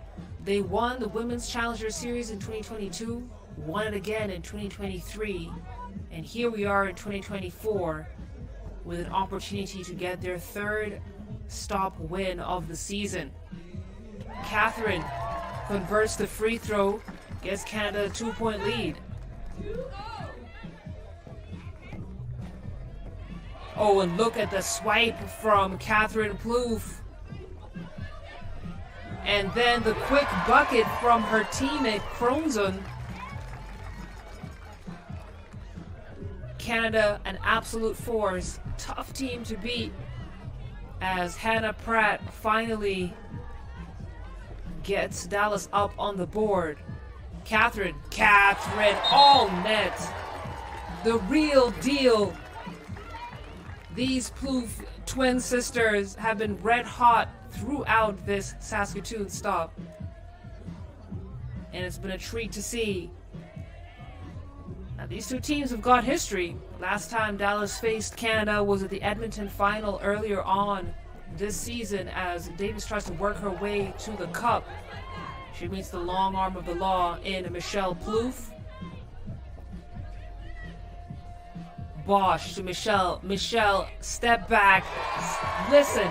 They won the Women's Challenger Series in 2022, won it again in 2023, and here we are in 2024 with an opportunity to get their third stop win of the season. Catherine converts the free throw, gets Canada a 2-point lead. Oh, and look at the swipe from Catherine Plouffe. And then the quick bucket from her teammate Kronzon. Canada, an absolute force, tough team to beat, as Hannah Pratt finally gets Dallas up on the board. Catherine, all net. The real deal. These Plouffe twin sisters have been red hot throughout this Saskatoon stop. And it's been a treat to see. Now, these two teams have got history. Last time Dallas faced Canada was at the Edmonton final earlier on this season as Davis tries to work her way to the cup. She meets the long arm of the law in Michelle Plouffe. Bosch to Michelle. Michelle, step back. Listen.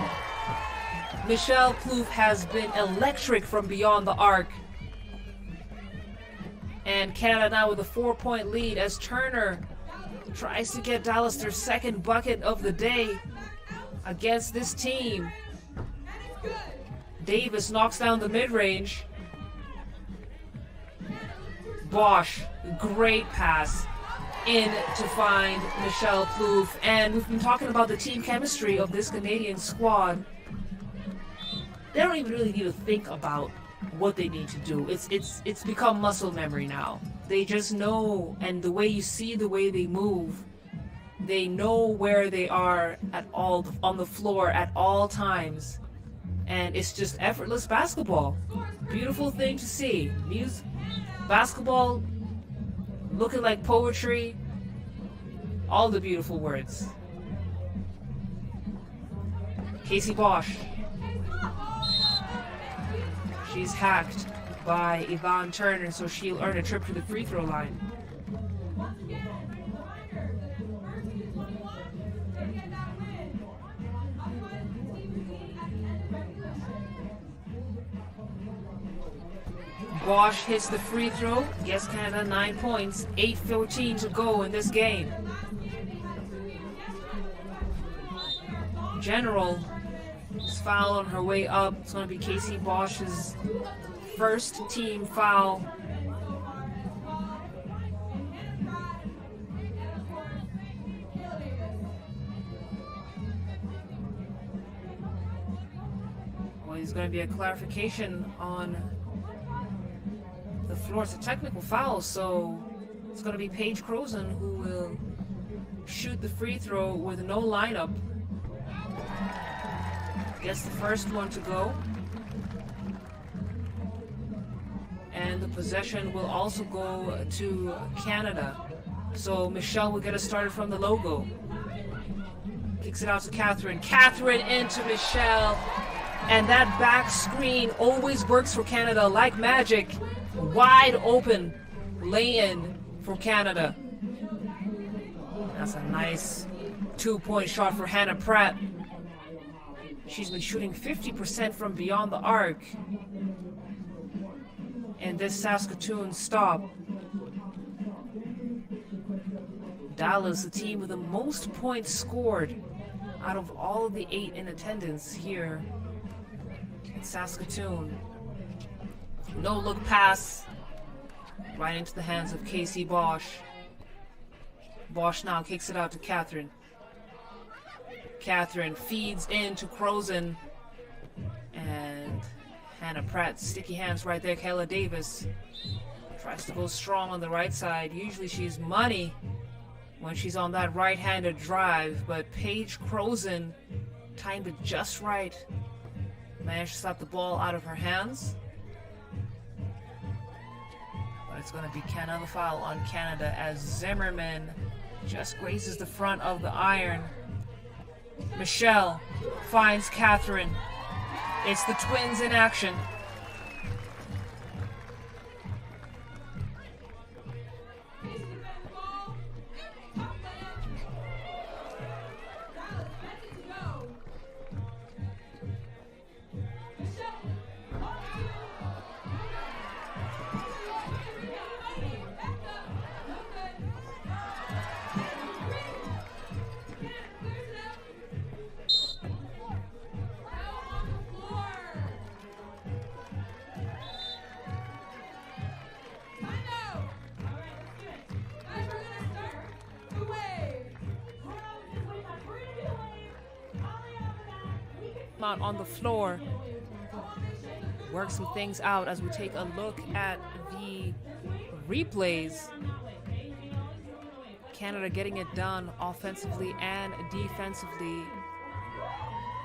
Michelle Plouffe has been electric from beyond the arc. And Canada now with a 4-point lead as Turner tries to get Dallas their second bucket of the day against this team. Davis knocks down the mid-range. Bosch, great pass in to find Michelle Plouffe. And we've been talking about the team chemistry of this Canadian squad. They don't even really need to think about what they need to do. It's become muscle memory now. They just know, and the way you see the way they move, they know where they are at all on the floor at all times. And it's just effortless basketball. Beautiful thing to see. Basketball looking like poetry. All the beautiful words. Casey Bosch. She's hacked by Yvonne Turner, so she'll earn a trip to the free throw line. Bosch hits the free throw, gets Canada 9 points, 8:14 to go in this game. General is foul on her way up. It's going to be Casey Bosch's first team foul. Well, there's going to be a clarification on the floor. It's a technical foul, so it's going to be Paige Crozon who will shoot the free throw with no lineup. Gets the first one to go. And the possession will also go to Canada. So Michelle will get us started from the logo. Kicks it out to Catherine. Catherine into Michelle. And that back screen always works for Canada like magic. Wide open lay-in for Canada. That's a nice 2-point shot for Hannah Pratt. She's been shooting 50% from beyond the arc. in this Saskatoon stop. Dallas, the team with the most points scored out of all of the 8 in attendance here in Saskatoon. No look pass right into the hands of Casey Bosch. Bosch now kicks it out to Catherine. Catherine feeds into Crozen. And Hannah Pratt, sticky hands right there. Kayla Davis tries to go strong on the right side. Usually she's money when she's on that right-handed drive, but Paige Crozen timed it just right. Managed to slap the ball out of her hands. But it's going to be another foul on Canada as Zimmerman just grazes the front of the iron. Michelle finds Catherine. It's the twins in action. Out on the floor, work some things out as we take a look at the replays. Canada getting it done offensively and defensively.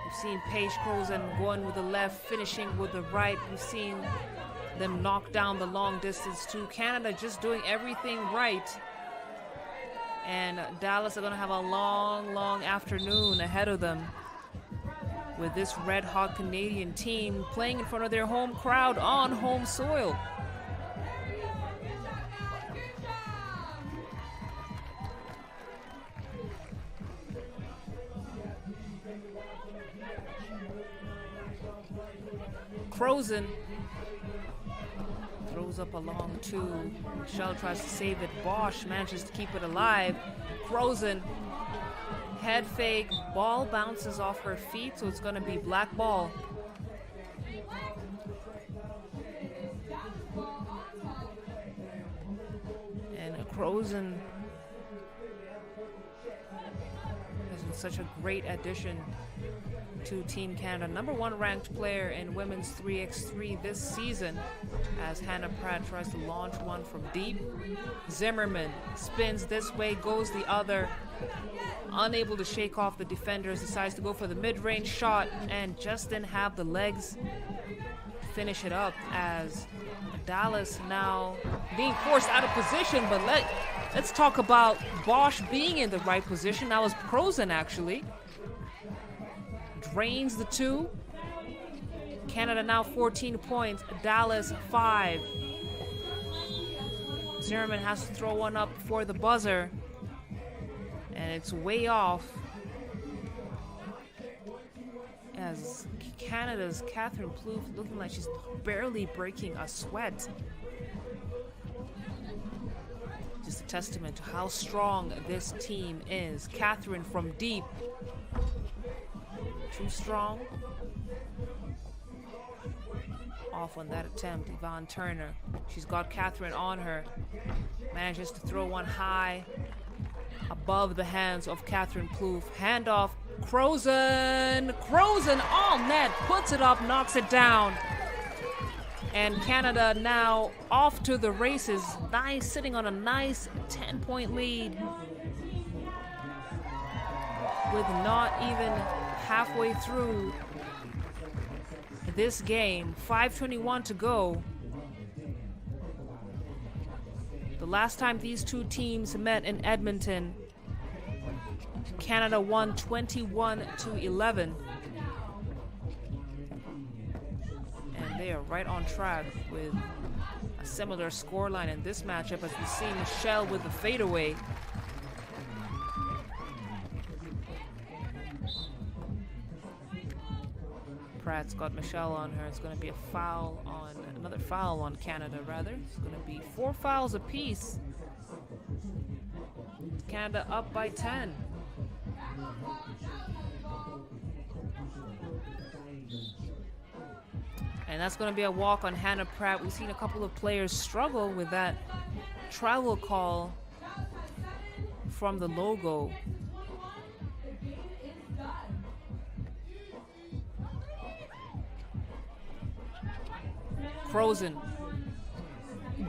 We've seen Paige Crozen going with the left, finishing with the right. We've seen them knock down the long distance too. Canada just doing everything right. And Dallas are going to have a long afternoon ahead of them, with this red-hot Canadian team playing in front of their home crowd on home soil. Crozen throws up a long 2. Michelle tries to save it. Bosch manages to keep it alive. Crozen, head fake, ball bounces off her feet, so it's going to be black ball. And Crozen has been such a great addition to Team Canada. #1 ranked player in women's 3x3 this season, as Hannah Pratt tries to launch one from deep. Zimmerman spins this way, goes the other. Unable to shake off the defenders, decides to go for the mid-range shot and just didn't have the legs to finish it up, as Dallas now being forced out of position. But let's talk about Bosch being in the right position. That was Crozen actually. Drains the 2. Canada now 14 points, Dallas 5. Zimmerman has to throw one up for the buzzer, and it's way off, as Canada's Catherine Plouffe looking like she's barely breaking a sweat. Just a testament to how strong this team is. Catherine from deep. Too strong. Off on that attempt, Yvonne Turner. She's got Catherine on her. Manages to throw one high above the hands of Catherine Plouffe. Handoff, Crozen. Crozen all net, puts it up, knocks it down. And Canada now off to the races. Nice, sitting on a nice 10-point lead with not even halfway through this game. 5:21 to go. The last time these two teams met in Edmonton, Canada won 21-11. And they are right on track with a similar scoreline in this matchup, as we see Michelle with the fadeaway. Pratt's got Michelle on her. It's going to be another foul on Canada, rather. It's going to be 4 fouls apiece. Canada up by 10. And that's going to be a walk on Hannah Pratt. We've seen a couple of players struggle with that travel call from the logo. Crozen.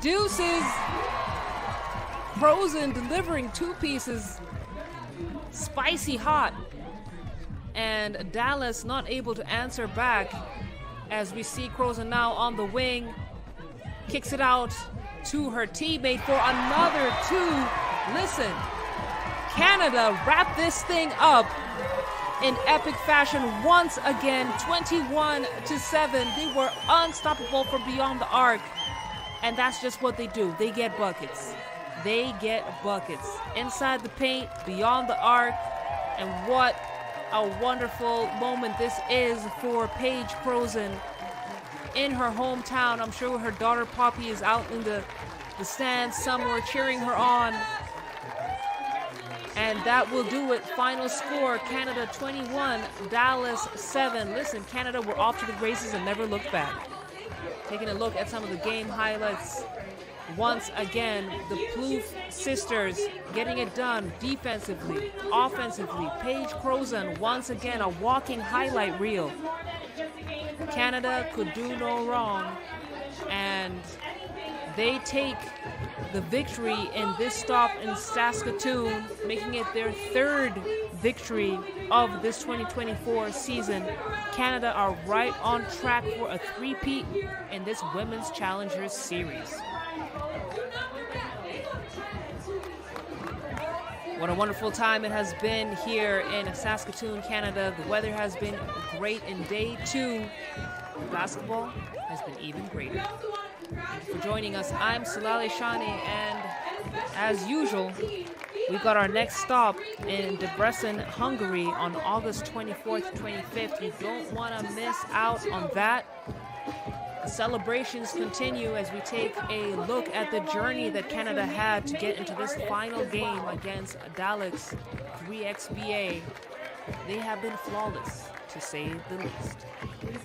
Deuces! Crozen delivering 2 pieces. Spicy hot. And Dallas not able to answer back, as we see Crozen now on the wing. Kicks it out to her teammate for another 2. Listen, Canada wrapped this thing up in epic fashion once again, 21-7. They were unstoppable from beyond the arc, and that's just what they do. They get buckets. They get buckets inside the paint, beyond the arc, and what a wonderful moment this is for Paige Crozen in her hometown. I'm sure her daughter Poppy is out in the stands somewhere cheering her on. And that will do it. Final score, Canada 21, Dallas 7. Listen, Canada were off to the races and never looked back. Taking a look at some of the game highlights. Once again, the Plouffe sisters getting it done defensively, offensively. Paige Crozen, once again, a walking highlight reel. Canada could do no wrong, and they take the victory in this stop in Saskatoon, making it their 3rd victory of this 2024 season. Canada are right on track for a 3-peat in this Women's Challengers Series. What a wonderful time it has been here in Saskatoon, Canada. The weather has been great in day 2. The basketball has been even greater. Thank you for joining us. I'm Salale Shani, and as usual, we've got our next stop in Debrecen, Hungary on August 24th, 25th. You don't want to miss out on that. The celebrations continue as we take a look at the journey that Canada had to get into this final game against Dallas 3xBA. They have been flawless, to say the least.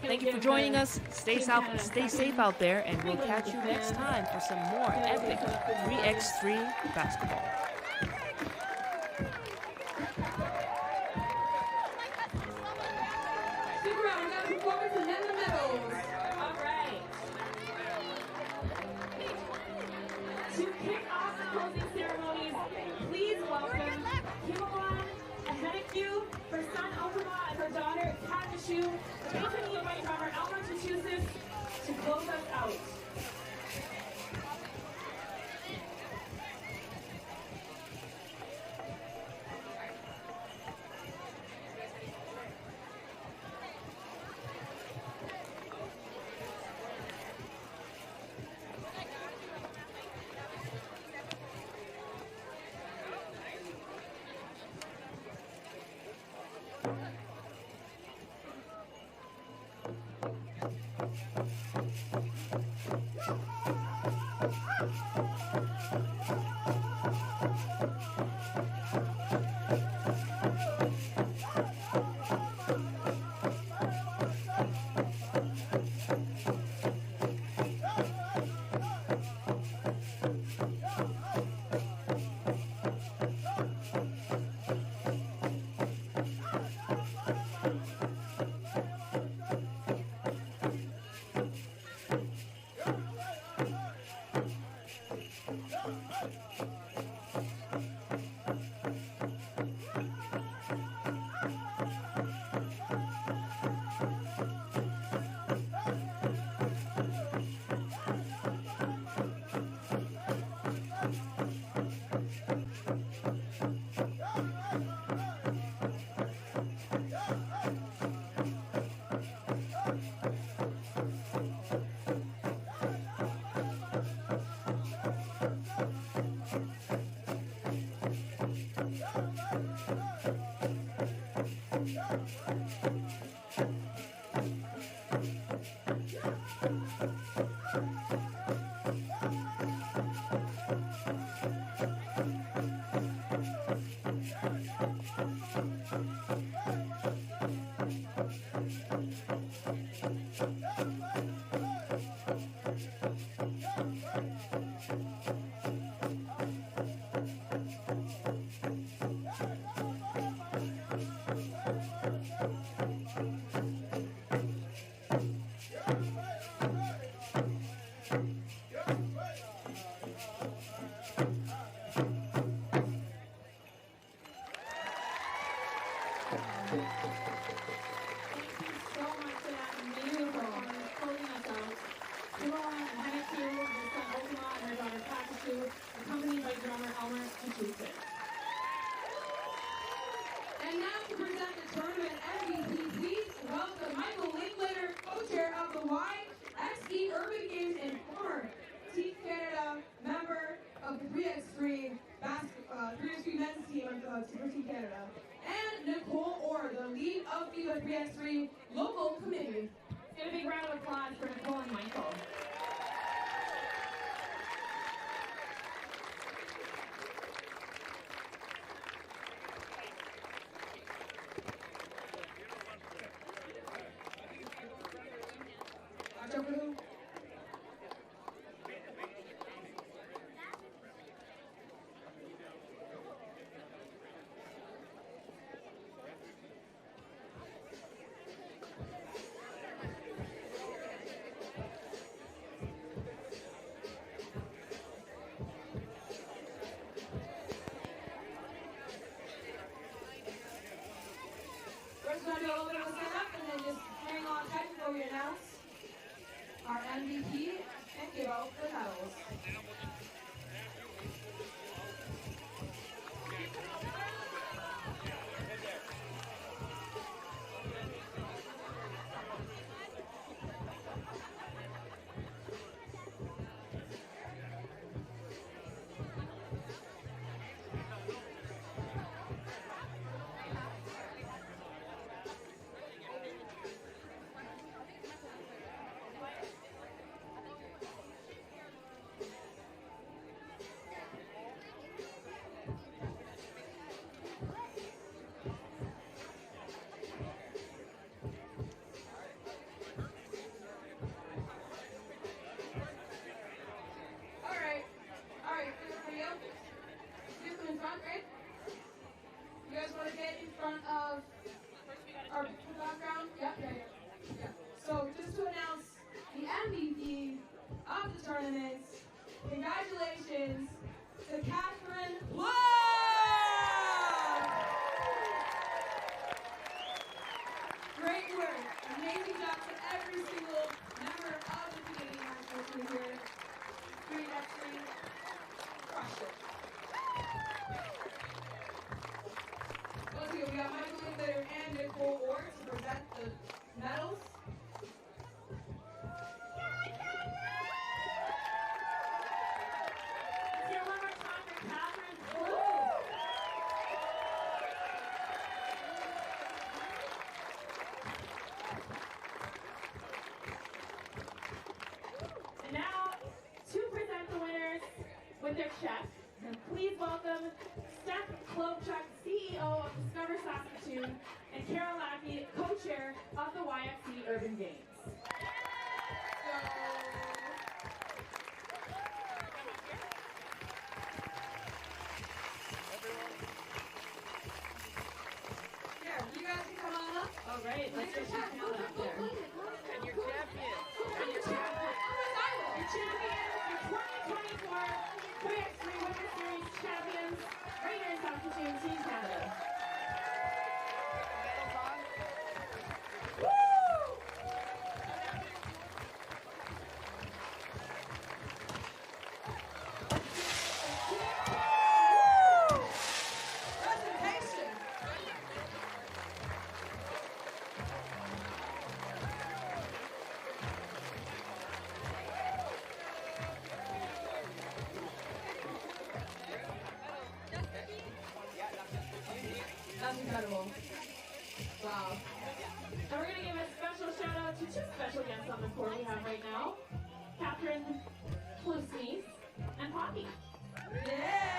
Thank you for joining us. Stay safe out there, and we'll catch you next time for some more epic 3x3 basketball. To close us out. Canada. And Nicole Orr, the lead of FIBA 3x3 local committee. Get a big round of applause for Nicole and Michael. We're just going to do a little bit of a stand up and then just hang on tight before we announce our MVP and give out the medals. So just to announce the MVP of the tournament, congratulations to Catherine Love! Great work, amazing job to every single member of the Canadian national team here. 3x3, crushed it. Let's see, we got Michael Linkletter and Nicole Orr to present the medals. With their chef, and please welcome Steph Klobchuk, CEO of Discover Saskatoon, and Carol Lackey, co-chair of the YFC Urban Games. Yeah, you guys can come on up. All right, let's get your count up there. And your champion. And your champion. Your champion, your 2024 3x3 Women's Series champions, right here in Saskatoon, Team Canada. That's incredible. Wow. And we're going to give a special shout out to two special guests on the court we have right now, Catherine Plusnies and Poppy. Yeah!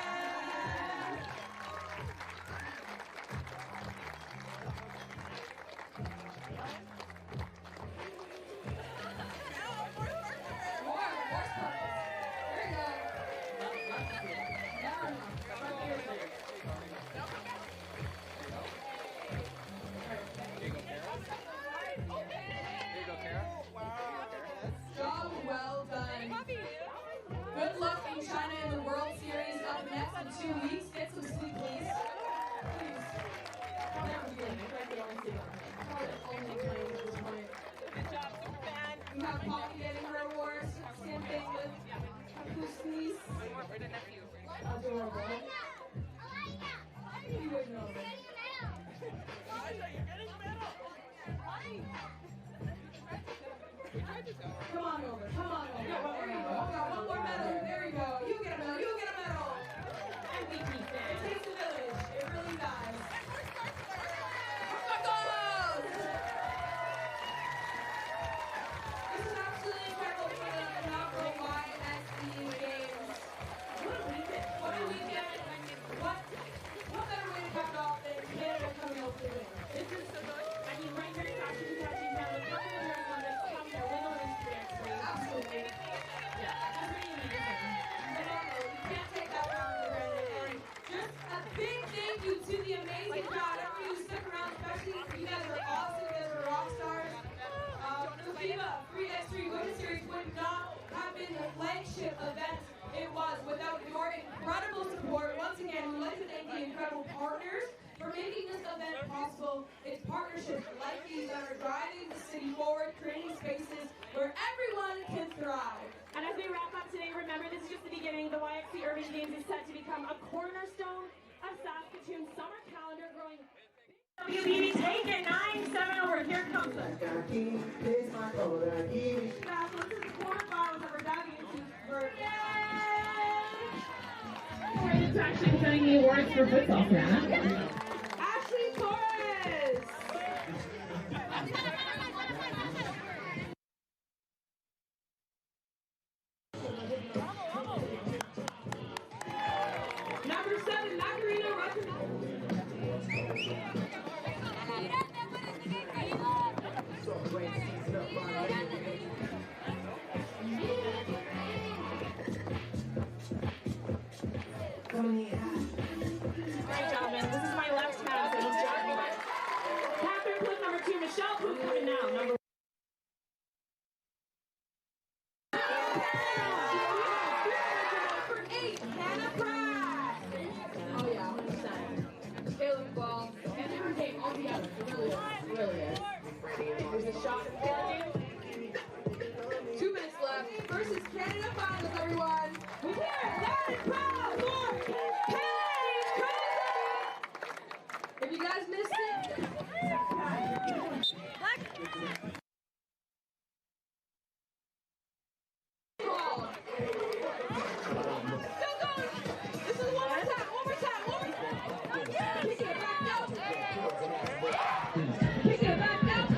Job well done. Good luck in China in the World Series up next in 2 weeks. Get some sleep, please. Please. Only playing at this point. Good job, Superman. You have Poppy getting her awards. Same thing with Plusnies. For the nephew. Adorable. You would know that. Come on over, come on over. There you go. We got one more medal. There you go. You get a medal, you get a medal. MVP It fan. takes a village. It really does. the incredible partners for making this event possible. It's partnerships like these that are driving the city forward, creating spaces where everyone can thrive. And as we wrap up today, remember this is just the beginning. The YXC Urban Games is set to become a cornerstone of Saskatoon's summer calendar, growing. WBB, take it, 9-7 over. Here comes it. Now, so this is the quarterfinals that we're diving into for It's actually presenting the awards for futsal, Savannah. Ashley Torres. Number 7, Macarena Rodriguez. Right, gentlemen, this is my left hand, so he's joining me. Captain clip number 2, Michelle, who's coming now. Number For 8, Hannah Pratt. Oh yeah, 100%. Caleb Ball. And every game all together. It really is. It really is. There's a shot at the 2 minutes left. Versus Canada finals, everyone. We hear it loud and proud for Paige Coulter. If you guys missed it, Ball. Still going. This is one more time. Kick it back out. Kick it back out.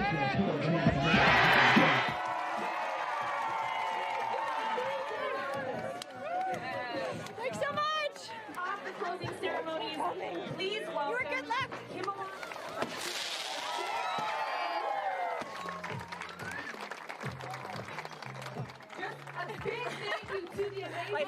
Thanks so much. off the closing ceremonies. Please welcome. You were good luck. Kimberly. Just a big thank you to the amazing